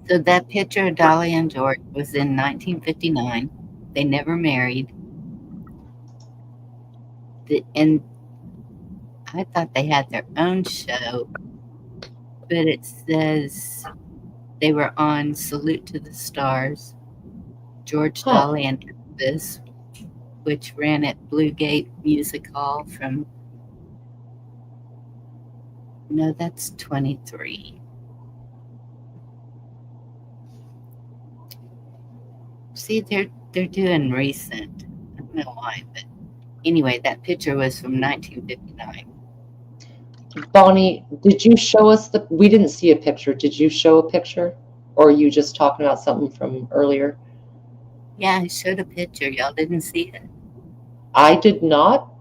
So that picture of Dolly and George was in 1959. They never married. And I thought they had their own show, but it says they were on Salute to the Stars, George, Dolly, and Elvis, which ran at Blue Gate Music Hall from, no, that's 23. See, they're doing recent. I don't know why, but anyway, that picture was from 1959. Bonnie, did you show us we didn't see a picture. Did you show a picture? Or are you just talking about something from earlier? Yeah, I showed a picture. Y'all didn't see it. I did not.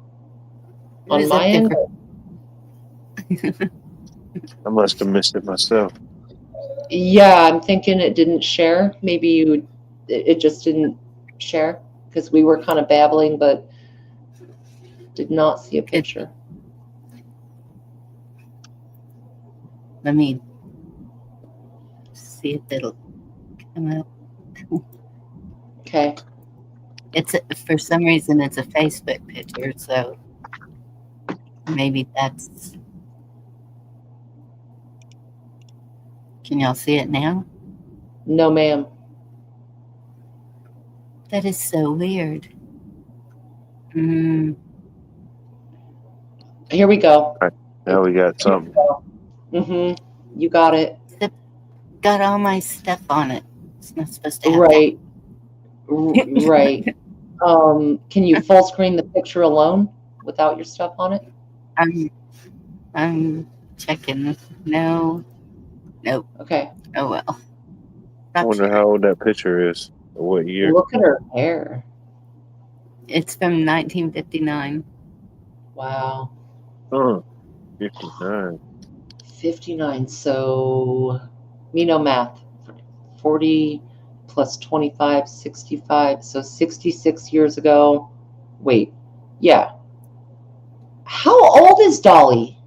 On my end. I must have missed it myself. Yeah, I'm thinking it didn't share. Maybe it just didn't share because we were kind of babbling, but did not see a picture. Let me see if it'll come up. Okay. For some reason, it's a Facebook picture, so maybe that's. Can y'all see it now? No, ma'am. That is so weird. Here we go. Right. Now we got something. You got it. It's got all my stuff on it. It's not supposed to have right. Right. Can you full screen the picture alone without your stuff on it? I'm checking. No. Nope. Okay. Oh well. I wonder how old that picture is, or what year. Look at her hair. It's from 1959. Wow. 59. 59. So, math. 40 plus 25, 65. So 66 years ago. Wait. Yeah. How old is Dolly?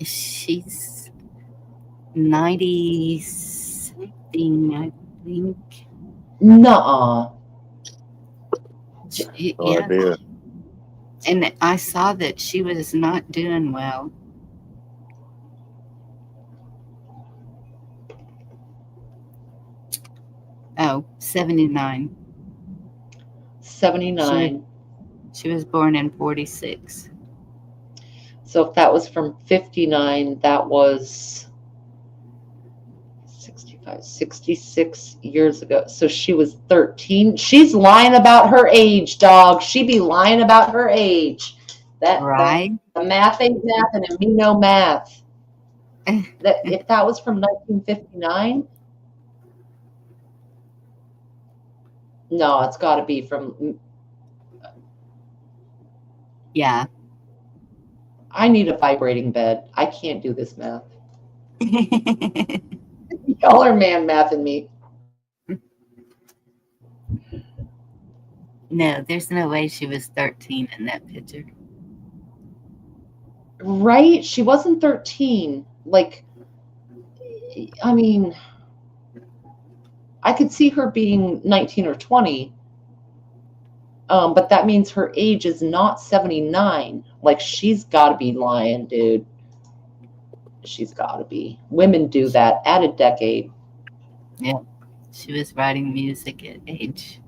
She's 90 something, I think. Nuh-uh. Yeah. Idea. And I saw that she was not doing well. Oh, 79. 79. She was born in 46. So if that was from 59, that was 65, 66 years ago. So she was 13. She's lying about her age, dog. She be lying about her age. Right. The math ain't math and me no math. If that was from 1959, no, it's got to be from. Yeah. I need a vibrating bed. I can't do this math. Y'all are man mathing me. No, there's no way she was 13 in that picture. Right? She wasn't 13. Like, I mean, I could see her being 19 or 20, but that means her age is not 79. Like, she's got to be lying, dude. She's got to be. Women do that. Add a decade. Yeah. She was writing music at age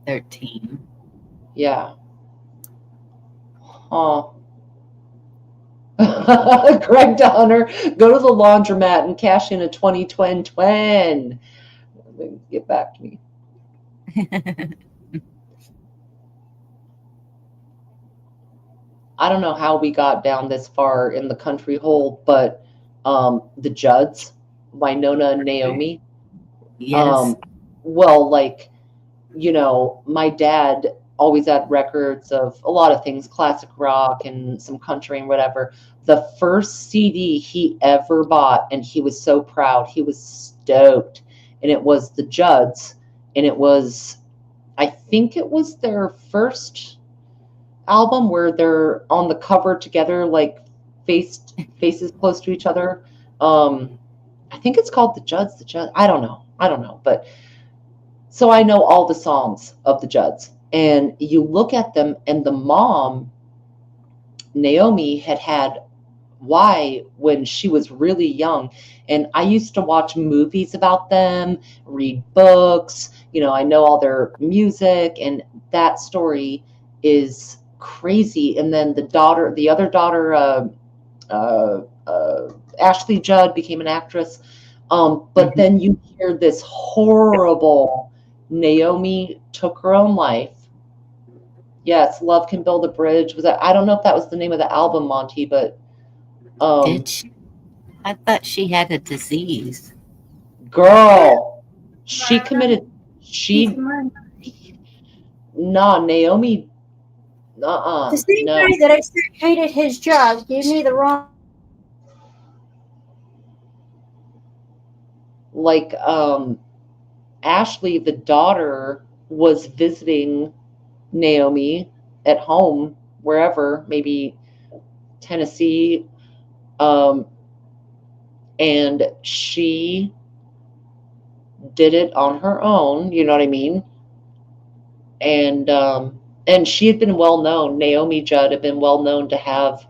13. Yeah. Huh. Greg Donner, go to the laundromat and cash in a 2020. Get back to me. I don't know how we got down this far in the country hole, but the Judds, Winona and Naomi. Yes. Well, like, you know, my dad always had records of a lot of things, classic rock and some country and whatever. The first CD he ever bought, and he was so proud, he was stoked, and it was the Judds, and it was, I think it was their first album where they're on the cover together, like faces close to each other. I think it's called the Judds. The Judds. I don't know. But so I know all the songs of the Judds, and you look at them, and the mom, Naomi, had Y when she was really young, and I used to watch movies about them, read books. You know, I know all their music, and that story is crazy. And then the other daughter, Ashley Judd, became an actress. But then you hear this horrible Naomi took her own life. Yes, Love Can Build a Bridge. Was that? I don't know if that was the name of the album, Monty, but Did she? I thought she had a disease. girl, she committed. Naomi. The same No. guy that I said hated his job gave me the wrong. Like, Ashley, the daughter, was visiting Naomi at home, wherever, maybe Tennessee, and she did it on her own. You know what I mean? And she had been well known. Naomi Judd had been well known to have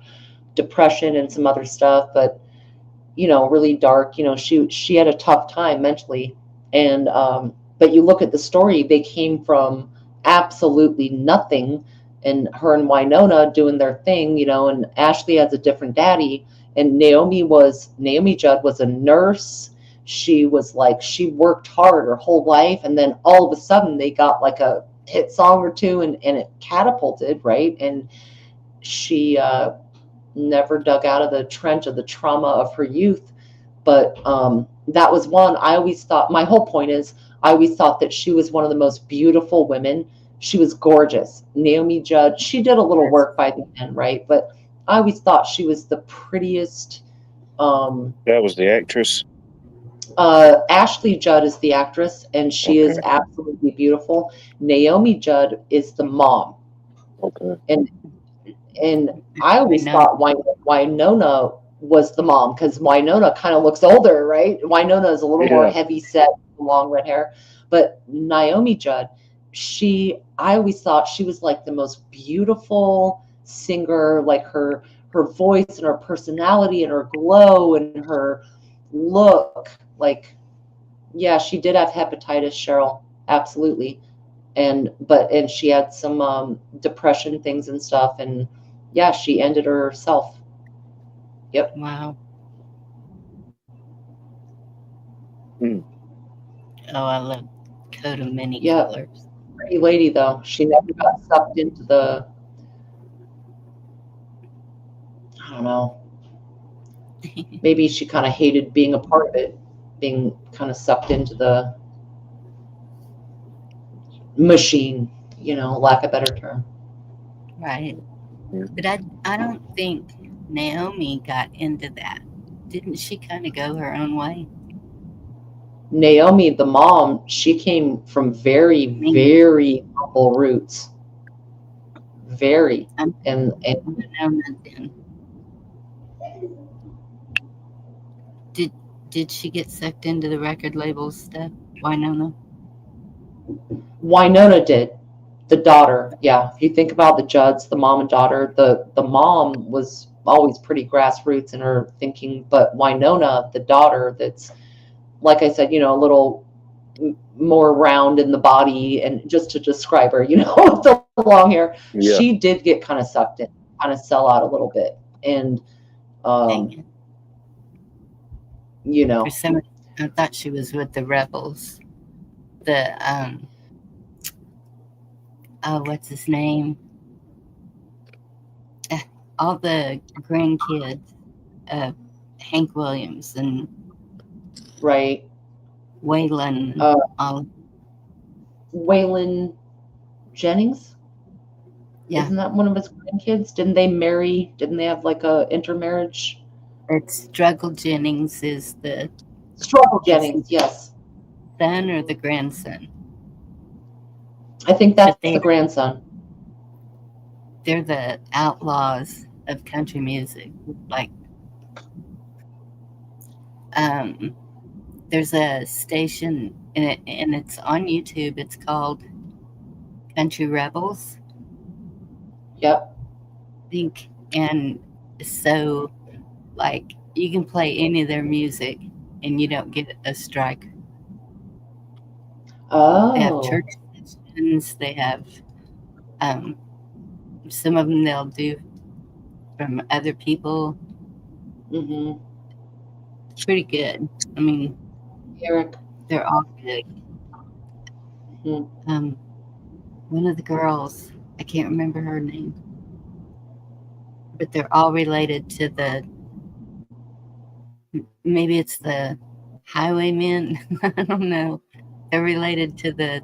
depression and some other stuff, but really dark. She had a tough time mentally, and but you look at the story; they came from absolutely nothing, and her and Winona doing their thing, and Ashley has a different daddy, and Naomi Judd was a nurse. She was like, she worked hard her whole life, and then all of a sudden they got like a hit song or two, and it catapulted, right? And she never dug out of the trench of the trauma of her youth. But that was one. I always thought, my whole point is, I always thought that she was one of the most beautiful women. She was gorgeous. Naomi Judd, she did a little work by the end, right? But I always thought she was the prettiest. That was the actress? Ashley Judd is the actress, and she is absolutely beautiful. Naomi Judd is the mom. Okay. And I always thought Winona was the mom, because Winona kind of looks older, right? Winona is a little more heavy set, long red hair. But Naomi Judd, I always thought she was like the most beautiful singer, like her voice and her personality and her glow and her look. Like, yeah, she did have hepatitis, Cheryl, absolutely. And she had some depression things and stuff, and yeah, she ended herself. Yep. Wow. Oh, I love coat of many colors. Pretty lady, though. She never got sucked into the, I don't know. Maybe she kind of hated being a part of it, being kind of sucked into the machine, lack of a better term. Right. But I don't think Naomi got into that. Didn't she kind of go her own way? Naomi, the mom, she came from very, I mean, very humble roots. Very. I'm And Winona then. Did she get sucked into the record label stuff? Winona? Winona did. The daughter, yeah. If you think about the Judds, the mom and daughter, the mom was always pretty grassroots in her thinking, but Winona, the daughter, that's like I said, a little more round in the body, and just to describe her, with the long hair, Yeah. she did get kind of sucked in, kind of sell out a little bit, and Dang it. For some reason, I thought she was with the Rebels. The oh, what's his name? All the grandkids of Hank Williams and right, Waylon. All Waylon Jennings. yeah, Isn't that one of his grandkids? Didn't they marry? Didn't they have like a intermarriage? it's Struggle Jennings is the Struggle Jennings, yes. son or the grandson. I think that's But the grandson. they're the outlaws of country music. Like, there's a station and it's on YouTube. It's called Country Rebels. Yep. I think, and so like you can play any of their music and you don't get a strike. They have Oh. church sessions. They have some of them they'll do from other people. Mm-hmm. It's pretty good. I mean, Eric. they're all good. Mm-hmm. One of the girls, I can't remember her name, but they're all related to maybe it's the Highwaymen. I don't know. They're related to the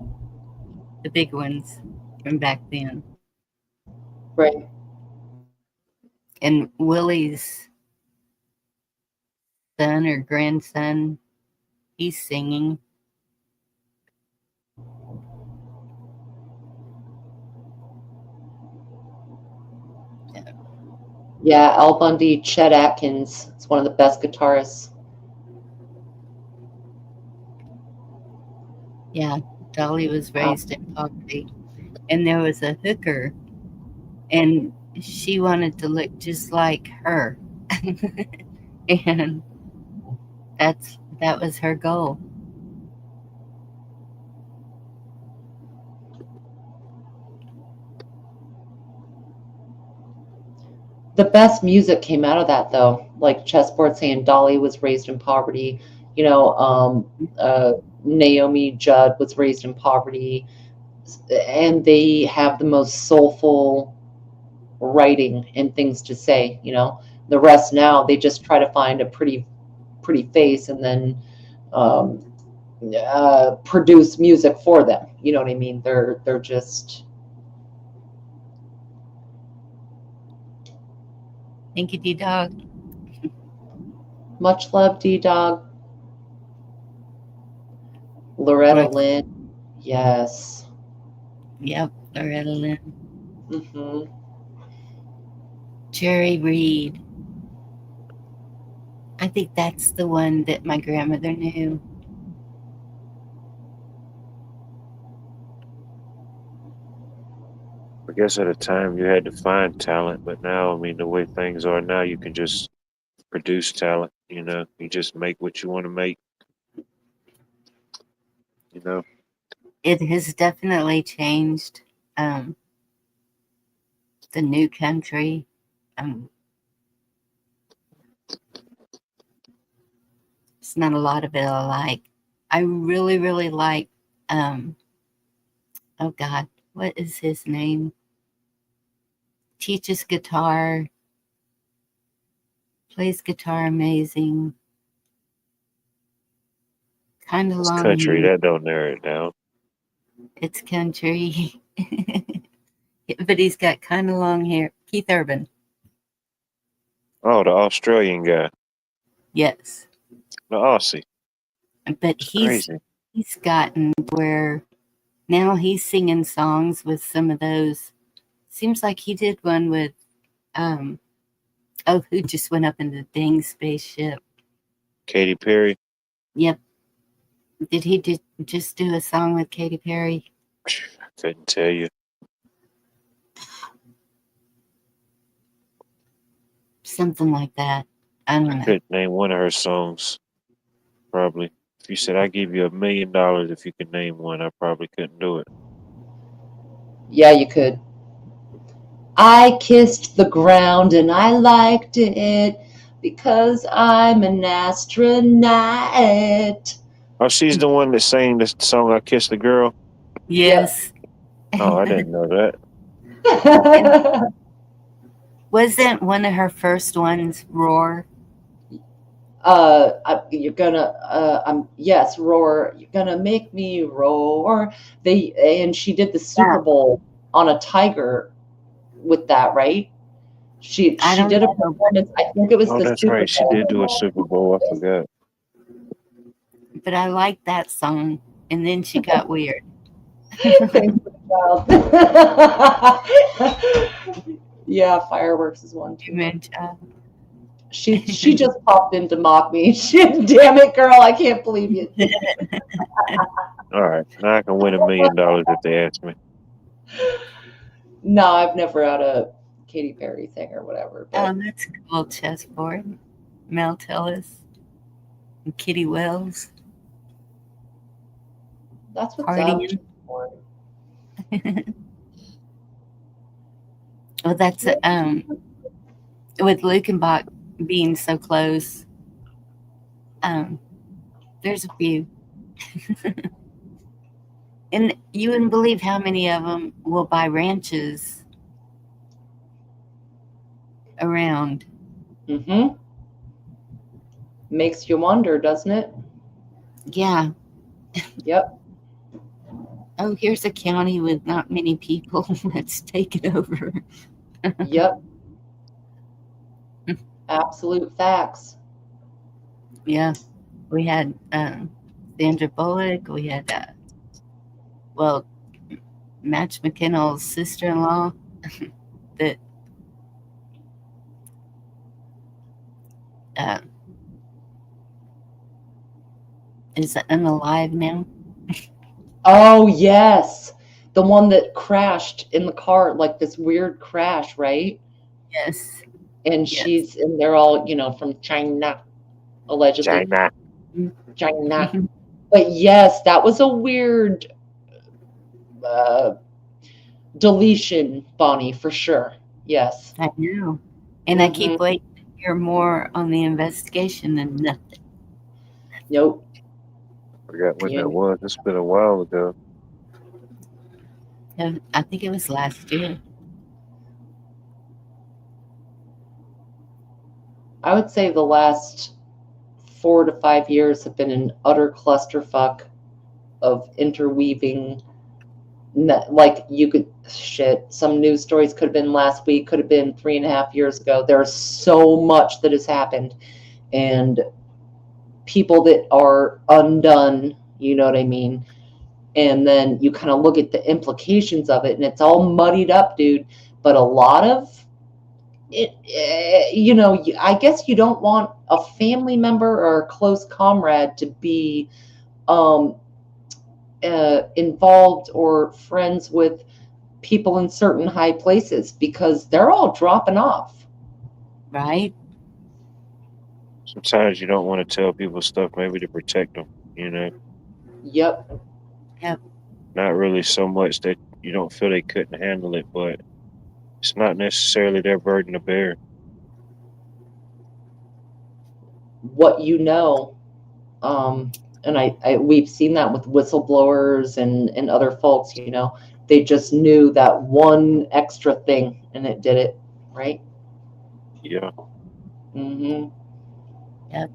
big ones from back then. Right. And Willie's son or grandson, he's singing. Yeah, Al Bundy, Chet Atkins. It's one of the best guitarists. Yeah, Dolly was raised in poverty. And there was a hooker, and she wanted to look just like her. And that was her goal. The best music came out of that, though. Like Chessboard saying Dolly was raised in poverty. Naomi Judd was raised in poverty. And they have the most soulful writing and things to say. The rest now, they just try to find a pretty face and then produce music for them. You know what I mean? They're just. Thank you, D-Dog. Much love, D-Dog. Loretta Lynn. Yes. Yep, Loretta Lynn. Mm-hmm. Jerry Reed. I think that's the one that my grandmother knew. I guess at a time you had to find talent, but now, I mean, the way things are now, you can just produce talent. You just make what you want to make. It has definitely changed. The new country. It's not a lot of it I like. I really, really like. Oh God, what is his name? Teaches guitar, plays guitar amazing. Kind of It's long country. hair. That don't narrow it down. It's country. But he's got kind of long hair. Keith Urban. Oh, the Australian guy, Yes. the Aussie. But It's crazy. he's gotten where now he's singing songs with some of those. Seems like he did one with who just went up in the dang spaceship. Katy Perry. Yep. Did he just do a song with Katy Perry? I couldn't tell you. Something like that. I don't I know. couldn't name one of her songs. Probably. If you said I give you $1 million if you could name one, I probably couldn't do it. Yeah, you could. I kissed the ground and I liked it because I'm an astronaut. Oh, she's the one that sang the song "I Kissed the Girl." Yes. Oh, I didn't know that. Wasn't one of her first ones Roar? You're gonna, yes, roar. You're gonna make me roar. And she did the Super Bowl on a tiger with that, right? She don't did a know. performance. I think it was Oh, the that's Super right. She Bowl. did do a Super Bowl. I forgot. But I like that song. And then she got weird. Thanks for the child. Yeah, fireworks is one too. She just popped in to mock me. Damn it, girl! I can't believe you. All right, now I can win $1 million if they ask me. No, I've never had a Katy Perry thing or whatever. But Oh, that's cool. Chessboard. Mel Tillis. And Kitty Wells. That's what's Partying. up. Well, that's with Lukenbach being so close. There's a few, and you wouldn't believe how many of them will buy ranches around. Mm-hmm. Makes you wonder, doesn't it? Yeah. Yep. Oh, here's a county with not many people. Let's take it over. Yep. Absolute facts. Yeah. We had Sandra Bullock. We had, Match McKinnell's sister-in-law that is unalive now. Oh, yes. The one that crashed in the car, like this weird crash, right? Yes. And they're all, from China, allegedly. China. But yes, that was a weird deletion, Bonnie, for sure. Yes. I know. And I keep waiting to hear more on the investigation and nothing. Nope. Forgot when that was. It's been a while ago. I think it was last year. I would say the last 4 to 5 years have been an utter clusterfuck of interweaving. Like some news stories could have been last week, could have been 3.5 years ago. There's so much that has happened, and people that are undone, you know what I mean? And then you kind of look at the implications of it, and it's all muddied up, dude. But a lot of it, I guess you don't want a family member or a close comrade to be involved or friends with people in certain high places, because they're all dropping off. Right. Sometimes you don't want to tell people stuff, maybe to protect them, Yep. Not really so much that you don't feel they couldn't handle it, but it's not necessarily their burden to bear. What and we've seen that with whistleblowers and other folks, they just knew that one extra thing and it did it, right? Yeah. Mm-hmm. Yep.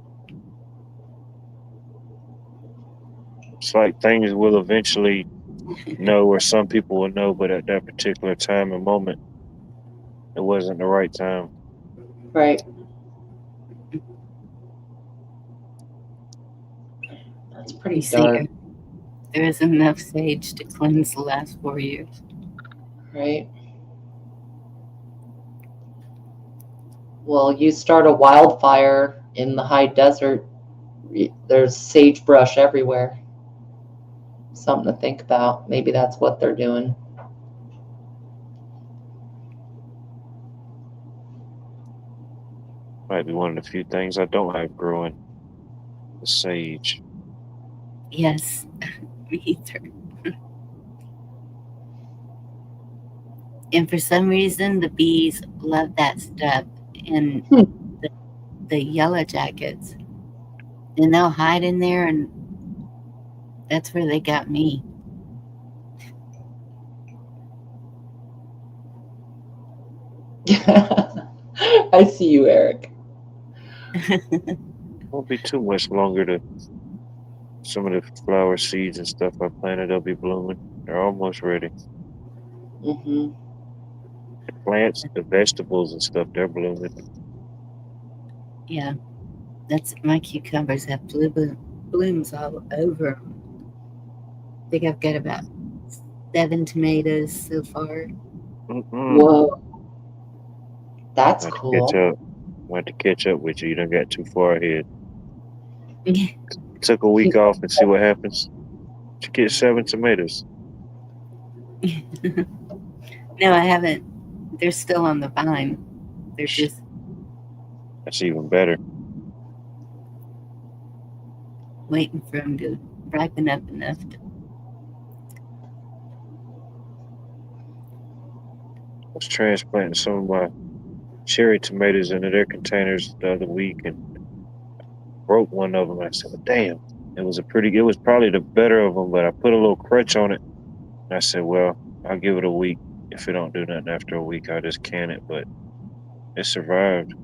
It's like things will eventually know, or some people will know, but at that particular time and moment, It wasn't the right time. Right. That's pretty You see, dark, there is enough sage to cleanse the last 4 years. right? Well, you start a wildfire in the high desert, there's sagebrush everywhere. Something to think about. Maybe that's what they're doing. Might be one of the few things I don't have growing. The sage. Yes, me either. And for some reason, the bees love that stuff. And the yellow jackets, and they'll hide in there, and that's where they got me. I see you, Eric. Won't be too much longer to some of the flower seeds and stuff I planted. They'll be blooming. They're almost ready. Mm-hmm. The plants, the vegetables and stuff, they're blooming. Yeah, that's my cucumbers have blooms all over 'em. I think I've got about 7 tomatoes so far. Whoa, that's I had to cool. catch up. I had to catch up with you. You done got too far ahead. Took a week off and see what happens. You get 7 tomatoes. No, I haven't. They're still on the vine. They're just That's even better. waiting for them to ripen up enough to. I was transplanting some of my cherry tomatoes into their containers the other week and broke one of them. I said, well, damn, it was probably the better of them, but I put a little crutch on it. And I said, well, I'll give it a week. If it don't do nothing after a week, I'll just can it. But it survived.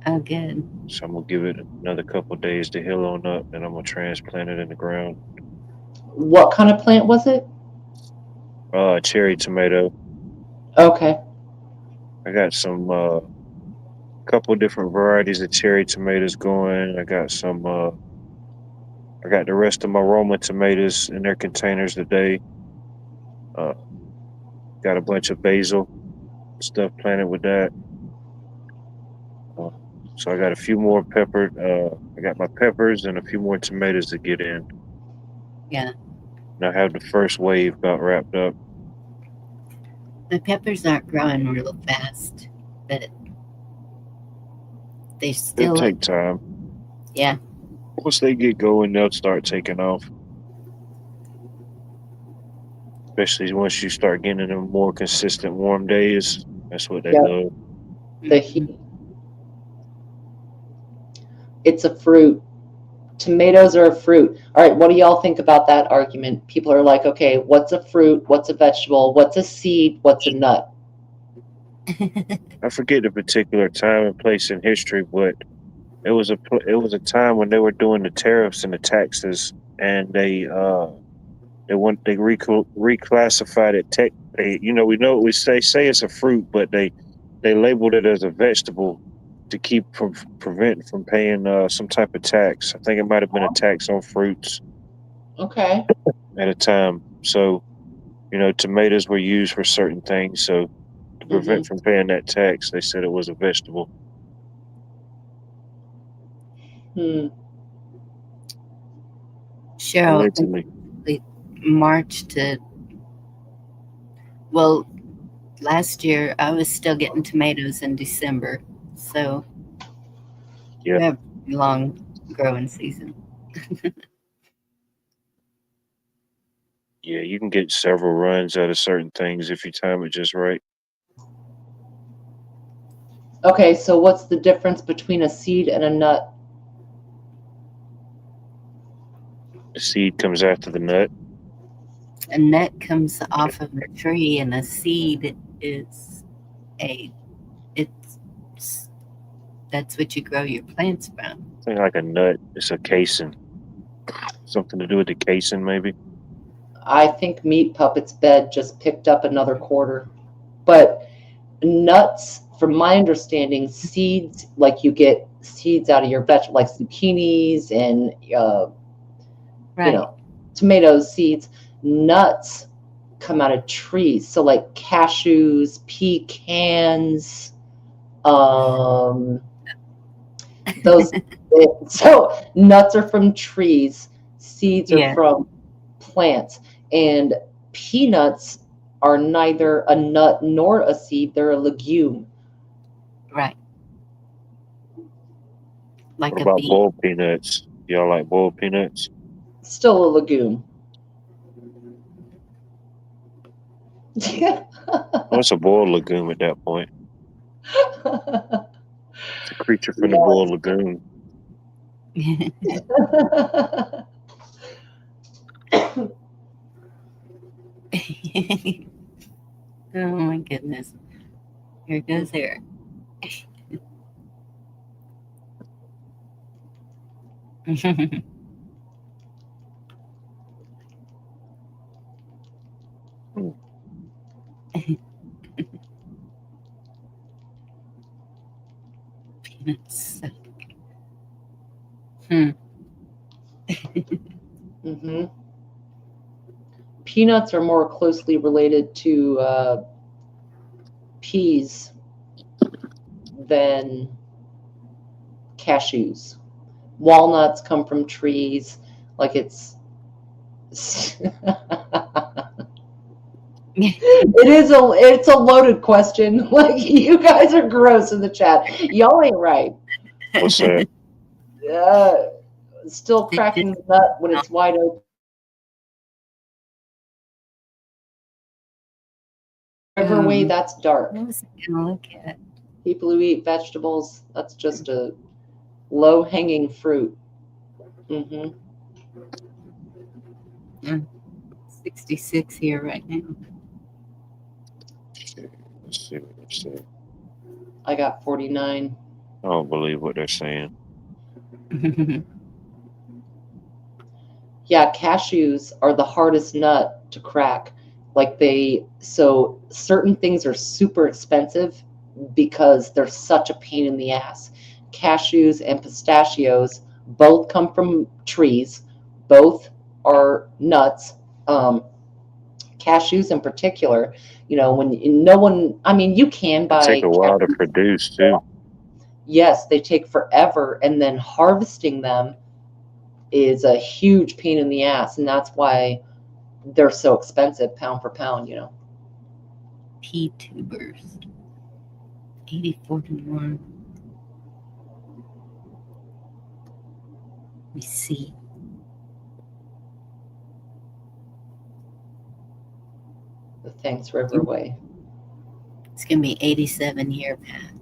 Oh, good. So I'm going to give it another couple days to heal on up, and I'm going to transplant it in the ground. What kind of plant was it? Cherry tomato. Okay. I got some couple different varieties of cherry tomatoes going. I got the rest of my Roma tomatoes in their containers today. Got a bunch of basil stuff planted with that. So I got a few more I got my peppers and a few more tomatoes to get in. Yeah. And I have the first wave about wrapped up. The peppers aren't growing real fast, but they still It'll take time. Yeah. Once they get going, they'll start taking off. Especially once you start getting them more consistent warm days. That's what they love. The heat. It's a fruit. Tomatoes are a fruit. All right, what do y'all think about that argument? People are like, okay, what's a fruit? What's a vegetable? What's a seed? What's a nut? I forget the particular time and place in history, but it was a time when they were doing the tariffs and the taxes, and they reclassified it. We know we say it's a fruit, but they labeled it as a vegetable to prevent from paying some type of tax. I think it might have been a tax on fruits. Okay. At a time, so tomatoes were used for certain things. So to prevent from paying that tax, they said it was a vegetable. Cheryl, March to, well, last year I was still getting tomatoes in December, so yeah, we have a long growing season. Yeah, you can get several runs out of certain things if you time it just right. Okay, so what's the difference between a seed and a nut? The seed comes after the nut. A nut comes off of a tree, and a seed is that's what you grow your plants from. Something like a nut. It's a casing. Something to do with the casing, maybe. I think Meat Puppet's bed just picked up another quarter. But nuts, from my understanding, seeds, like you get seeds out of your vegetable, like zucchinis and Right. tomatoes, seeds. Nuts come out of trees, so like cashews, pecans, those. So nuts are from trees, seeds are Yeah. from plants, and peanuts are neither a nut nor a seed, they're a legume. Right. Like What a about beet. boiled peanuts? Y'all like boiled peanuts? Still a legume. What's a boiled legume at that point? It's a creature from the boiled lagoon. Oh my goodness. Here goes Eric. Peanuts. Mm-hmm. Peanuts are more closely related to peas than cashews. Walnuts come from trees, like it's it's a loaded question. Like, you guys are gross in the chat. Y'all ain't right. What's that? Still cracking the nut when it's wide open. Whichever way, that's dark. What was I gonna look at? People who eat vegetables, that's just a low-hanging fruit. Mm-hmm. 66 here right now. Let's see what they say. I got 49. I don't believe what they're saying. Yeah, cashews are the hardest nut to crack. So certain things are super expensive because they're such a pain in the ass. Cashews and pistachios both come from trees. Both are nuts. Cashews in particular, when no one, I mean, you can It buy take a while to cashews. produce too. Yes, they take forever, and then harvesting them is a huge pain in the ass, and that's why they're so expensive pound for pound. Pea tubers. 8041. Let me see. The Thanks Riverway. It's gonna be 87 here, Pat.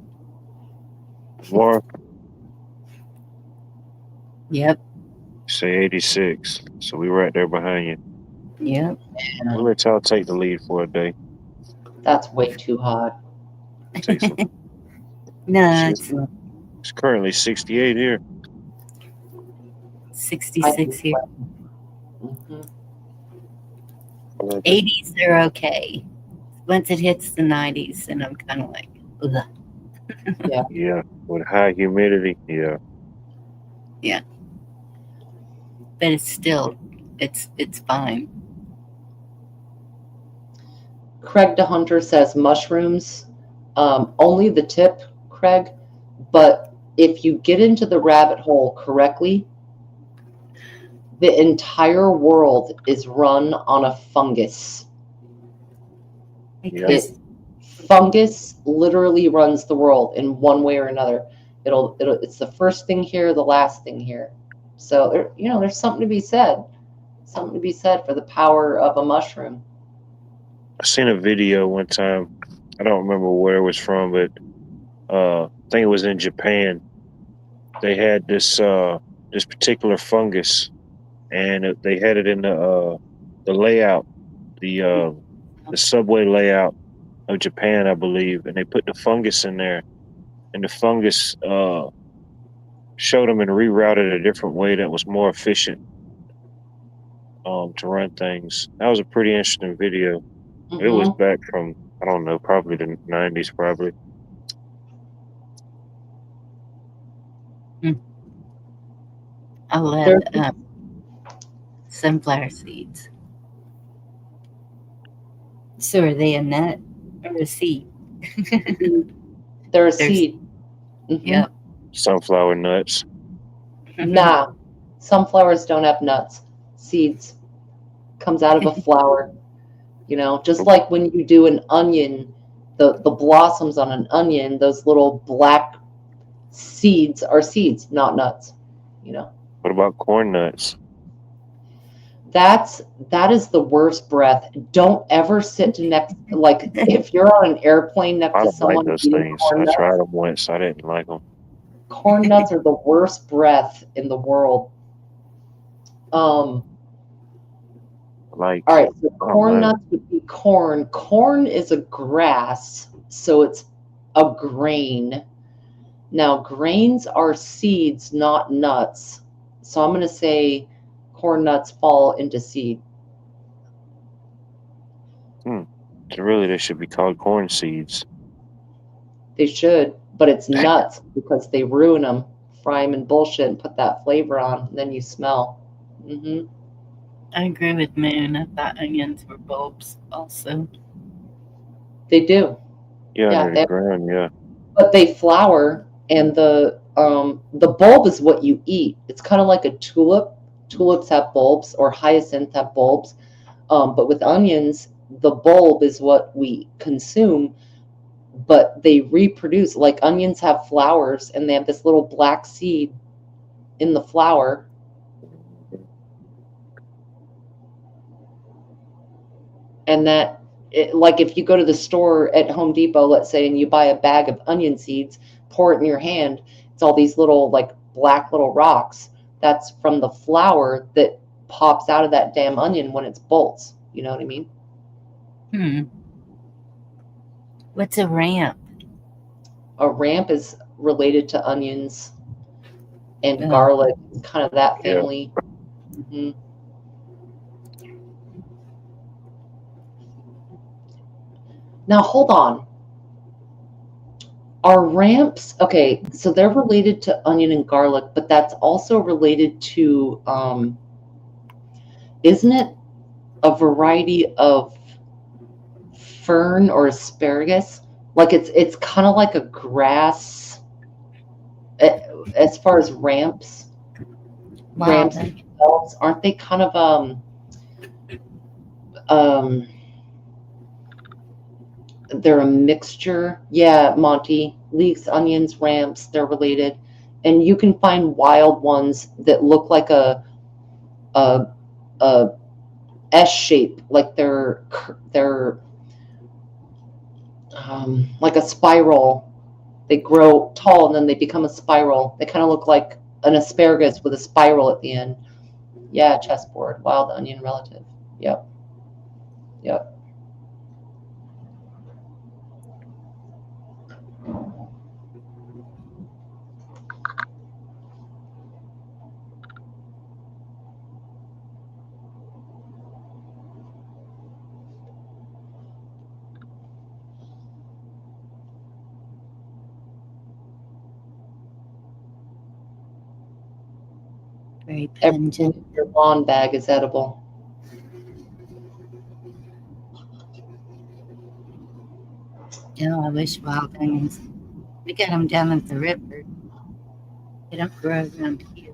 More? Yep. Say 86. So we right there behind you. Yep. We'll let y'all take the lead for a day. That's way too hot. Take some. No, It's currently 68 here. 66 here. Mm-hmm. 80s are okay. Once it hits the 90s, then I'm kind of like, ugh. Yeah. Yeah, with high humidity. Yeah. Yeah. But it's still, it's fine. Craig DeHunter says mushrooms, only the tip, Craig, but if you get into the rabbit hole correctly, the entire world is run on a fungus. Fungus literally runs the world in one way or another. It's the first thing here, the last thing here. So there's something to be said. Something to be said for the power of a mushroom. I seen a video one time. I don't remember where it was from, but I think it was in Japan. They had this particular fungus, and they had it in the layout, the subway layout of Japan, I believe, and they put the fungus in there, and the fungus showed them and rerouted a different way that was more efficient to run things. That was a pretty interesting video. It was back from I don't know, probably the 90s, probably. I'll They're add sunflower seeds. So are they a nut or a seed? they're a There's- seed. Mhm. Yep. Sunflower nuts. Nah, sunflowers don't have nuts. Seeds comes out of a flower. You know, just like when you do an onion, the blossoms on an onion, those little black seeds are seeds, not nuts. You know, What about corn nuts? that is the worst breath. Don't ever sit next, like if you're on an airplane next I to don't like someone those eating things. corn I nuts. tried them once. I didn't like them. Corn nuts are the worst breath in the world. Like, All right, so I don't corn know. nuts would be corn. Corn is a grass, so it's a grain. Now, grains are seeds, not nuts. So I'm going to say corn nuts fall into seed. So really, they should be called corn seeds. They should, but it's nuts because they ruin them, fry them in bullshit and put that flavor on, and then you smell. Hmm I agree with Moon. I thought onions were bulbs also. They do. Yeah, Yeah, under the ground, yeah. but they flower, and the bulb is what you eat. It's kind of like a tulip. Tulips have bulbs, or hyacinth have bulbs. But with onions, the bulb is what we consume, but they reproduce. Like onions have flowers, and they have this little black seed in the flower. And that, like if you go to the store at Home Depot, let's say, and you buy a bag of onion seeds, pour it in your hand, it's all these little like black little rocks. That's from the flower that pops out of that damn onion when it's bolts. You know what I mean? What's a ramp? A ramp is related to onions and Yeah. garlic. It's kind of that Yeah. family. Mhm. Now hold on. Are ramps okay? So they're related to onion and garlic, but that's also related to isn't it a variety of fern or asparagus? Like it's kind of like a grass as far as ramps. Wow, Ramps that- themselves, aren't they kind of they're a mixture. Yeah, Monty. Leeks, onions, ramps, they're related. And you can find wild ones that look like a S shape, like they're like a spiral. They grow tall and then they become a spiral. They kind of look like an asparagus with a spiral at the end. Yeah, chessboard, wild onion relative. Yep. Yep. very Everything pungent. in your lawn bag is edible. Oh, I wish wild onions. We got them down at the river. They don't grow around here.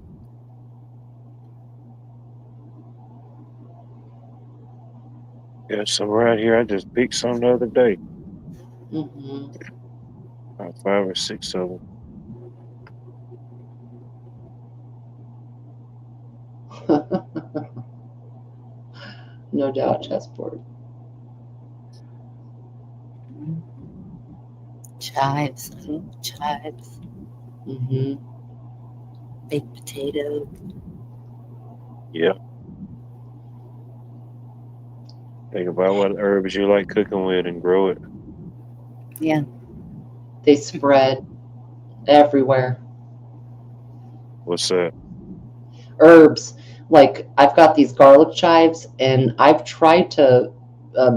Yeah, some right here. I just picked some the other day. Hmm About 5 or 6 of them. No doubt, chessboard. Chives. I love chives. Hmm Baked potato. Yeah. Think about what herbs you like cooking with and grow it. Yeah. They spread everywhere. What's that? Herbs. Like I've got these garlic chives, and I've tried to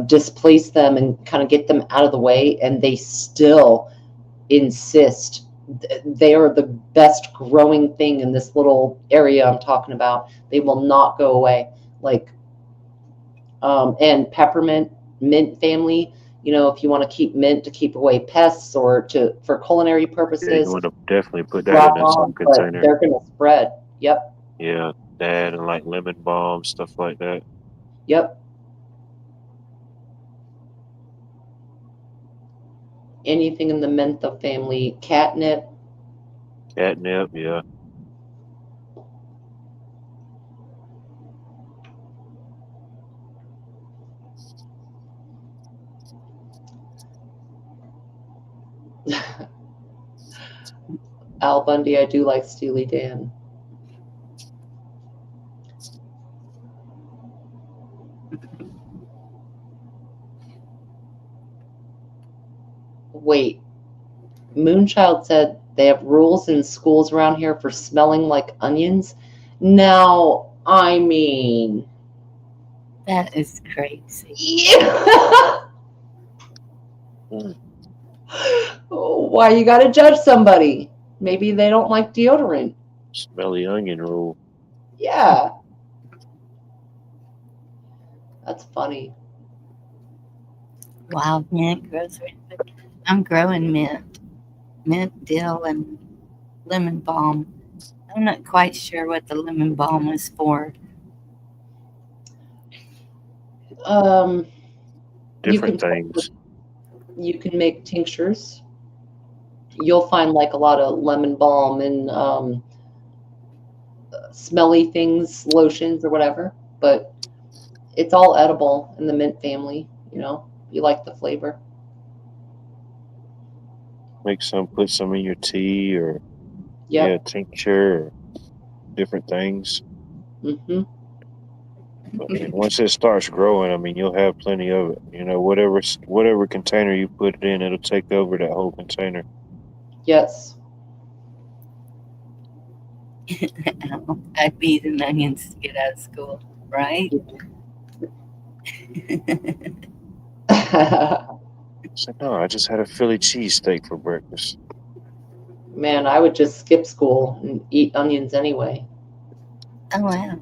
displace them and kind of get them out of the way, and they still insist they are the best growing thing in this little area I'm talking about. They will not go away. Like, and peppermint, mint family, you know, if you want to keep mint to keep away pests or for culinary Yeah, you purposes, want to definitely put that drop in some on, but container. they're going to spread. Yep. Yeah, that and like lemon balm, stuff like that. Yep. Anything in the mentha family, catnip. Catnip, yeah. Al Bundy, I do like Steely Dan. Wait, Moonchild said they have rules in schools around here for smelling like onions. Now, I mean, That is crazy. yeah. Mm, Why you got to judge somebody? Maybe they don't like deodorant. smelly onion rule. Yeah, that's funny. Wild mint grows right back. I'm growing mint, dill, and lemon balm. I'm not quite sure what the lemon balm is for. You Different can things. make tinctures. You'll find like a lot of lemon balm and smelly things, lotions or whatever, but it's all edible in the mint family. You know, you like the flavor. Make some, put some in your tea or yeah, Yep. tincture or different things. Hmm. But once it starts growing, I mean, you'll have plenty of it. You know, whatever container you put it in, it'll take over that whole container. Yes. I feed an onions to get out of school, right? So no, I just had a Philly cheesesteak for breakfast. Man, I would just skip school and eat onions anyway. Oh wow!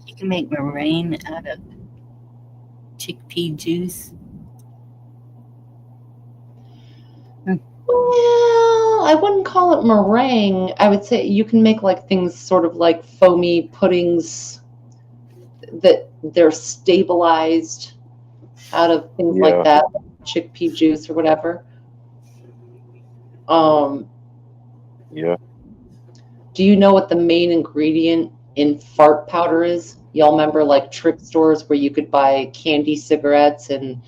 You can make meringue out of chickpea juice. Well, I wouldn't call it meringue. I would say you can make like things sort of like foamy puddings that they're stabilized out of things like Yeah, that, chickpea juice or whatever. Um, yeah. do you know what the main ingredient in fart powder is? Y'all remember like trick stores where you could buy candy cigarettes and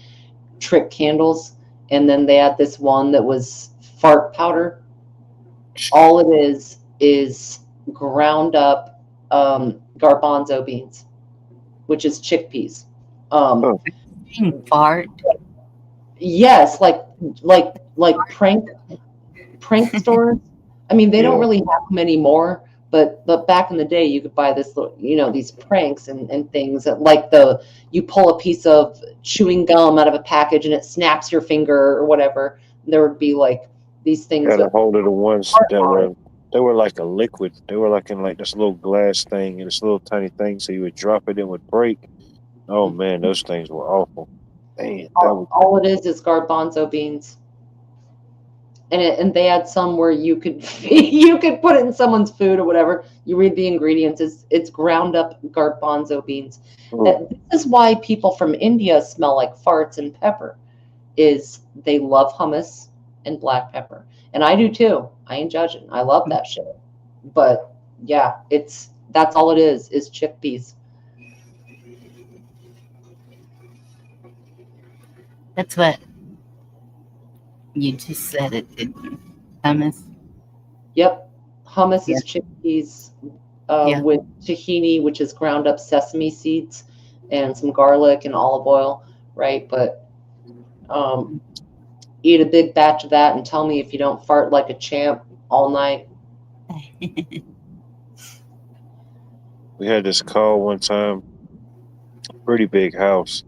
trick candles, and then they had this one that was fart powder. All it is ground up garbanzo beans, which is chickpeas. Oh, Fart. Yes, like prank stores. I mean, they don't yeah. really have them anymore, but back in the day, you could buy this, you know, these pranks and things that, like you pull a piece of chewing gum out of a package and it snaps your finger or whatever. There would be like these things Got a with hold of the ones heart that on it. they were like a liquid. They were like in like this little glass thing and this little tiny thing, so you would drop it, it would break. Oh man, those things were awful. Man, that was All it is garbanzo beans. And they had some where you could you could put it in someone's food or whatever. You read the ingredients, it's ground up garbanzo beans. oh, This is why people from India smell like farts and pepper, is they love hummus and black pepper. And I do too. I ain't judging. I love that shit. But yeah, that's all it is chickpeas. That's what you just said. It didn't. Hummus. Yep. Hummus Yeah. is chickpeas Yeah. with tahini, which is ground up sesame seeds, and some garlic and olive oil, right? But eat a big batch of that and tell me if you don't fart like a champ all night. we had this call one time, pretty big house.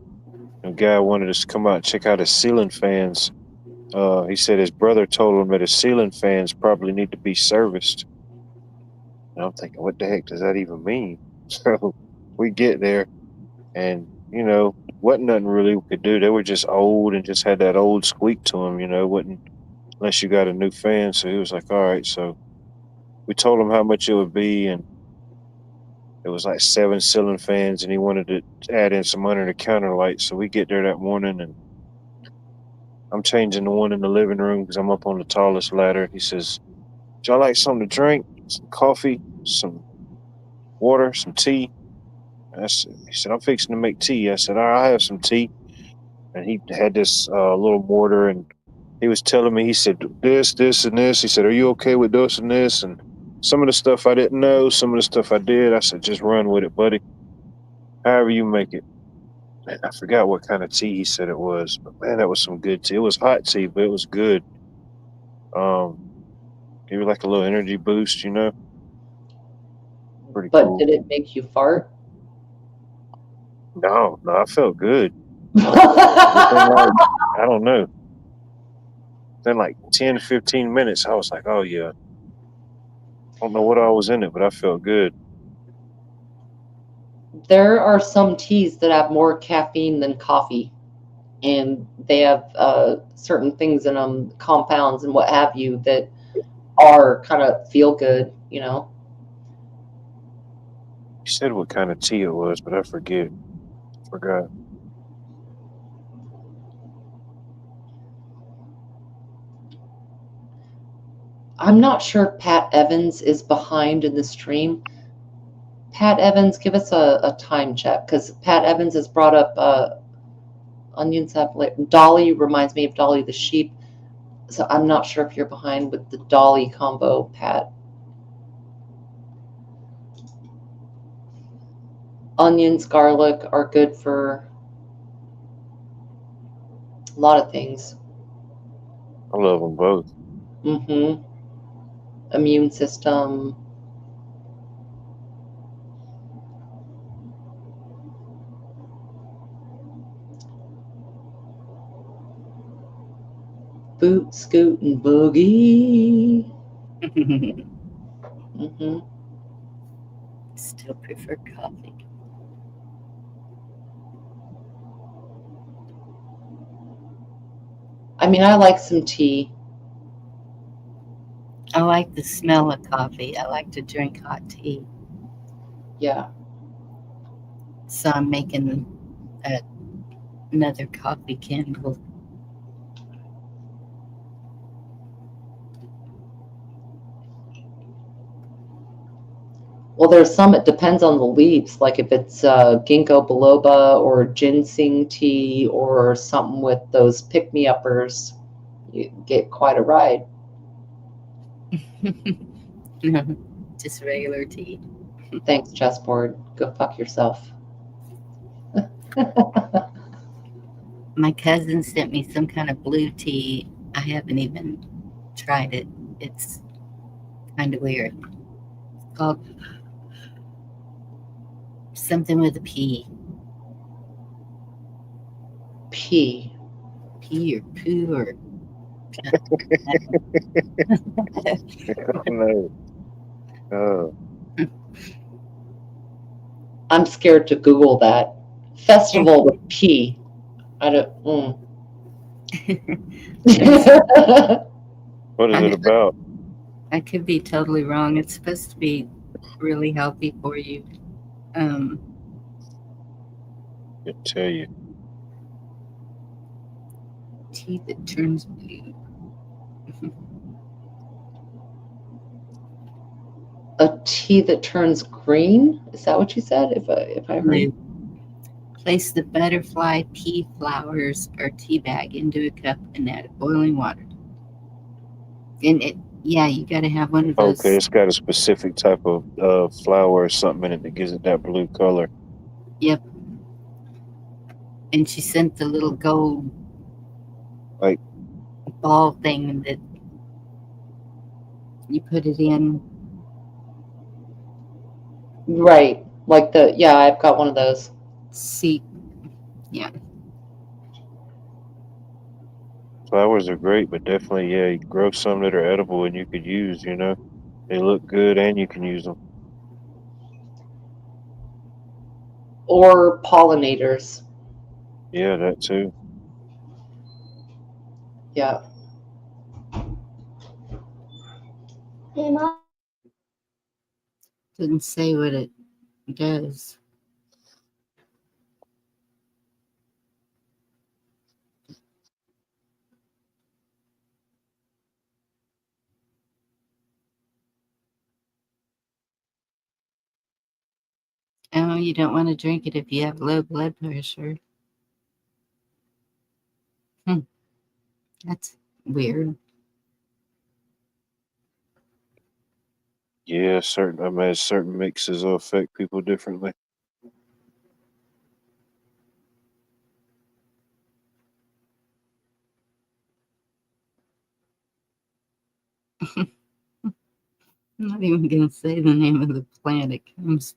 A guy wanted us to come out and check out his ceiling fans. He said his brother told him that his ceiling fans probably need to be serviced. And I'm thinking, what the heck does that even mean? So we get there, and wasn't nothing really we could do. They were just old and just had that old squeak to them. Wouldn't unless you got a new fan. So he was like, all right. So we told him how much it would be, and it was like 7 ceiling fans, and he wanted to add in some under the counter lights. So we get there that morning, and I'm changing the one in the living room because I'm up on the tallest ladder. He says, "Would y'all like something to drink? Some coffee, some water, some tea?" He said, "I'm fixing to make tea." I said, "All right, I'll have some tea." And he had this little mortar, and he was telling me, he said, this, and this. He said, "Are you okay with this and this?" And some of the stuff I didn't know, some of the stuff I did. I said, "Just run with it, buddy. However you make it." And I forgot what kind of tea he said it was, but man, that was some good tea. It was hot tea, but it was good. Um, Gave you like a little energy boost. Pretty But cool. did it make you fart? No, I felt good. Within like, I don't know. Then like 10, 15 minutes, I was like, oh yeah. I don't know what all was in it, but I felt good. There are some teas that have more caffeine than coffee, and they have certain things in them, compounds and what have you, that are kind of feel good. He said what kind of tea it was, but I forgot. I'm not sure Pat Evans is behind in the stream. Pat Evans, give us a time check, because Pat Evans has brought up onions have Dolly reminds me of Dolly the sheep. So I'm not sure if you're behind with the Dolly combo, Pat. Onions, garlic are good for a lot of things. I love them both. Mm-hmm. Immune system. Boot, scoot, and boogie. Mm-hmm. Still prefer coffee. I mean, I like some tea. I like the smell of coffee. I like to drink hot tea. Yeah. So I'm making another coffee candle. Well, there's some, it depends on the leaves. Like if it's ginkgo biloba or ginseng tea or something with those pick-me-uppers, you get quite a ride. Just regular tea. Thanks, chessboard. Go fuck yourself. My cousin sent me some kind of blue tea. I haven't even tried it. It's kind of weird. It's called something with a P. P. P or poo or. No. I'm scared to Google that. Festival with P. I don't. What is it about? I could be totally wrong. It's supposed to be really healthy for you. I tell you. Tea that turns blue. A tea that turns green? Is that what you said? If I heard. Blue. Place the butterfly pea flowers or tea bag into a cup and add boiling water. And you got to have one of those. Okay, it's got a specific type of flower or something in it that gives it that blue color. Yep. And she sent the little gold like ball thing that you put it in. Right. Like I've got one of those. See, yeah. Flowers are great, but definitely, yeah, you grow some that are edible and you could use. They look good and you can use them. Or pollinators. Yeah, that too. Yeah. Didn't say what it does. Oh, you don't want to drink it if you have low blood pressure. That's weird. Yeah, certain. I mean, certain mixes will affect people differently. I'm not even going to say the name of the plant it comes.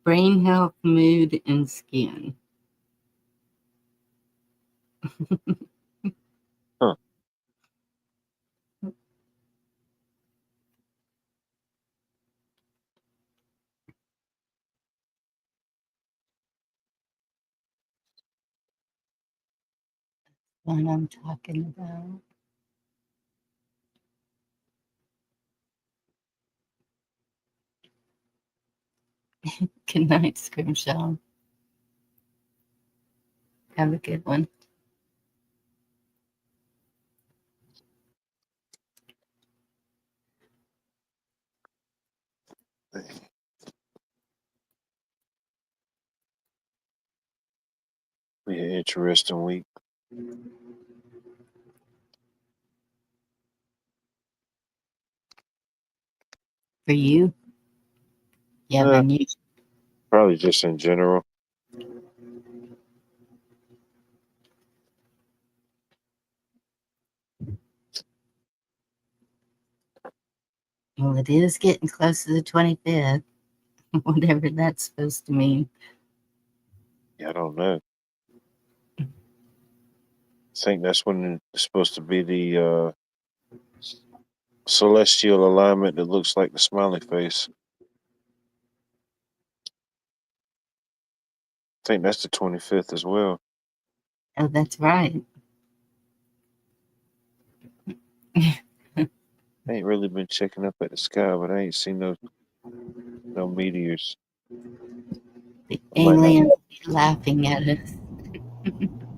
Brain health, mood, and skin. Huh. What I'm talking about. Good night, Scrimshaw. Have a good one. Be an interesting week. For you? Yeah, Uh, then you. Probably just in general. Well, it is getting close to the 25th, whatever that's supposed to mean. Yeah, I don't know. I think that's when it's supposed to be the celestial alignment that looks like the smiley face. I think that's the 25th as well. Oh, that's right. I ain't really been checking up at the sky, but I ain't seen no meteors. The I might not. aliens laughing at us.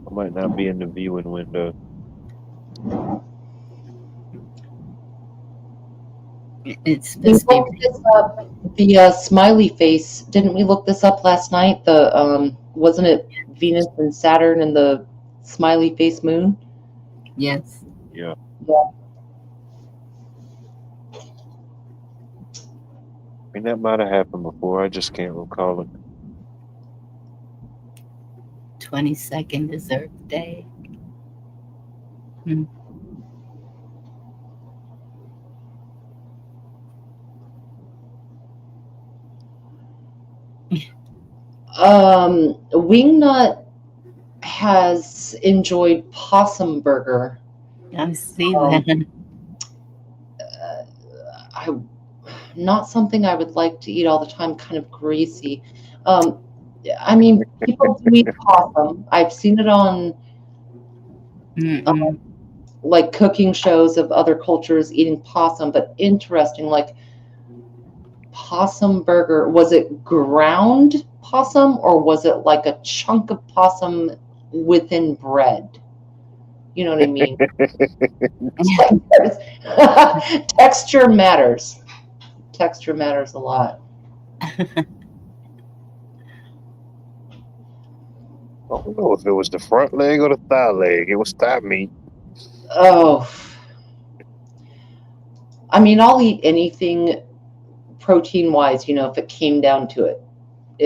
I might not be in the viewing window. It's We supposed to be. looked this up. The smiley face. Didn't we look this up last night? The wasn't it Venus and Saturn and the smiley face moon? Yes. Yeah. Yeah. I mean, that might have happened before. I just can't recall it. 22nd is Earth Day. Hmm. Wingnut has enjoyed possum burger. I see Um, that. I not something I would like to eat all the time. Kind of greasy. Um, I mean, people do eat possum. I've seen it on Mm-mm. like cooking shows of other cultures eating possum, but interesting, like possum burger, was it ground possum or was it like a chunk of possum within bread? You know what I mean? Texture matters. Texture matters a lot. I don't know if it was the front leg or the thigh leg. It was thigh meat. Oh, I mean, I'll eat anything protein wise, if it came down to it.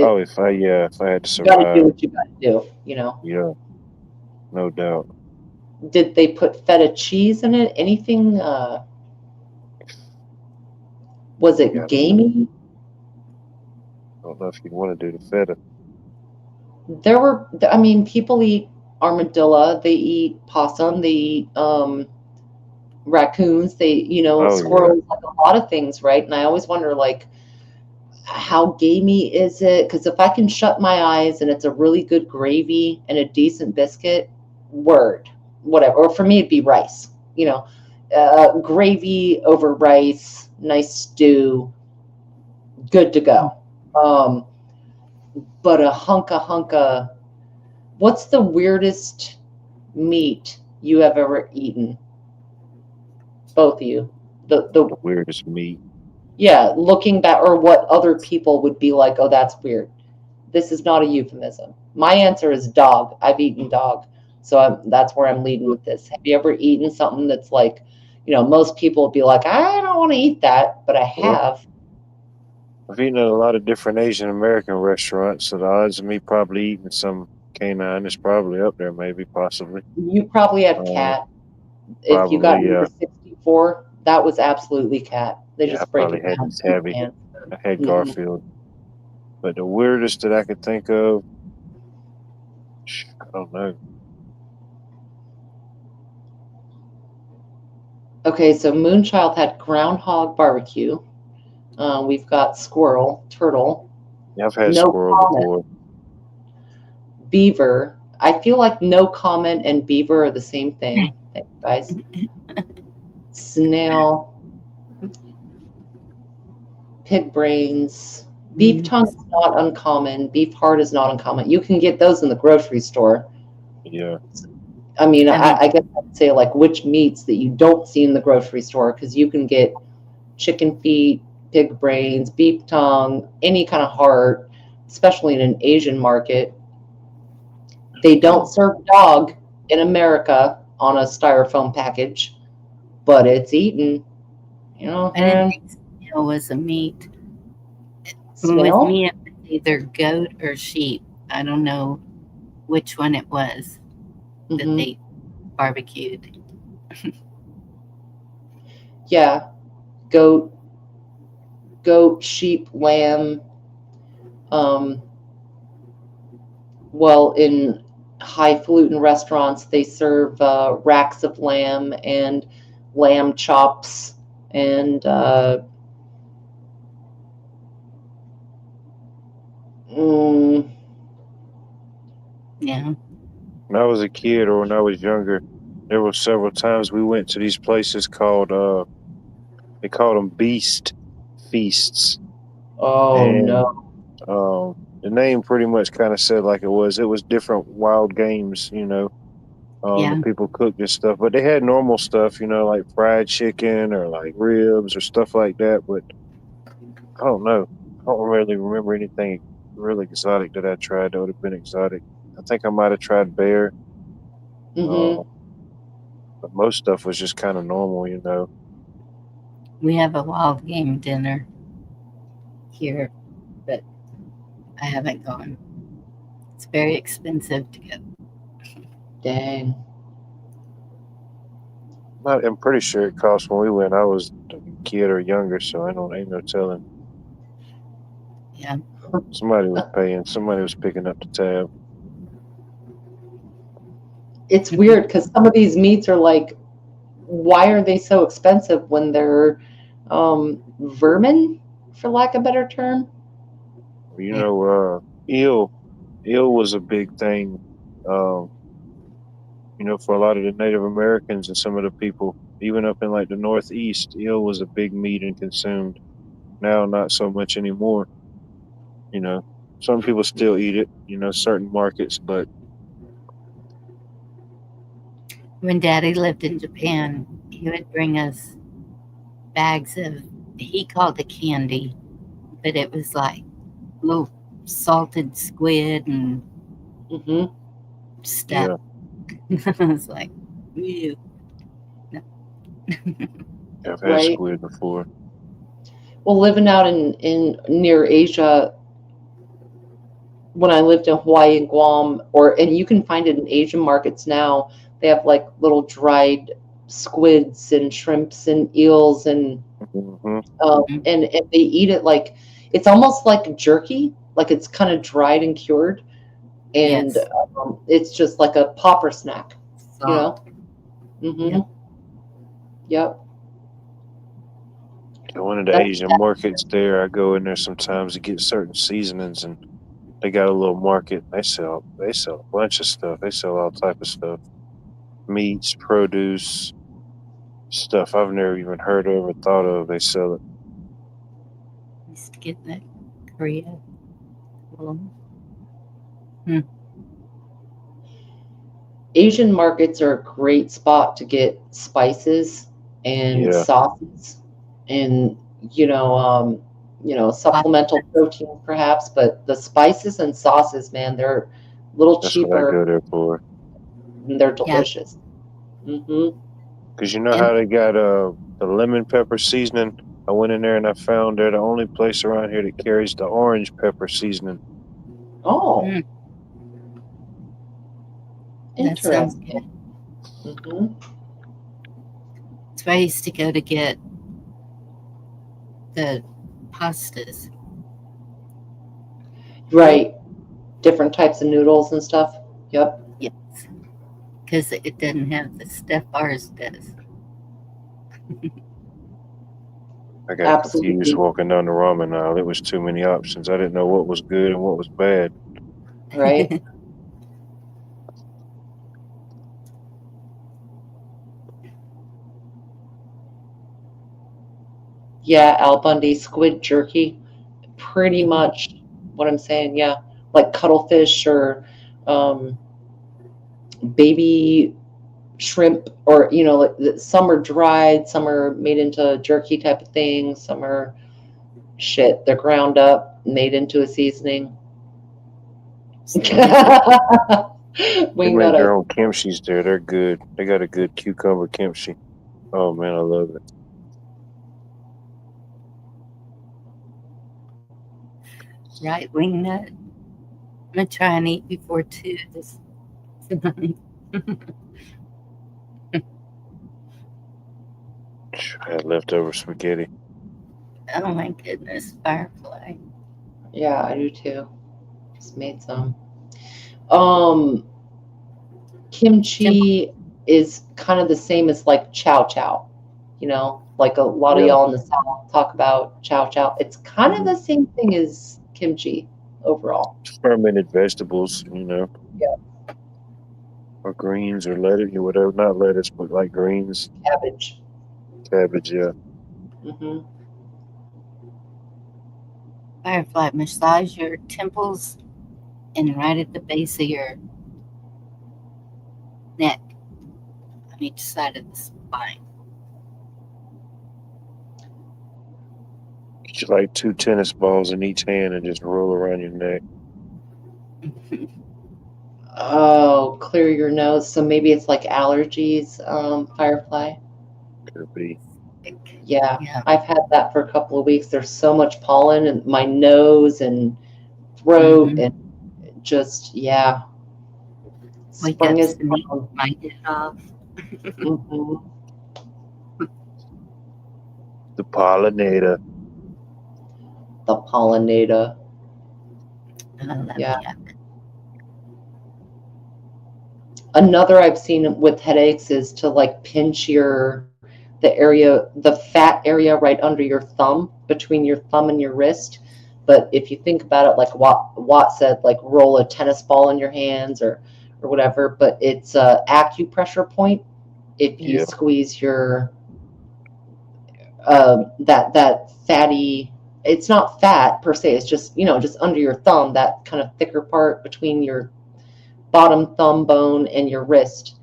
Oh, if I had to You got to do survive, what you got to do. yeah, no doubt. Did they put feta cheese in it? Anything? Was Yeah, it gamey? I don't know if you want to do the feta. I mean, people eat armadillo, they eat possum, they eat raccoons, they, Oh, yeah. squirrels, like a lot of things, right? And I always wonder, like, how gamey is it? Because if I can shut my eyes and it's a really good gravy and a decent biscuit, word, whatever. Or for me, it'd be rice, gravy over rice, nice stew, good to go. But a hunka, what's the weirdest meat you have ever eaten? Both of you. The The weirdest meat. Yeah, looking back, or what other people would be like, oh, that's weird. This is not a euphemism. My answer is dog. I've eaten dog. So that's where I'm leading with this. Have you ever eaten something that's like, most people would be like, I don't want to eat that, but I Well, have. I've eaten at a lot of different Asian American restaurants, so the odds of me probably eating some canine is probably up there, maybe, possibly. You probably had cat. If you got Probably, number 64, that was absolutely cat. They yeah, I just break probably it had down. Tabby. I had Garfield. But the weirdest that I could think of, I don't know. Okay, so Moonchild had groundhog barbecue. We've got squirrel, turtle. Yeah, I've had No squirrel comment. before. Beaver. I feel like no comment and beaver are the same thing. Thanks, guys. Snail. Pig brains. Beef tongue is not uncommon. Beef heart is not uncommon. You can get those in the grocery store. Yeah. I mean, I guess I'd say like which meats that you don't see in the grocery store, because you can get chicken feet, pig brains, beef tongue, any kind of heart, especially in an Asian market. They don't serve dog in America on a styrofoam package, but it's eaten. I didn't think snail was a meat. Snail? With me, it was either goat or sheep. I don't know which one it was that they barbecued. Yeah, goat, sheep, lamb. Well, in highfalutin restaurants, they serve racks of lamb and lamb chops and yeah. When I was a kid or when I was younger, there were several times we went to these places called they called them beast feasts. Oh And no. the name pretty much kind of said like it was different wild games, Yeah. the people cooked this stuff, but they had normal stuff, like fried chicken or like ribs or stuff like that. But I don't know. I don't really remember anything really exotic that I tried that would have been exotic. I think I might have tried bear. But most stuff was just kind of normal. We have a wild game dinner here, but I haven't gone. It's very expensive to go. Dang. I'm pretty sure it cost when we went. I was a kid or younger, so ain't no telling. Yeah. Somebody was paying. Somebody was picking up the tab. It's weird because some of these meats are like, why are they so expensive when they're vermin, for lack of a better term? Eel was a big thing. For a lot of the Native Americans and some of the people, even up in like the Northeast, eel was a big meat and consumed. Now, not so much anymore. Some people still eat it, certain markets, but When Daddy lived in Japan, he would bring us bags of, he called it candy, but it was like little salted squid and stuff. Yeah. I was like, ew. No. I've had squid before. Well, living out in near Asia, when I lived in Hawaii and Guam, and you can find it in Asian markets now, they have like little dried squids and shrimps and eels and and they eat it like it's almost like jerky, like it's kind of dried and cured. and Yes. it's just like a popper snack, you know. Salt. Mm-hmm. Yep. Yep. And one of the That's Asian markets there, I go in there sometimes to get certain seasonings, and they got a little market. They sell a bunch of stuff. They sell all type of stuff, meats, produce, stuff I've never even heard of or thought of. They sell it. Used to get that Korea. Well, Asian markets are a great spot to get spices and Yeah, sauces and supplemental protein perhaps, but the spices and sauces, man, they're a little that's what I cheaper go there for. and they're yeah. delicious. Hmm. Cause you know And how they got the lemon pepper seasoning. I went in there and I found they're the only place around here that carries the orange pepper seasoning. Oh, that sounds interesting. good. Hmm. That's where I used to go to get the pastas. Right. Different types of noodles and stuff. Yep. Yes. Because it doesn't have the stuff ours does. I got confused Absolutely. walking down the ramen aisle. It was too many options. I didn't know what was good and what was bad. Right. Yeah, Al Bundy squid jerky. Pretty much what I'm saying. Yeah, like cuttlefish or um, baby shrimp, or like some are dried, some are made into jerky type of thing, some are shit. They're ground up, made into a seasoning. They Wing make their Nut. own kimchi's there. They're good. They got a good cucumber kimchi. Oh man, I love it. Right wing nut. I'm going to try and eat before 2 this tonight. I had leftover spaghetti. Oh my goodness, Firefly. Yeah, I do too. Just made some. Um, Temple. Kimchi is kind of the same as like chow chow. Like a lot of Yeah, y'all in the South talk about chow chow. It's kind of the same thing as kimchi overall. fermented vegetables, Yeah, or greens or lettuce or whatever. Not lettuce, but like greens, cabbage. cabbage. Yeah, Hmm. Firefly, massage your temples and right at the base of your neck on each side of the spine. get you like 2 tennis balls in each hand and just roll around your neck. Oh, clear your nose. So maybe it's like allergies, Firefly. Could be. Yeah, Yeah. I've had that for a couple of weeks. There's so much pollen in my nose and throat, Mm-hmm. and just, yeah, Wake spring up, is sneeze sprung. my head off. Hmm. The pollinator. The pollinator. I love Yeah. yuck. Another I've seen with headaches is to like pinch the fat area right under your thumb, between your thumb and your wrist. But if you think about it, like Watt said, like roll a tennis ball in your hands or whatever. But it's a acupressure point. If you Yeah, squeeze your that fatty, it's not fat per se. It's just just under your thumb, that kind of thicker part between your bottom thumb bone and your wrist,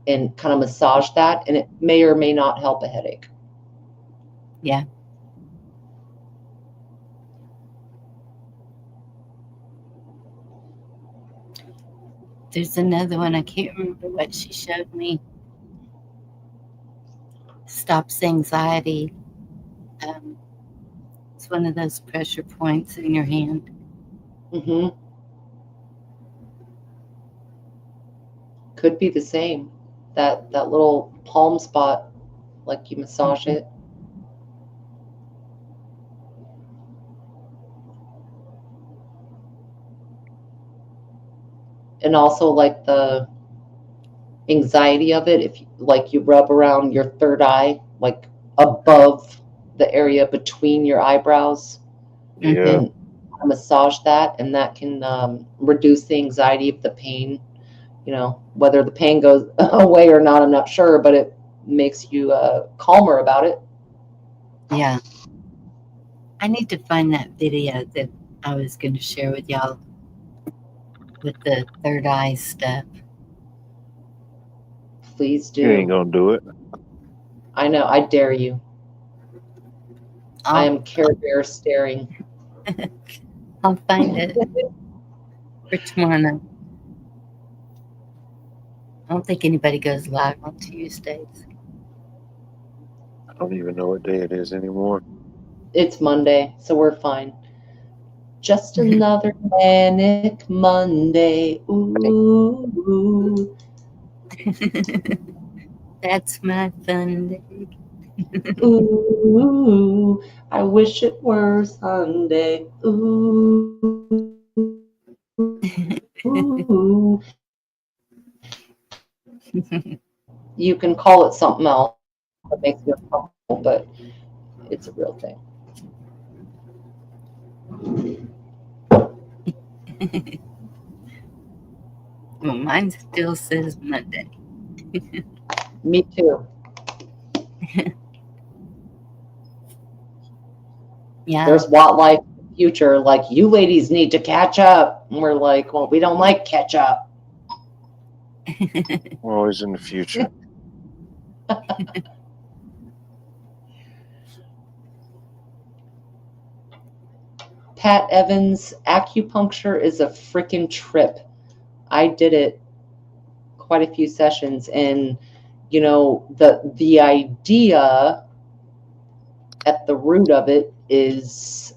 and kind of massage that, and it may or may not help a headache. Yeah. There's another one. I can't remember what she showed me. Stops anxiety. Um, it's one of those pressure points in your hand. Hmm. Could be the same. That little palm spot, like you massage Mm-hmm. it. and also like the anxiety of it. If like you rub around your third eye, like above the area between your eyebrows, Yeah. and massage that, and that can reduce the anxiety of the pain. You know, whether the pain goes away or not, I'm not sure, but it makes you calmer about it. Yeah. I need to find that video that I was going to share with y'all with the third eye stuff. Please You ain't do. gonna do it. I know. I dare you. I I'll, am Care Bear staring. I'll find it for tomorrow night. I don't think anybody goes live on Tuesdays. I don't even know what day it is anymore. It's Monday, so we're fine. Just another manic Monday. Ooh. That's my fun day. Ooh. I wish it were Sunday. Ooh. You can call it something else that makes you uncomfortable, but it's a real thing. Well, mine still says Monday. Me too. Yeah. There's Life Future, like, you ladies need to catch up. And we're like, well, we don't like catch up. We're always in the future. Pat Evans, acupuncture is a freaking trip. I did it quite a few sessions, and you know, the idea at the root of it is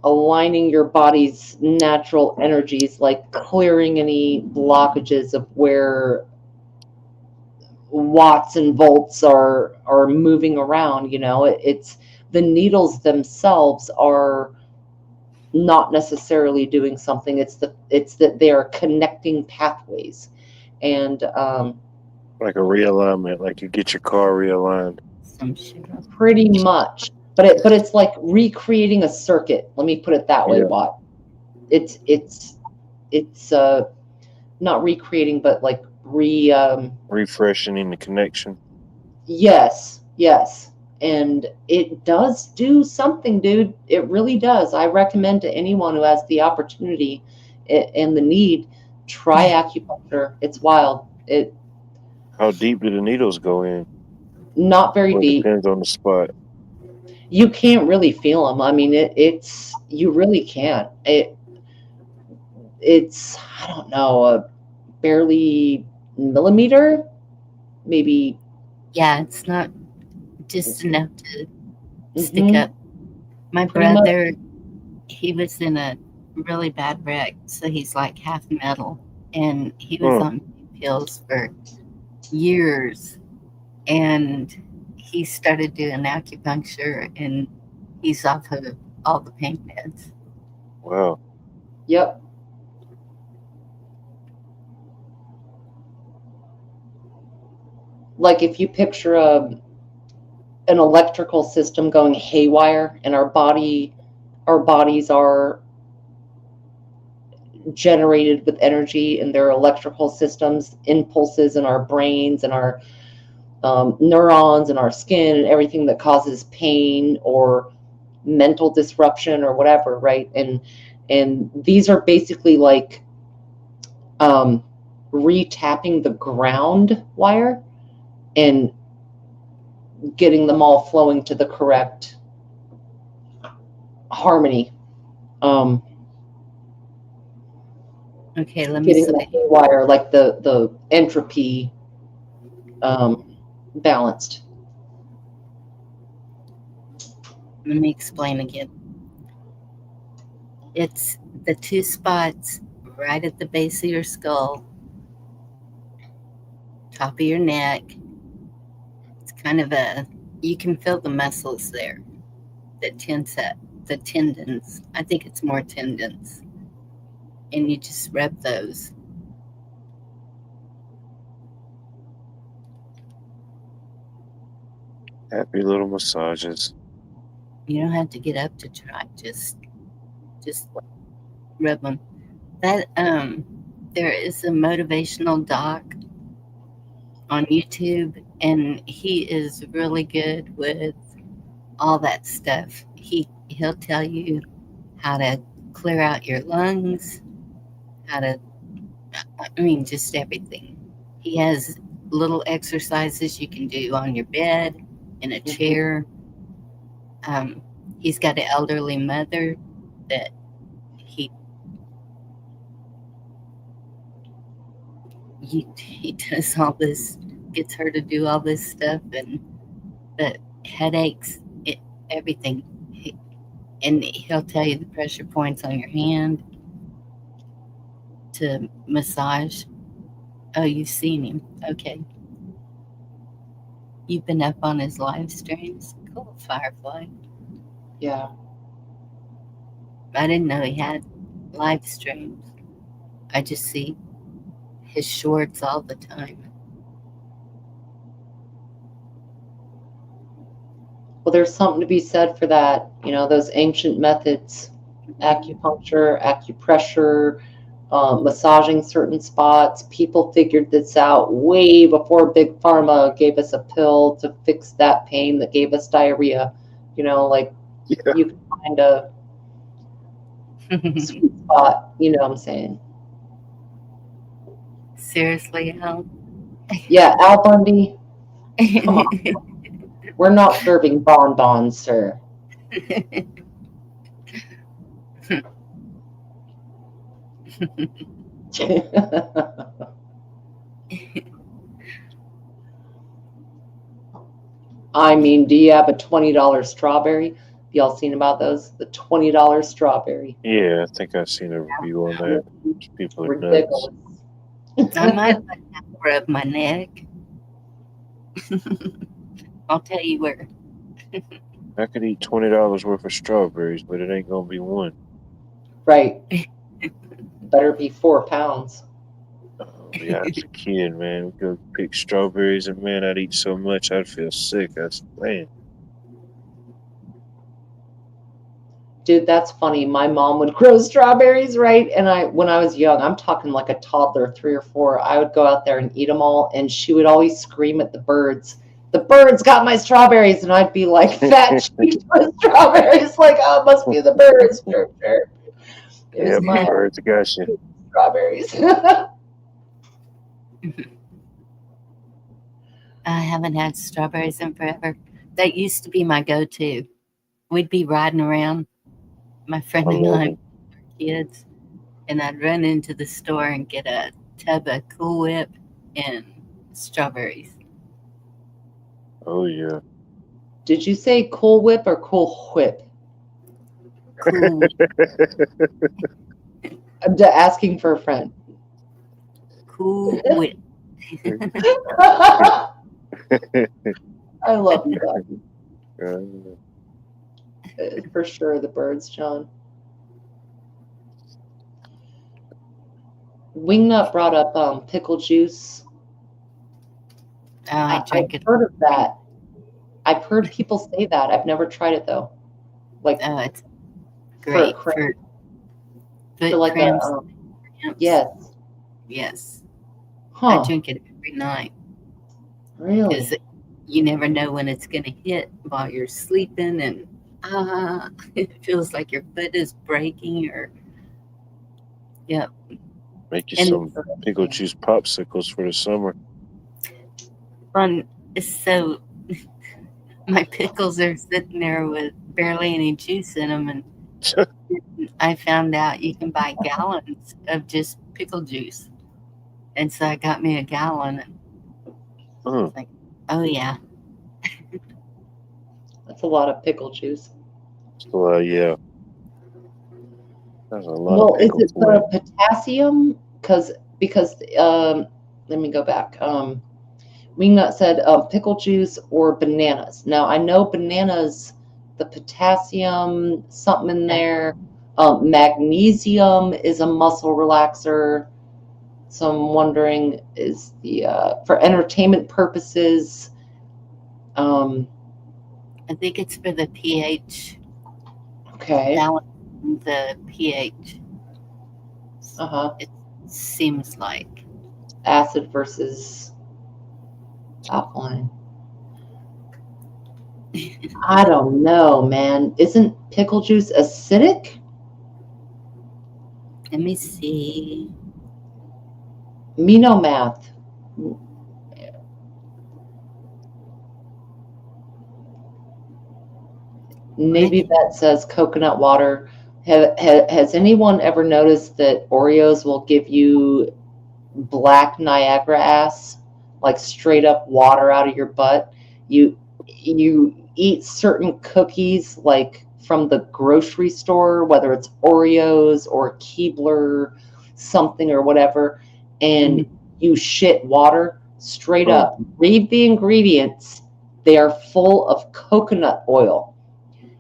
aligning your body's natural energies, like clearing any blockages of where watts and volts are moving around. You know, it's the needles themselves are not necessarily doing something. It's that they are connecting pathways, and Like a realignment, like you get your car realigned. Some shit. pretty much. But it's like recreating a circuit. Let me put it that way, Yeah. Watt. It's not recreating, but like Refreshing the connection. yes, and it does do something, dude. It really does. I recommend to anyone who has the opportunity and the need, try acupuncture. It's wild. It How deep do the needles go in? not very Well, it deep. depends on the spot. You can't really feel them. I mean, it's you really can't. It's I don't know, a barely millimeter, maybe. Yeah, it's not just enough to stick Mhm. up. My Pretty much. brother, he was in a really bad wreck, so he's like half metal, and he was on pills for years, and he started doing acupuncture, and he's off of all the pain meds. Wow. Yep. Like if you picture an electrical system going haywire, and our bodies are generated with energy, and their electrical systems, impulses in our brains and our neurons in our skin, and everything that causes pain or mental disruption or whatever, right? And these are basically like retapping the ground wire and getting them all flowing to the correct harmony. Okay, let me Getting the see. haywire, like the entropy, balanced. Let me explain again. It's the two spots right at the base of your skull, top of your neck. It's kind of you can feel the muscles there that tense up, the tendons. I think it's more tendons. and you just rub those. Happy little massages. You don't have to get up to try. Just rub them. That there is a motivational doc on YouTube, and he is really good with all that stuff. He'll tell you how to clear out your lungs, how to, I mean, just everything. He has little exercises you can do on your bed, in a chair. He's got an elderly mother that he does all this, gets her to do all this stuff, and the headaches, everything. And he'll tell you the pressure points on your hand to massage. Oh, you've seen him. Okay. You've been up on his live streams. Cool, Firefly. Yeah. I didn't know he had live streams. I just see his shorts all the time. Well, there's something to be said for that. You know, those ancient methods, acupuncture, acupressure, massaging certain spots. People figured this out way before Big Pharma gave us a pill to fix that pain that gave us diarrhea. You know, like you can find a sweet spot. You know what I'm saying? Seriously, Al? Yeah, Al Bundy. Come on. We're not serving bonbons, sir. I mean, do you have a $20 strawberry? Y'all seen about those? The $20 strawberry. Yeah, I think I've seen a review on that. People are nuts. Ridiculous. I might let that rub my neck. I'll tell you where. I could eat $20 worth of strawberries, but it ain't gonna be one. Right. Better be 4 pounds. Yeah, as a kid, man, we'd go pick strawberries, and man, I'd eat so much I'd feel sick. Man. Dude, that's funny. My mom would grow strawberries, right? And when I was young, I'm talking like a toddler, 3 or 4, I would go out there and eat them all, and she would always scream at the birds, "The birds got my strawberries," and I'd be like fat cheeked with strawberries, like, oh, it must be the birds for sure. It was my birds got you. Strawberries. I haven't had strawberries in forever. That used to be my go-to. We'd be riding around, my friend and I, kids, and I'd run into the store and get a tub of Cool Whip and strawberries. Oh, yeah. Did you say Cool Whip or Cool Whip? Cool Whip. I'm just asking for a friend. Cool Whip. I love that. For sure, the birds, John. Wingnut brought up pickle juice. Oh, I drink it. I've heard of that. I've heard people say that. I've never tried it though. Like, oh, it's great for like cramps. Yes. Yes. Huh. I drink it every night. Really? Because you never know when it's going to hit while you're sleeping, and it feels like your foot is breaking, or Make you some pickle juice popsicles for the summer. Fun. So my pickles are sitting there with barely any juice in them, and I found out you can buy gallons of just pickle juice, and so I got me a gallon. And I was like, oh yeah, that's a lot of pickle juice. Well, yeah. That's a lot. Well, is it the potassium? Because let me go back. Wingnut said pickle juice or bananas. Now I know bananas, the potassium, something in there. Magnesium is a muscle relaxer. So I'm wondering, is the for entertainment purposes? I think it's for the pH. Okay. Balancing the pH. It seems like acid versus alkaline. I don't know, man. Isn't pickle juice acidic? Let me see. Menomath. Maybe that says coconut water. Has anyone ever noticed that Oreos will give you black Niagara ass, like straight up water out of your butt? You eat certain cookies like from the grocery store, whether it's Oreos or Keebler something or whatever, and you shit water straight up. Read the ingredients. They are full of coconut oil.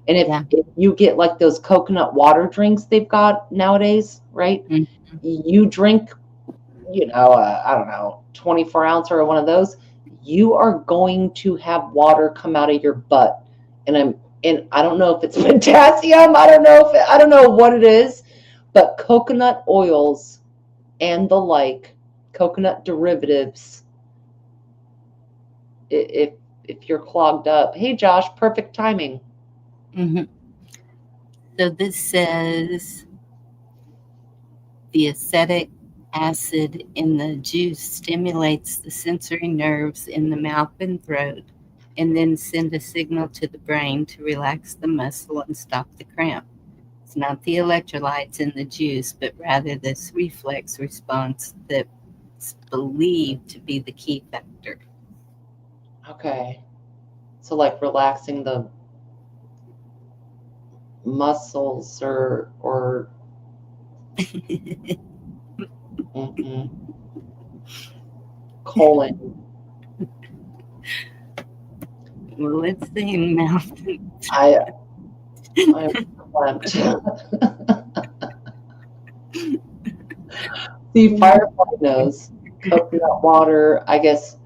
And if you get like those coconut water drinks they've got nowadays, right? You drink, I don't know, 24-ounce or one of those, you are going to have water come out of your butt. And I don't know if it's potassium. I don't know what it is, but coconut oils and the like, coconut derivatives, if you're clogged up. Hey, Josh, perfect timing. So this says the acetic acid in the juice stimulates the sensory nerves in the mouth and throat, and then send a signal to the brain to relax the muscle and stop the cramp. It's not the electrolytes in the juice, but rather this reflex response that's believed to be the key factor. Okay. So like relaxing the muscles or colon. Well, let's see mouth. I'm clamped. See, Firefly knows. Coconut water, I guess.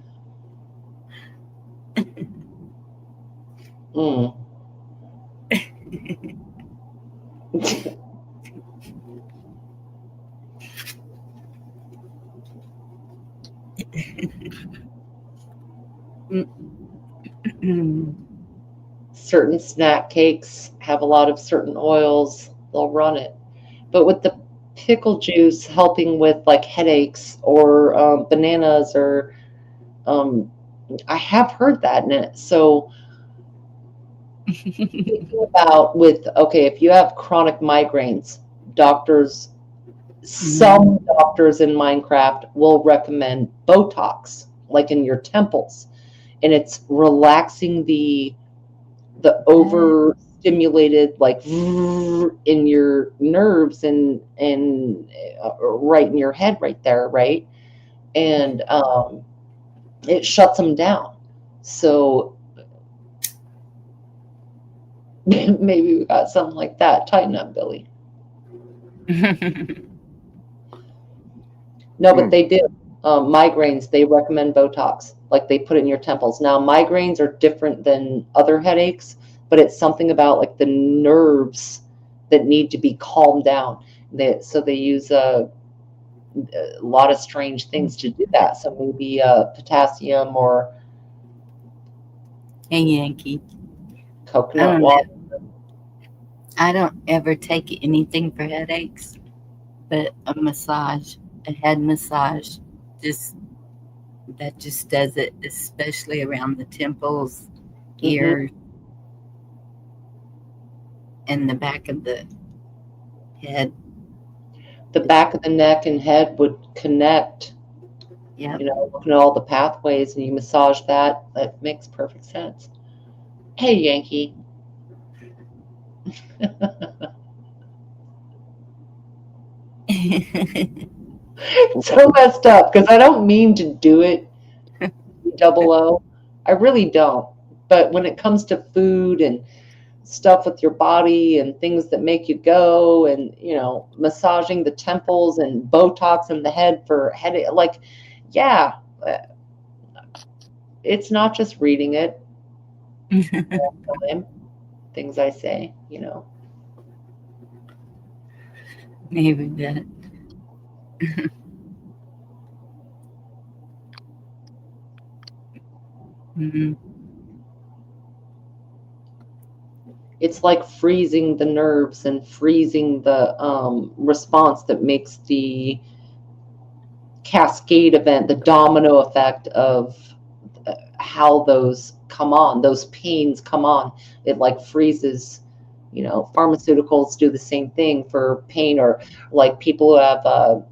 Certain snack cakes have a lot of certain oils, they'll run it. But with the pickle juice helping with like headaches or bananas or I have heard that in it. So thinking about if you have chronic migraines, some doctors in Minecraft will recommend Botox, like in your temples, and it's relaxing the overstimulated, like in your nerves and right in your head, right there, right, and it shuts them down. So maybe we got something like that. Tighten up, Billy. No, but they do. Migraines, they recommend Botox. Like they put it in your temples. Now, migraines are different than other headaches, but it's something about like the nerves that need to be calmed down. So they use a lot of strange things to do that. So maybe potassium or Hey, Yankee. Coconut water. I don't ever take anything for headaches, but a head massage, that just does it, especially around the temples, ears, and the back of the head. The back of the neck and head would connect. Yeah. Looking at all the pathways and you massage that. That makes perfect sense. Hey, Yankee. So messed up because I don't mean to do it. Double O. I really don't. But when it comes to food and stuff with your body and things that make you go, and massaging the temples and Botox in the head for headache. Like, yeah, it's not just reading it all the time, things I say, Maybe that. Mhm. It's like freezing the nerves and freezing the response that makes the cascade event, the domino effect of how those come on, those pains come on. It like freezes. Pharmaceuticals do the same thing for pain, or like people who have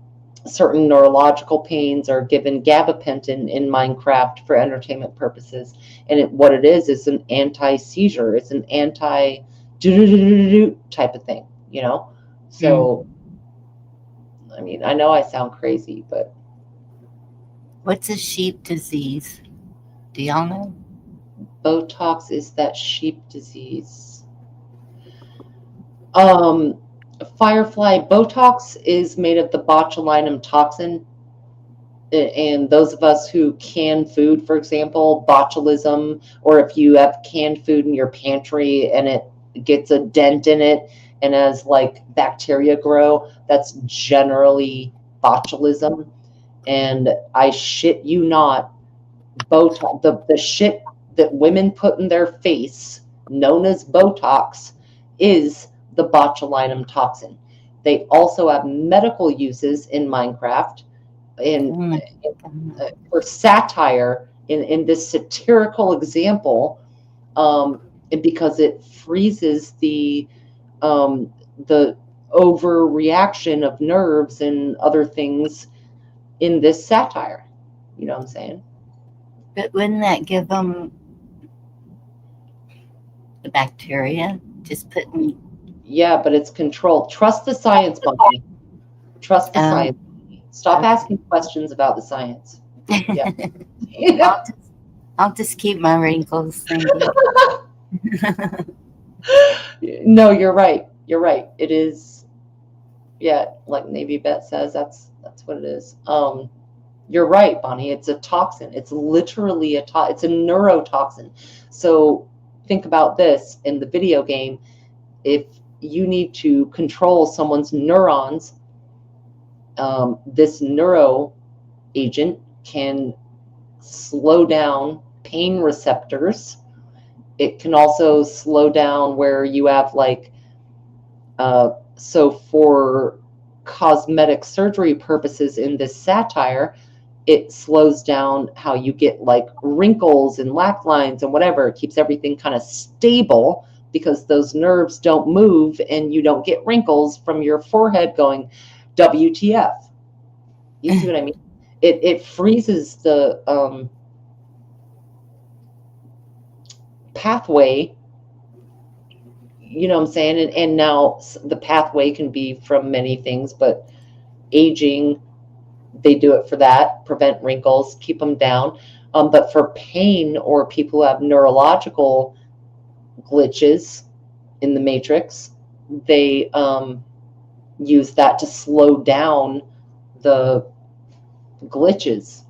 certain neurological pains are given gabapentin in Minecraft for entertainment purposes. And what it is an anti-seizure. It's an anti type of thing, So, I mean, I know I sound crazy, but. What's a sheep disease? Do y'all know? Botox is that sheep disease. Firefly, Botox is made of the botulinum toxin. And those of us who can food, for example, botulism, or if you have canned food in your pantry and it gets a dent in it, and as like bacteria grow, that's generally botulism. And I shit you not, Botox, the shit that women put in their face, known as Botox, is the botulinum toxin. They also have medical uses in Minecraft, in for satire, in this satirical example, because it freezes the overreaction of nerves and other things in this satire. You know what I'm saying? But wouldn't that give them the bacteria? Just putting. Yeah, but it's controlled. Trust the science, Bonnie. Trust the science. Stop asking questions about the science. Yeah. I'll just keep my wrinkles. Thank you. No, you're right. You're right. It is. Yeah, like Navy Bet says, that's what it is. You're right, Bonnie. It's a toxin. It's literally it's a neurotoxin. So think about this in the video game. If you need to control someone's neurons, this neuro agent can slow down pain receptors. It can also slow down where you have like, so for cosmetic surgery purposes in this satire, it slows down how you get like wrinkles and lack lines and whatever. It keeps everything kind of stable because those nerves don't move and you don't get wrinkles from your forehead going, WTF. You see what I mean? It freezes the pathway, you know what I'm saying? And now the pathway can be from many things, but aging, they do it for that, prevent wrinkles, keep them down. But for pain or people who have neurological glitches in the matrix, they use that to slow down the glitches.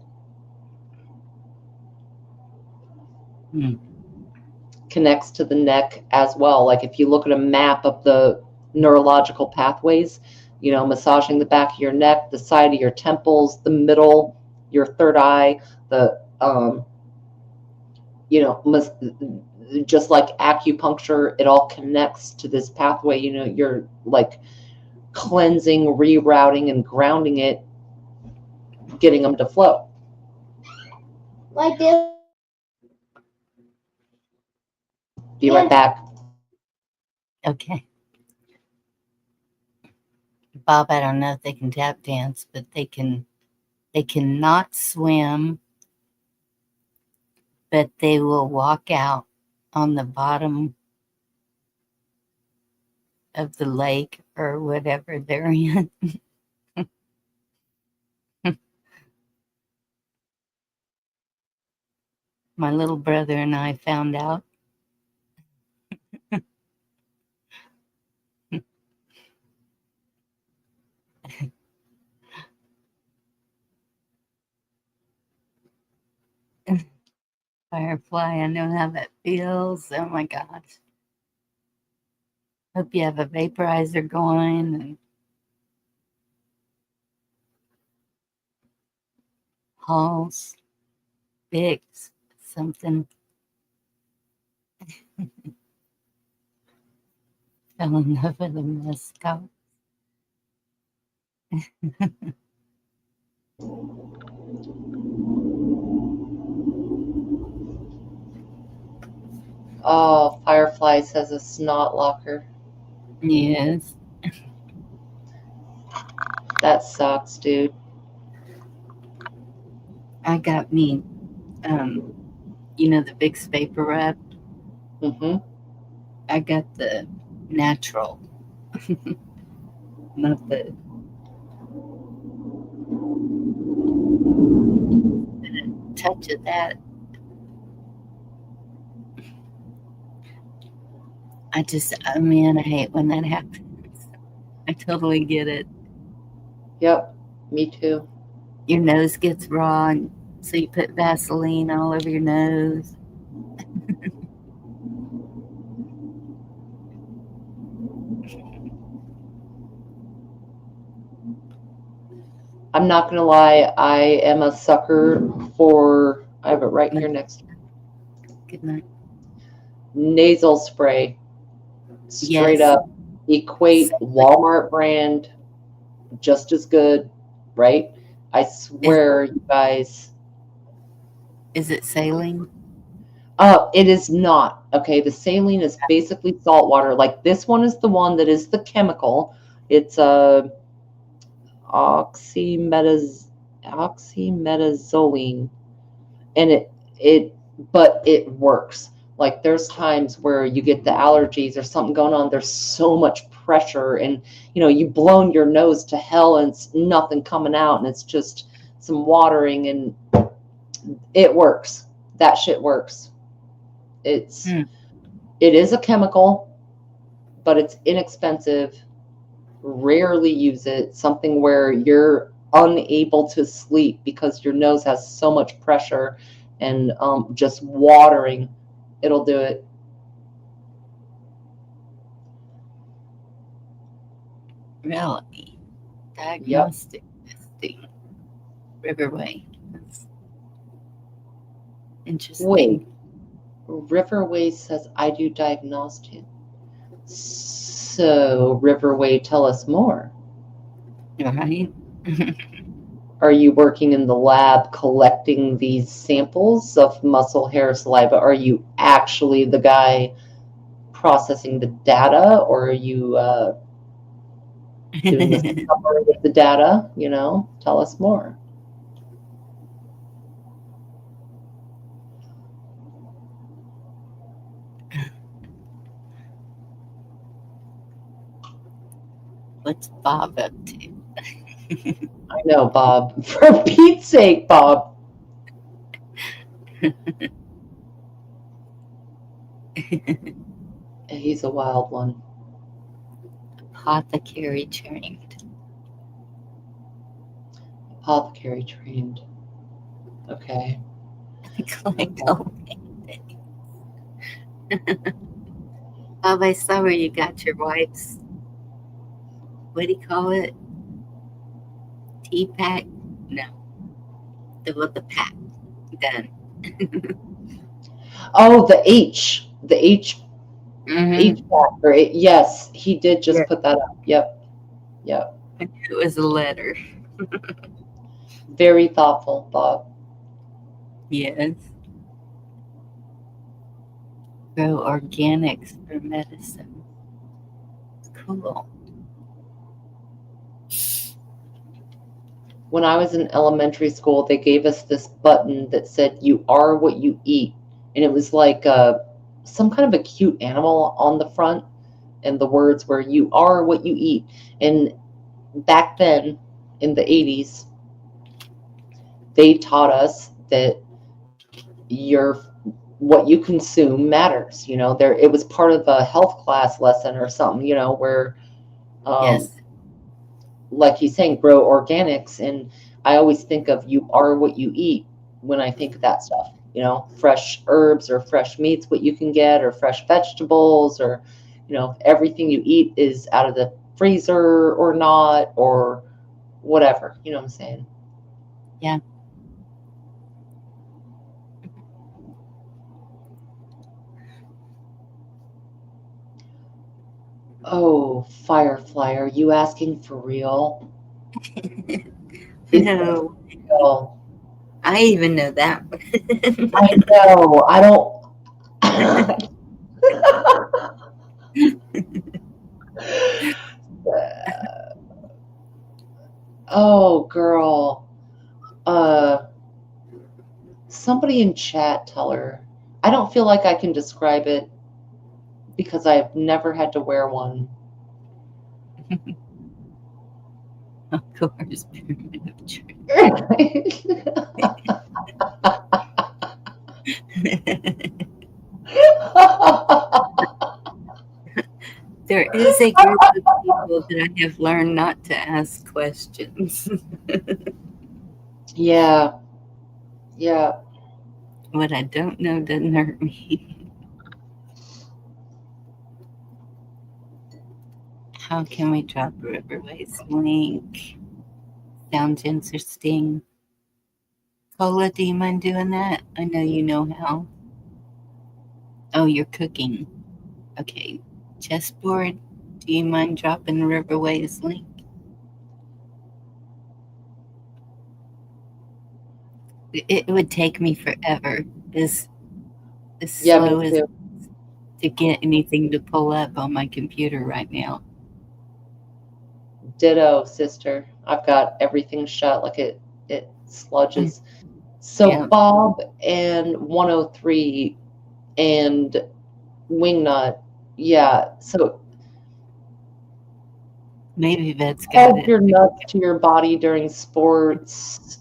Connects to the neck as well. Like if you look at a map of the neurological pathways, massaging the back of your neck, the side of your temples, the middle, your third eye, the just like acupuncture, it all connects to this pathway. You're like cleansing, rerouting, and grounding it, getting them to flow. Like this. Be right back. Okay. Bob, I don't know if they can tap dance, but they cannot swim, but they will walk out on the bottom of the lake or whatever they're in. My little brother and I found out. Firefly, I know how that feels. Oh my gosh. Hope you have a vaporizer going and Halls, Vicks, something. Fell in love with a mascot. Oh, Firefly says a snot locker. Yes. That sucks, dude. I got me, the Vicks Vapor Rub. Mm-hmm. I got the natural, not the. Touch of that. I hate when that happens. I totally get it. Yep, me too. Your nose gets raw, and so you put Vaseline all over your nose. I'm not gonna lie, I am a sucker for, I have it right here next to me. Good night. Nasal spray. Straight Yes. up. Equate Walmart brand, just as good, right? I swear, you guys. Is it saline? It is not. Okay, the saline is basically salt water. Like this one is the one that is the chemical. It's a oxymetazoline, and but it works. Like there's times where you get the allergies or something going on. There's so much pressure, and you've blown your nose to hell, and it's nothing coming out, and it's just some watering, and it works. That shit works. It is a chemical, but it's inexpensive. Rarely use it. Something where you're unable to sleep because your nose has so much pressure, and just watering, it'll do it. Really? Diagnostic testing. Riverway. That's interesting. Wait, Riverway says I do diagnostic. So Riverway, tell us more. Right? Are you working in the lab collecting these samples of muscle, hair, saliva? Are you actually the guy processing the data, or are you doing the summary of the data? Tell us more. What's Bob up to? I know, Bob. For Pete's sake, Bob. He's a wild one. Apothecary trained. Apothecary trained. Okay. Collect all Bob, I saw where you got your wife's, what do you call it? Tea pack? No. The pack. Done. Oh, the H. The H. Mm-hmm. H factor. Yes, he did just put that up. Yep. I knew it was a letter. Very thoughtful, Bob. Yes. Grow organics for medicine. Cool. When I was in elementary school, they gave us this button that said, "You are what you eat." And it was like some kind of a cute animal on the front. And the words were, "You are what you eat." And back then, in the 80s, they taught us that what you consume matters. It was part of a health class lesson or something, where Yes. like he's saying, grow organics. And I always think of you are what you eat when I think of that stuff. you know, fresh herbs or fresh meats, what you can get, or fresh vegetables, or, you know, if everything you eat is out of the freezer or not, or whatever. You know what I'm saying? Yeah. Oh, Firefly, are you asking for real? No, Real? I even know that. I know. I don't. Oh, girl. Somebody in chat tell her. I don't feel like I can describe it because I've never had to wear one. Of course, pyramid of truth. There is a group of people that I have learned not to ask questions. Yeah. Yeah. What I don't know doesn't hurt me. How can we drop Riverway's link? Sounds interesting. Cola, do you mind doing that? I know you know how. Oh, you're cooking. Okay. Chessboard, do you mind dropping Riverway's link? It would take me forever. As Yeah, me slow as too. to get anything to pull up on my computer right now. Ditto, sister. I've got everything shut like it sludges. So Yeah. Bob and 103 and Wingnut, yeah. So Maybe that's got hold it. your nuts to your body during sports.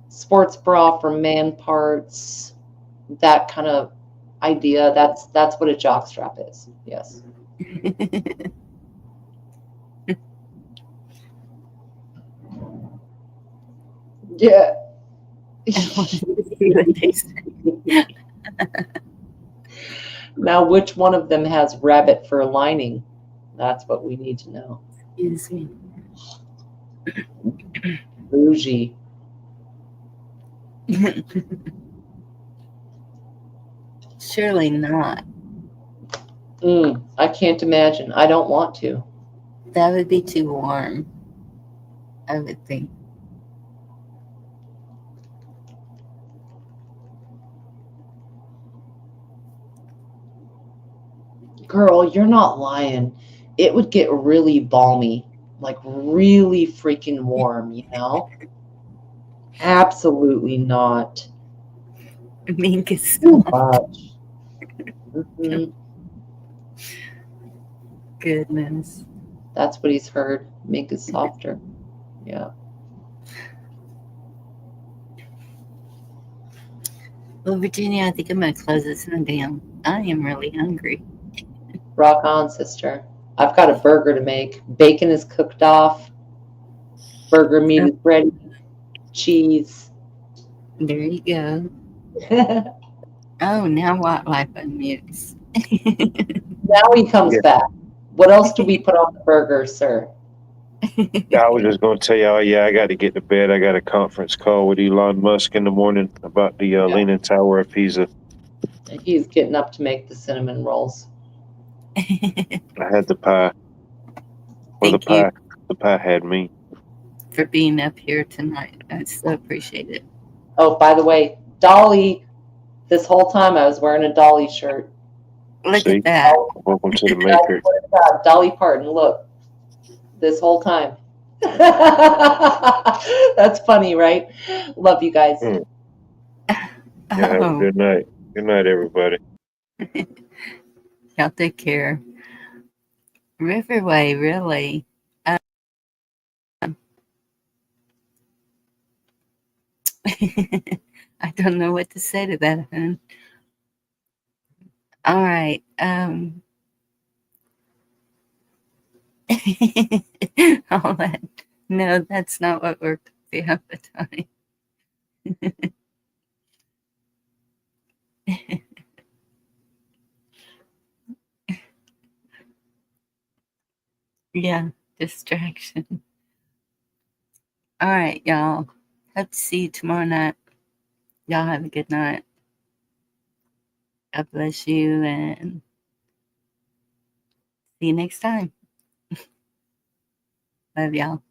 Sports bra for man parts. That kind of idea. That's what a jockstrap is. Yes. Yeah. I want to see what they say. Now, which one of them has rabbit fur lining? That's what we need to know. Excuse me. Bougie. Surely not. I can't imagine. I don't want to. That would be too warm, I would think. Girl, you're not lying. It would get really balmy, like really freaking warm, you know? Absolutely not. Mink is Too soft. much. Mhm. Goodness. That's what he's heard. Mink is softer. Yeah. Well, Virginia, I think I'm going to close this one down. I am really hungry. Rock on, sister. I've got a burger to make. Bacon is cooked off. Burger meat is ready. Cheese. There you go. Oh, now Wildlife unmutes. Now he comes Yeah. back. What else do we put on the burger, sir? I was just going to tell you, oh, yeah, I got to get to bed. I got a conference call with Elon Musk in the morning about the Leaning Tower of Pisa. He's getting up to make the cinnamon rolls. I had the pie. Or Thank you the pie had me. for being up here tonight. I so appreciate it. Oh, by the way, Dolly, this whole time I was wearing a Dolly shirt. Look See? at that. Welcome to the Matrix. Dolly Parton, look. This whole time. That's funny, right? Love you guys. Yeah, have a good night. Good night, everybody. Y'all take care. Riverway, really. I don't know what to say to that, hon. All right. All that. No, that's not what worked the other time. Yeah, distraction. All right, y'all. Hope to see you tomorrow night. Y'all have a good night. God bless you and see you next time. Love y'all.